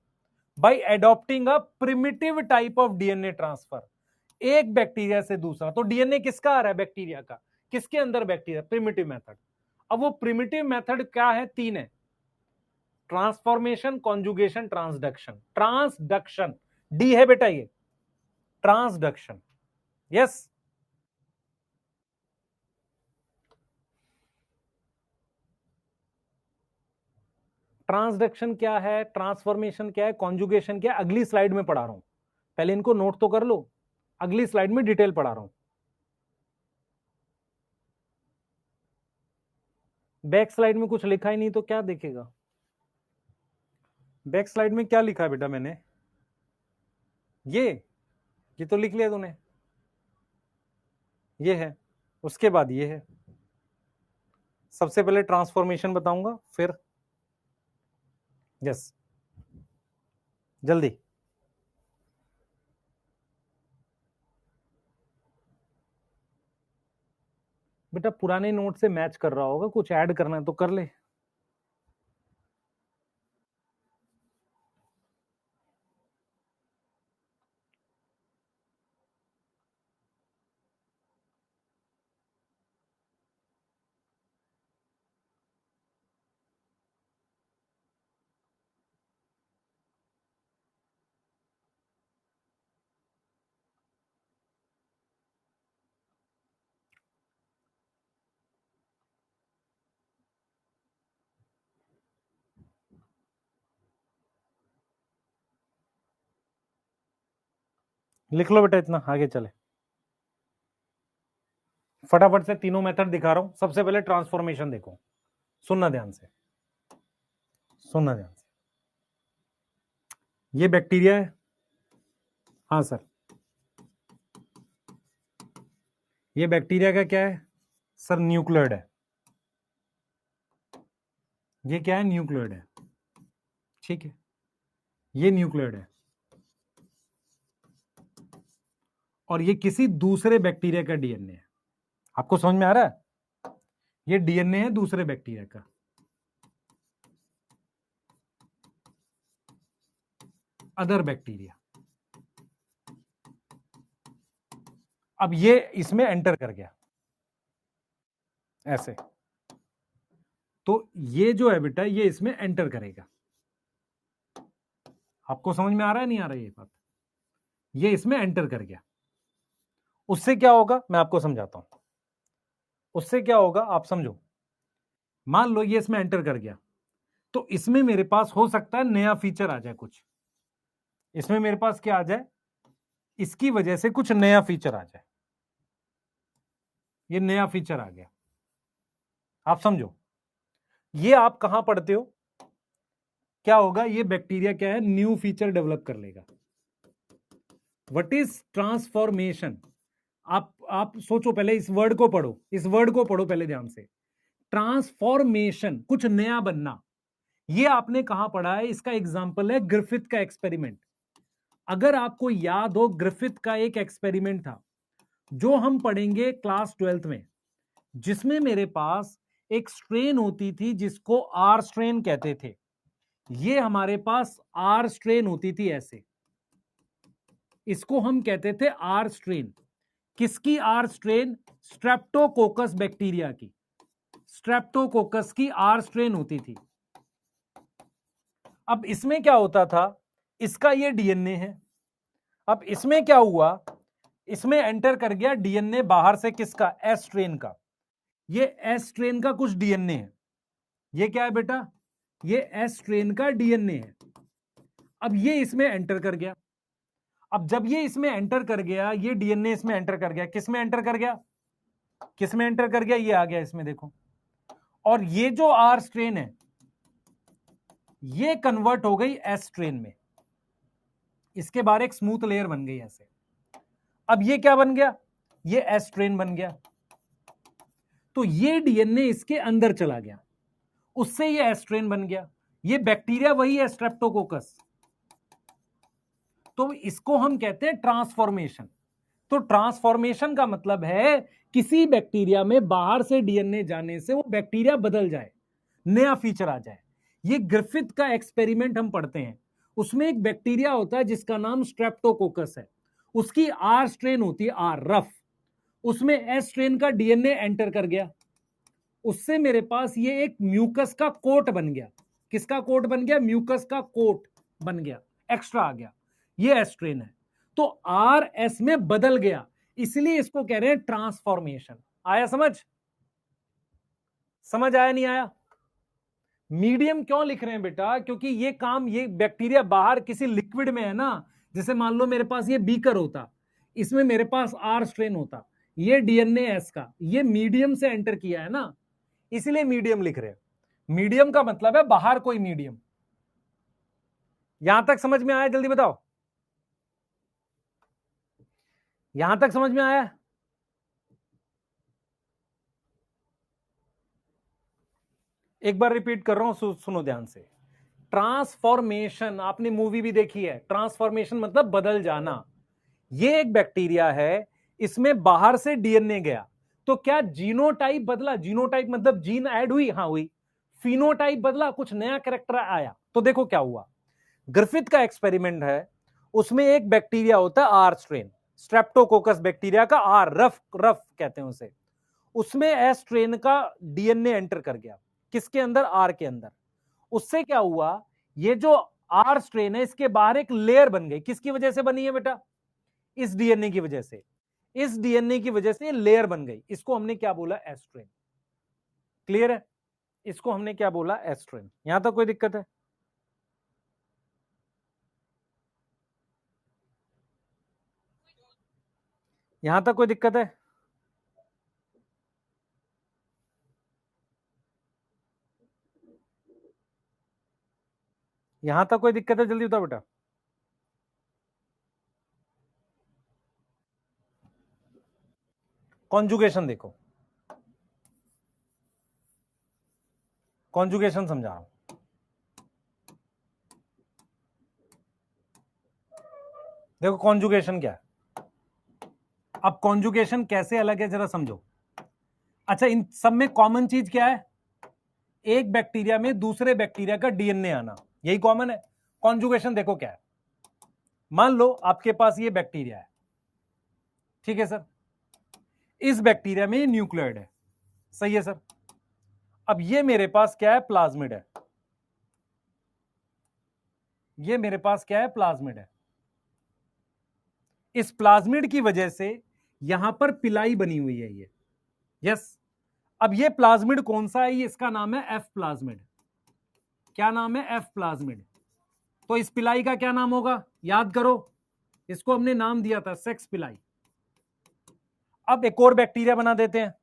Speaker 1: by adopting a primitive type of DNA transfer. एक बैक्टीरिया से दूसरा, तो डीएनए किसका आ रहा है? बैक्टीरिया का। किसके अंदर? बैक्टीरिया। Primitive method. अब वो प्रिमिटिव मेथड क्या है? 3 है, transformation, conjugation, transduction. Transduction D है बेटा, ये ट्रांसडक्शन। यस, ट्रांसडक्शन क्या है, ट्रांसफॉर्मेशन क्या है, कॉन्जुगेशन क्या है, अगली स्लाइड में पढ़ा रहा हूं। पहले इनको नोट तो कर लो, अगली स्लाइड में डिटेल पढ़ा रहा हूं। बैक स्लाइड में कुछ लिखा ही नहीं तो क्या देखेगा? बैक स्लाइड में क्या लिखा है बेटा मैंने? ये तो लिख लिया तूने, ये है, उसके बाद ये है। सबसे पहले ट्रांसफॉर्मेशन बताऊंगा, फिर यस जल्दी। बेटा पुराने नोट से मैच कर रहा होगा, कुछ ऐड करना है तो कर ले। लिख लो बेटा, इतना आगे चले। फटाफट से तीनों मेथड दिखा रहा हूं। सबसे पहले ट्रांसफॉर्मेशन देखो, सुनना ध्यान से, सुनना ध्यान से। ये बैक्टीरिया है, हाँ सर। ये बैक्टीरिया का क्या है सर? न्यूक्लियोइड है। ये क्या है? न्यूक्लियोइड है, ठीक है। ये न्यूक्लियोइड है और ये किसी दूसरे बैक्टीरिया का डीएनए है। आपको समझ में आ रहा है? ये डीएनए है दूसरे बैक्टीरिया का। Other bacteria. अब ये इसमें एंटर कर गया ऐसे, तो ये जो है बेटा ये इसमें एंटर करेगा। आपको समझ में आ रहा है नहीं आ रहा है ये बात? ये इसमें एंटर कर गया, उससे क्या होगा मैं आपको समझाता हूं। उससे क्या होगा आप समझो। मान लो ये इसमें एंटर कर गया, तो इसमें मेरे पास हो सकता है नया फीचर आ जाए कुछ। इसमें मेरे पास क्या आ जाए, इसकी वजह से कुछ नया फीचर आ जाए। ये नया फीचर आ गया, आप समझो। ये आप कहां पढ़ते हो, क्या होगा, ये बैक्टीरिया क्या है, न्यू फीचर डेवलप कर लेगा। What is transformation? आप सोचो, पहले इस वर्ड को पढ़ो, इस वर्ड को पढ़ो पहले ध्यान से। ट्रांसफॉर्मेशन, कुछ नया बनना। ये आपने कहां पढ़ा है? इसका एग्जांपल है ग्रिफिथ का एक्सपेरिमेंट। अगर आपको याद हो, ग्रिफिथ का एक एक्सपेरिमेंट था जो हम पढ़ेंगे क्लास 12th में, जिसमें मेरे पास एक स्ट्रेन होती थी जिसको आर स्ट्रेन कहते थे। ये हमारे पास आर स्ट्रेन होती थी ऐसे, इसको हम कहते थे आर स्ट्रेन। किसकी आर स्ट्रेन? स्ट्रेप्टोकोकस बैक्टीरिया की। स्ट्रेप्टोकोकस की आर स्ट्रेन होती थी। अब इसमें क्या होता था, इसका ये डीएनए है। अब इसमें क्या हुआ, इसमें एंटर कर गया डीएनए बाहर से, किसका? एस स्ट्रेन का। ये एस स्ट्रेन का कुछ डीएनए है। ये क्या है बेटा? ये एस स्ट्रेन का डीएनए है। अब ये इसमें एंटर कर गया। अब जब ये इसमें एंटर कर गया, ये डीएनए इसमें एंटर कर गया, किसमें एंटर कर गया? किसमें एंटर कर गया? ये आ गया इसमें, देखो। और ये जो आर स्ट्रेन है ये कन्वर्ट हो गई एस स्ट्रेन में। इसके बाहर एक स्मूथ लेयर बन गई ऐसे। अब ये क्या बन गया? ये एस स्ट्रेन बन गया। तो ये डीएनए इसके अंदर चला गया, उससे ये एस स्ट्रेन बन गया। ये बैक्टीरिया वही है, स्ट्रेप्टोकोकस। तो इसको हम कहते हैं ट्रांसफॉर्मेशन। तो ट्रांसफॉर्मेशन का मतलब है किसी बैक्टीरिया में बाहर से डीएनए जाने से वो बैक्टीरिया बदल जाए, नया फीचर आ जाए। ये ग्रिफिथ का एक्सपेरिमेंट हम पढ़ते हैं, उसमें एक बैक्टीरिया होता है जिसका नाम स्ट्रेप्टोकोकस है। उसकी आर स्ट्रेन होती है, आर रफ। उसमें एस स्ट्रेन का डीएनए एंटर कर गया, उससे मेरे पास ये एक म्यूकस का कोट बन गया। किसका कोट बन गया? म्यूकस का कोट बन गया, एक्स्ट्रा आ गया। ये एस स्ट्रेन है, तो आर एस में बदल गया, इसलिए इसको कह रहे हैं ट्रांसफॉर्मेशन। आया समझ? समझ आया नहीं आया? मीडियम क्यों लिख रहे हैं बेटा? क्योंकि ये काम, ये बैक्टीरिया बाहर किसी लिक्विड में है ना। जैसे मान लो मेरे पास ये बीकर होता, इसमें मेरे पास आर स्ट्रेन होता, ये डीएनए एस का, ये मीडियम से एंटर किया है ना, इसलिए मीडियम लिख रहे हैं। मीडियम का मतलब है बाहर कोई मीडियम। यहां तक समझ में आया? जल्दी बताओ, यहां तक समझ में आया? एक बार रिपीट कर रहा हूं, सुनो ध्यान से। ट्रांसफॉर्मेशन, आपने मूवी भी देखी है। ट्रांसफॉर्मेशन मतलब बदल जाना। ये एक बैक्टीरिया है, इसमें बाहर से डीएनए गया, तो क्या जीनोटाइप बदला? जीनोटाइप मतलब जीन ऐड हुई, हाँ हुई। फिनोटाइप बदला, कुछ नया कैरेक्टर आया। तो देखो क्या हुआ, ग्रिफिथ का एक्सपेरिमेंट है, उसमें एक बैक्टीरिया होता है आर स्ट्रेन, स्ट्रेप्टोकोकस बैक्टीरिया का आर, रफ रफ कहते हैं उसे। उसमें एस स्ट्रेन का डीएनए एंटर कर गया, किसके अंदर? आर के अंदर। उससे क्या हुआ, ये जो आर स्ट्रेन है इसके बाहर एक लेयर बन गई। किसकी वजह से बनी है बेटा? इस डीएनए की वजह से। इस डीएनए की वजह से लेयर बन गई, इसको हमने क्या बोला? S strain. क्लियर है? इसको हमने क्या बोला? S strain. यहां तक कोई दिक्कत है? यहां तक कोई दिक्कत है? यहां तक कोई दिक्कत है? जल्दी बताओ बेटा। कॉन्जुगेशन देखो, कॉन्जुगेशन समझा रहा हूं। देखो कॉन्जुगेशन क्या है। अब कॉन्जुगेशन कैसे अलग है जरा समझो। अच्छा, इन सब में कॉमन चीज क्या है? एक बैक्टीरिया में दूसरे बैक्टीरिया का डीएनए आना, यही कॉमन है। कॉन्जुगेशन देखो क्या है। मान लो आपके पास ये बैक्टीरिया है, ठीक है सर। इस बैक्टीरिया में न्यूक्लियोइड है, सही है सर। अब ये मेरे पास क्या है, प्लाज्मिड है, ये मेरे पास क्या है, प्लाज्मिड है। इस प्लाज्मिड की वजह से यहां पर पिलाई बनी हुई है ये, यस। अब ये प्लाज्मिड कौन सा है, ये इसका नाम है एफ प्लाज्मिड। क्या नाम है, एफ प्लाज्मिड। तो इस पिलाई का क्या नाम होगा, याद करो, इसको हमने नाम दिया था सेक्स पिलाई। अब एक और बैक्टीरिया बना देते हैं,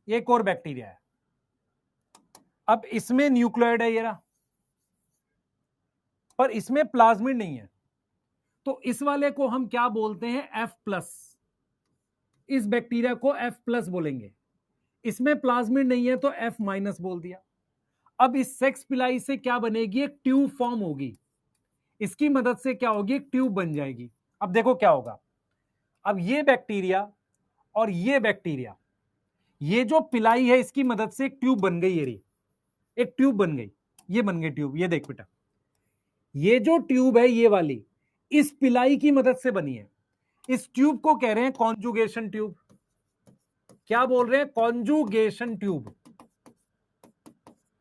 Speaker 1: ये एक और बैक्टीरिया है। अब इसमें न्यूक्लियोइड है ये रहा, पर इसमें प्लाज्मिड नहीं है, तो इस वाले को हम क्या बोलते हैं, एफ प्लस। इस बैक्टीरिया को एफ प्लस बोलेंगे। इसमें प्लाज्मिड नहीं है तो एफ माइनस बोल दिया। अब इस सेक्स पिलाई से क्या बनेगी, एक ट्यूब फॉर्म होगी, इसकी मदद से क्या होगी, एक ट्यूब बन जाएगी। अब देखो क्या होगा, अब ये बैक्टीरिया और ये बैक्टीरिया, ये जो पिलाई है इसकी मदद से एक ट्यूब बन गई, ये रही एक ट्यूब बन गई, ये बन गई ट्यूब। ये देख बेटा, ये जो ट्यूब है ये वाली, इस पिलाई की मदद से बनी है। इस ट्यूब को कह रहे हैं कॉन्जुगेशन ट्यूब। क्या बोल रहे हैं, कॉन्जुगेशन ट्यूब।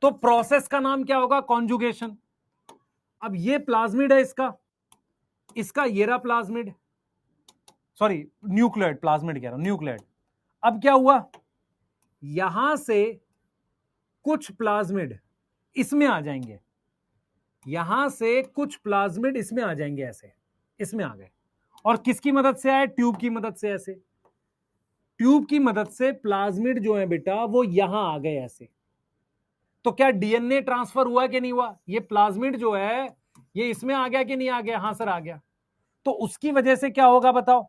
Speaker 1: तो प्रोसेस का नाम क्या होगा, कॉन्जुगेशन। अब ये प्लाज्मिड है इसका, इसका ये रहा प्लाज्मिड, सॉरी न्यूक्लियोइड, प्लाज्मिड कह रहा हूं, न्यूक्लियोइड। अब क्या हुआ, यहां से कुछ प्लाज्मिड इसमें आ जाएंगे, यहां से कुछ प्लाज्मिड इसमें आ जाएंगे, ऐसे इसमें आ गए। और किसकी मदद से आए, ट्यूब की मदद से। ऐसे ट्यूब की मदद से प्लाज्मिड जो है बेटा वो यहां आ गए ऐसे। तो क्या डीएनए ट्रांसफर हुआ कि नहीं हुआ, ये प्लाज्मिड जो है ये इसमें आ गया कि नहीं आ गया, हां सर आ गया। तो उसकी वजह से क्या होगा बताओ,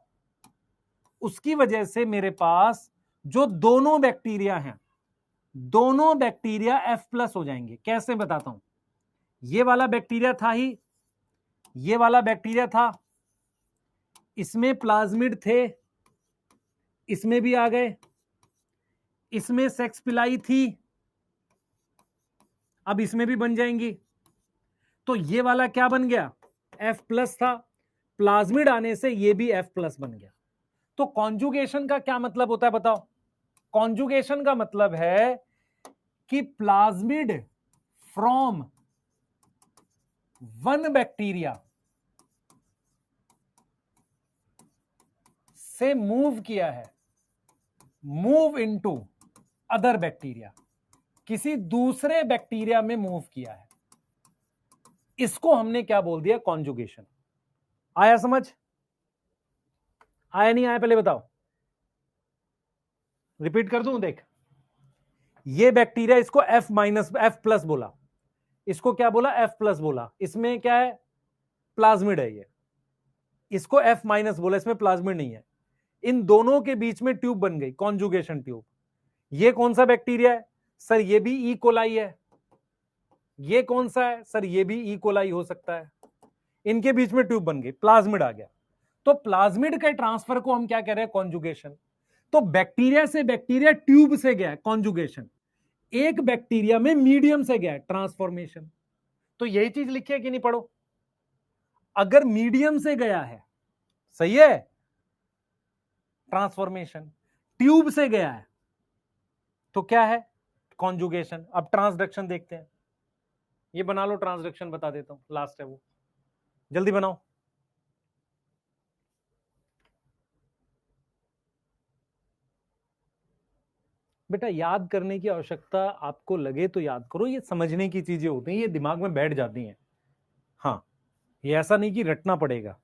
Speaker 1: उसकी वजह से मेरे पास जो दोनों बैक्टीरिया हैं, दोनों बैक्टीरिया एफ प्लस हो जाएंगे। कैसे बताता हूं, ये वाला बैक्टीरिया था ही, ये वाला बैक्टीरिया था, इसमें प्लाज्मिड थे, इसमें भी आ गए, इसमें सेक्स पिलाई थी, अब इसमें भी बन जाएंगी। तो ये वाला क्या बन गया, एफ प्लस था, प्लाज्मिड आने से ये भी एफ प्लस बन गया। तो कॉन्जुगेशन का क्या मतलब होता है बताओ, कॉन्जुगेशन का मतलब है कि प्लाज्मिड फ्रॉम वन बैक्टीरिया से मूव किया है, मूव इनटू अदर बैक्टीरिया, किसी दूसरे बैक्टीरिया में मूव किया है, इसको हमने क्या बोल दिया, कॉन्जुगेशन। आया समझ, आया नहीं आया पहले बताओ, रिपीट कर दूं, देख ये बैक्टीरिया, इसको एफ माइनस एफ प्लस बोला, इसको क्या बोला, एफ प्लस बोला, इसमें क्या है, प्लाज्मिड है ये, इसको एफ माइनस बोला, इसमें प्लाज्मिड नहीं है। इन दोनों के बीच में ट्यूब बन गई, कॉन्जुगेशन ट्यूब। ये कौन सा बैक्टीरिया है सर, ये भी ई कोलाई है। ये कौन सा है सर, ये भी ई कोलाई हो सकता है। इनके बीच में ट्यूब बन गई, प्लाज्मिड आ गया। तो प्लाज्मिड के ट्रांसफर को हम क्या कह रहे हैं, कॉन्जुगेशन। तो बैक्टीरिया से बैक्टीरिया ट्यूब से गया, कॉन्जुगेशन। एक बैक्टीरिया में मीडियम से गया, ट्रांसफॉर्मेशन। तो यही चीज लिखी है कि नहीं, पढ़ो। अगर मीडियम से गया है, सही है, ट्रांसफॉर्मेशन, ट्यूब से गया है तो क्या है, कॉन्जुगेशन। अब ट्रांसडक्शन देखते हैं, ये बना लो, ट्रांसडक्शन बता देता हूं, लास्ट है वो, जल्दी बनाओ। बेटा याद करने की आवश्यकता आपको लगे तो याद करो, ये समझने की चीजें होती हैं, ये दिमाग में बैठ जाती हैं। हाँ, ये ऐसा नहीं कि रटना पड़ेगा।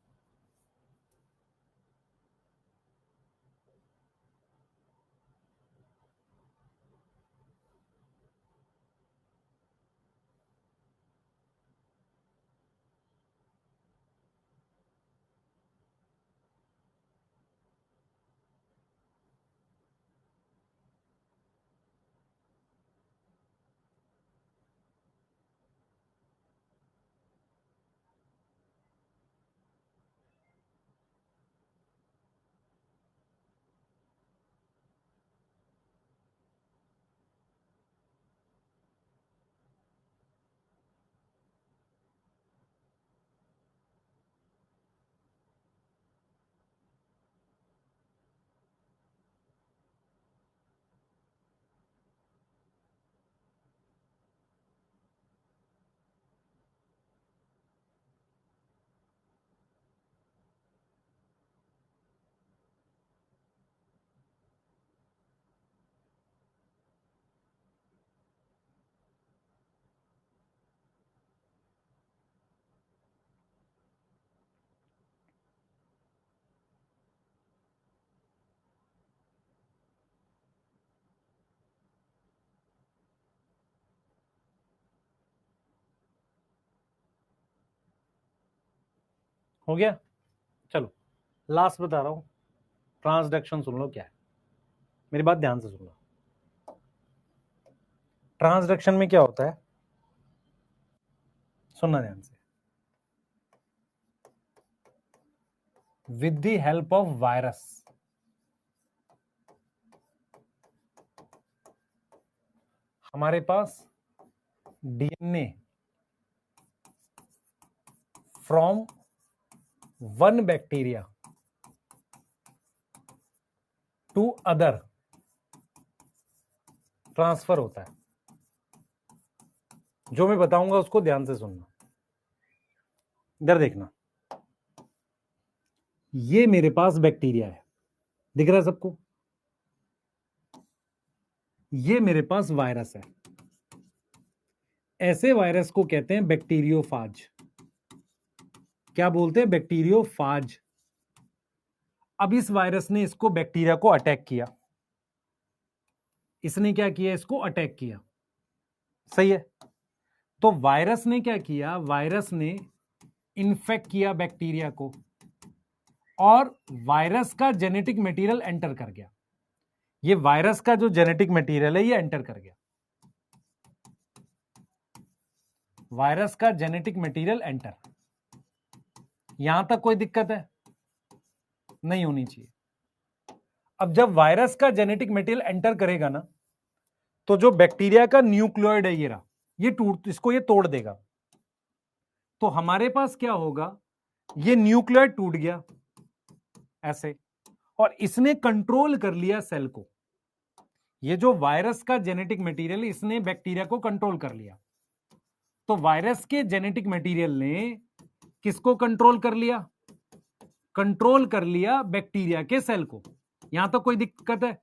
Speaker 1: हो गया? चलो लास्ट बता रहा हूं, ट्रांसडक्शन सुन लो क्या है, मेरी बात ध्यान से सुन लो। ट्रांसडक्शन में क्या होता है, सुनना ध्यान से। With the help of virus, हमारे पास DNA from one bacteria to other transfer होता है। जो मैं बताऊंगा उसको ध्यान से सुनना। इधर देखना, ये मेरे पास बैक्टीरिया है, दिख रहा है सबको? ये मेरे पास वायरस है। ऐसे वायरस को कहते हैं बैक्टीरियोफाज। क्या बोलते हैं? बैक्टीरियोफाज। अब इस वायरस ने इसको बैक्टीरिया को अटैक किया, इसने क्या किया? इसको अटैक किया, सही है? तो वायरस ने क्या किया? वायरस ने इन्फेक्ट किया बैक्टीरिया को, और वायरस का जेनेटिक मटेरियल एंटर कर गया। ये वायरस का जो जेनेटिक मटेरियल है ये एंटर कर गया, वायरस का जेनेटिक मटेरियल एंटर। यहां तक कोई दिक्कत है? नहीं होनी चाहिए। अब जब वायरस का जेनेटिक मटेरियल एंटर करेगा ना, तो जो बैक्टीरिया का न्यूक्लियोइड है ये रहा, ये इसको ये तोड़ देगा। तो हमारे पास क्या होगा? ये न्यूक्लियोइड टूट गया ऐसे, और इसने कंट्रोल कर लिया सेल को। ये जो वायरस का जेनेटिक मटेरियल, इसने बैक्टीरिया को कंट्रोल कर लिया। तो वायरस के जेनेटिक मटेरियल ने किसको कंट्रोल कर लिया? कंट्रोल कर लिया बैक्टीरिया के सेल को। यहां तक कोई दिक्कत है?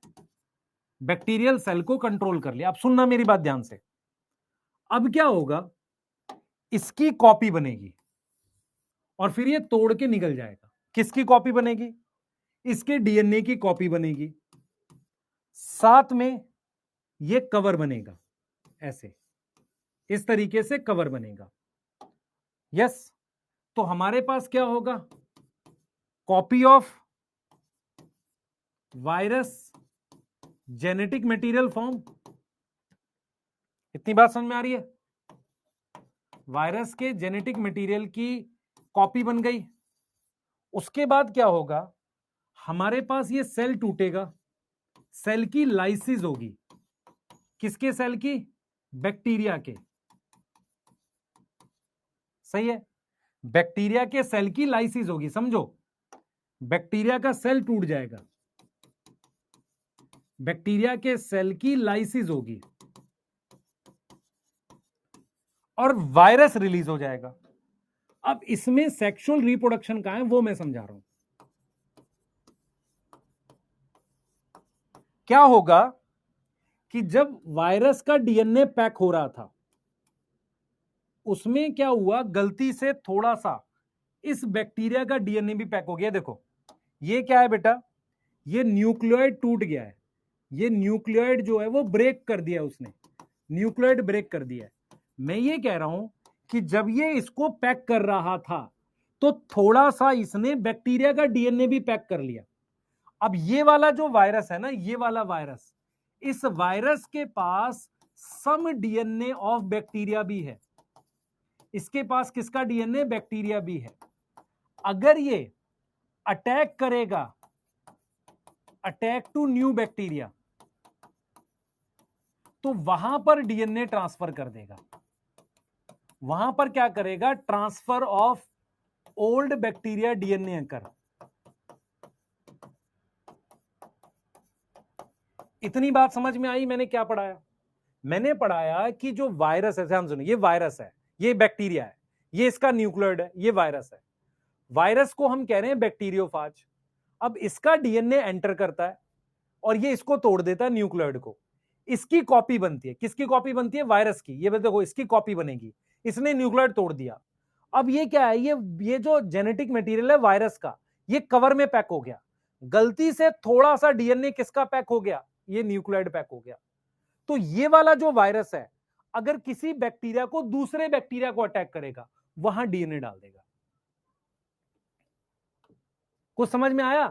Speaker 1: बैक्टीरियल सेल को कंट्रोल कर लिया। अब सुनना मेरी बात ध्यान से। अब क्या होगा? इसकी कॉपी बनेगी और फिर ये तोड़ के निकल जाएगा। किसकी कॉपी बनेगी? इसके डीएनए की कॉपी बनेगी, साथ में ये कवर बनेगा ऐसे, इस तरीके से कवर बनेगा। यस, तो हमारे पास क्या होगा? Copy of virus genetic material form. इतनी बात समझ में आ रही है? वायरस के जेनेटिक मटेरियल की कॉपी बन गई। उसके बाद क्या होगा? हमारे पास ये सेल टूटेगा, सेल की लाइसिस होगी। किसके सेल की? बैक्टीरिया के, सही है? बैक्टीरिया के सेल की लाइसिस होगी। समझो, बैक्टीरिया का सेल टूट जाएगा, बैक्टीरिया के सेल की लाइसिस होगी और वायरस रिलीज हो जाएगा। अब इसमें सेक्सुअल रिप्रोडक्शन कहां है वो मैं समझा रहा हूं। क्या होगा कि जब वायरस का डीएनए पैक हो रहा था, उसमें क्या हुआ? गलती से थोड़ा सा इस बैक्टीरिया का डीएनए भी पैक हो गया। देखो ये क्या है बेटा? ये न्यूक्लियोइड टूट गया है। ये न्यूक्लियोइड जो है वो ब्रेक कर दिया उसने, न्यूक्लियोइड ब्रेक कर दिया है। मैं ये कह रहा हूं कि जब ये इसको पैक कर रहा था तो थोड़ा सा इसने बैक्टीरिया का डीएनए भी पैक कर लिया। अब ये वाला जो वायरस है ना, ये वाला वायरस, इस वायरस के पास सम डीएनए ऑफ बैक्टीरिया भी है। इसके पास किसका डीएनए? बैक्टीरिया भी है। अगर ये अटैक करेगा, अटैक टू न्यू बैक्टीरिया, तो वहां पर डीएनए ट्रांसफर कर देगा। वहां पर क्या करेगा? Transfer of old bacteria DNA कर। इतनी बात समझ में आई? मैंने क्या पढ़ाया? मैंने पढ़ाया कि जो वायरस है, ध्यान सुनिए, ये वायरस है, ये बैक्टीरिया है, ये इसका न्यूक्लियोइड है, ये वायरस है। वायरस को हम कह रहे हैं बैक्टीरियोफाज। अब इसका डीएनए एंटर करता है और ये इसको तोड़ देता है न्यूक्लियोइड को। इसकी कॉपी बनती है। किसकी कॉपी बनती है? वायरस की। ये देखो, इसकी कॉपी बनेगी। इसने न्यूक्लियोइड तोड़ दिया। अब ये क्या है? ये जो जेनेटिक मटेरियल है वायरस का, ये कवर में पैक हो गया। गलती से थोड़ा सा डीएनए किसका पैक हो गया? ये न्यूक्लियोइड पैक हो गया। तो ये वाला जो वायरस है, अगर किसी बैक्टीरिया को दूसरे बैक्टीरिया को अटैक करेगा, वहां डीएनए डाल देगा। कुछ समझ में आया?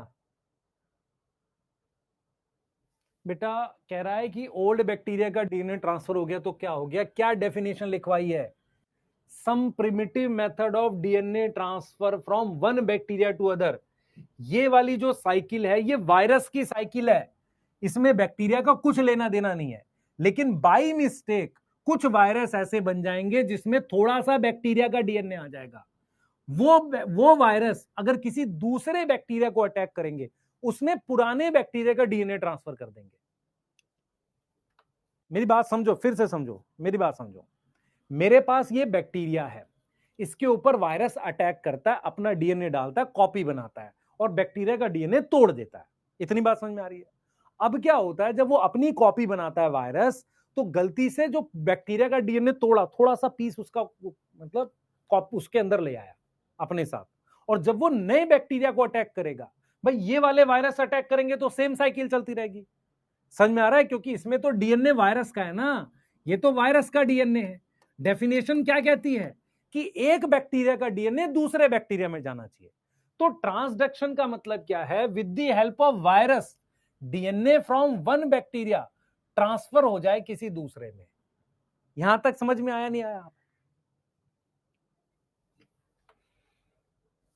Speaker 1: बेटा कह रहा है कि ओल्ड बैक्टीरिया का डीएनए ट्रांसफर हो गया तो क्या हो गया, क्या डेफिनेशन लिखवाई है? Some primitive method of DNA transfer from one bacteria to other. ये वाली जो साइकिल है ये वायरस की साइकिल है, इसमें बैक्टीरिया का कुछ लेना देना नहीं है। लेकिन बाई मिस्टेक कुछ वायरस ऐसे बन जाएंगे जिसमें थोड़ा सा बैक्टीरिया का डीएनए आ जाएगा। वो वायरस अगर किसी दूसरे बैक्टीरिया को अटैक करेंगे उसमें पुराने बैक्टीरिया का डीएनए ट्रांसफर कर देंगे। मेरी बात समझो, फिर से समझो, मेरी बात समझो। मेरे पास ये बैक्टीरिया है, इसके ऊपर वायरस अटैक करता है, अपना डीएनए डालता है, कॉपी बनाता है और बैक्टीरिया का डीएनए तोड़ देता है। इतनी बात समझ में आ रही है? अब क्या होता है, जब वो अपनी कॉपी बनाता है वायरस, तो गलती से जो बैक्टीरिया का डीएनए तोड़ा, थोड़ा सा पीस उसका मतलब उसके अंदर ले आया अपने साथ, और जब वो नए बैक्टीरिया को अटैक करेगा, भाई ये वाले वायरस अटैक करेंगे तो सेम साइकिल चलती रहेगी। समझ में आ रहा है? क्योंकि इसमें तो डीएनए वायरस का है ना, ये तो वायरस का डीएनए है। डेफिनेशन क्या कहती है कि एक बैक्टीरिया का डीएनए दूसरे बैक्टीरिया में जाना चाहिए। तो ट्रांसडक्शन का मतलब क्या है? With the help of virus DNA from one bacteria transfer हो जाए किसी दूसरे में। यहां तक समझ में आया नहीं आया?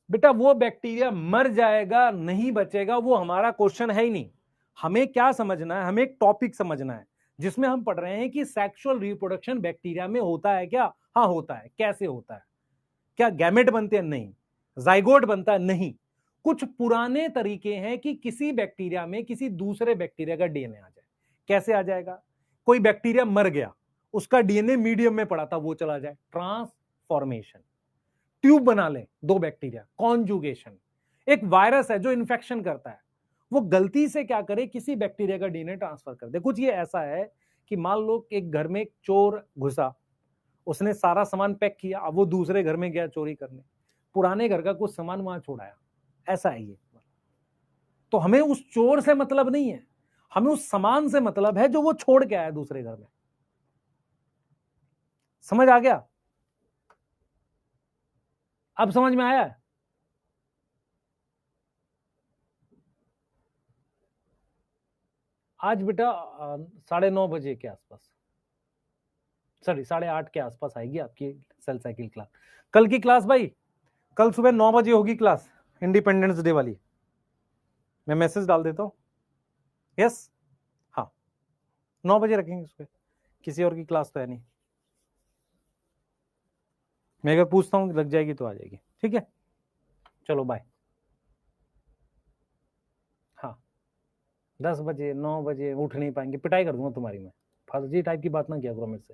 Speaker 1: बेटा वो बैक्टीरिया मर जाएगा नहीं बचेगा वो हमारा क्वेश्चन है ही नहीं। हमें क्या समझना है, हमें एक टॉपिक समझना है जिसमें हम पढ़ रहे हैं कि सेक्सुअल रिप्रोडक्शन बैक्टीरिया में होता है क्या? हाँ होता है। कैसे होता है? क्या गैमेट बनते हैं? नहीं। जाइगोट बनता है? नहीं। कुछ पुराने तरीके हैं कि किसी बैक्टीरिया में किसी दूसरे बैक्टीरिया का डीएनए आ जाए। कैसे आ जाएगा? कोई बैक्टीरिया मर गया, उसका डीएनए मीडियम में पड़ा था, वो चला जाए, ट्रांसफॉर्मेशन। ट्यूब बना ले दो बैक्टीरिया, कॉन्जुगेशन। एक वायरस है जो इन्फेक्शन करता है, वो गलती से क्या करे, किसी बैक्टीरिया का डीएनए ट्रांसफर कर दे। कुछ ये ऐसा है कि मान लो एक घर में एक चोर घुसा, उसने सारा सामान पैक किया, अब वो दूसरे घर में गया चोरी करने, पुराने घर का कुछ सामान वहां छोड़ाया। ऐसा है ये। तो हमें उस चोर से मतलब नहीं है, हमें उस सामान से मतलब है जो वो छोड़ के आया दूसरे घर में। समझ आ गया? अब समझ में आया? आज बेटा 9:30 के आसपास, सॉरी 8:30 के आसपास आएगी आपकी सेल साइकिल क्लास। कल की क्लास भाई, कल सुबह 9 बजे होगी क्लास, इंडिपेंडेंस डे वाली। मैं मैसेज डाल देता हूँ। यस, हाँ 9 बजे रखेंगे सुबह, किसी और की क्लास तो है नहीं। मैं अगर पूछता हूँ लग जाएगी तो आ जाएगी, ठीक है? चलो बाय। हाँ 10 बजे 9 बजे उठ नहीं पाएंगे, पिटाई कर दूंगा तुम्हारी मैं। फर्जी टाइप की बात ना किया करो मेरे से।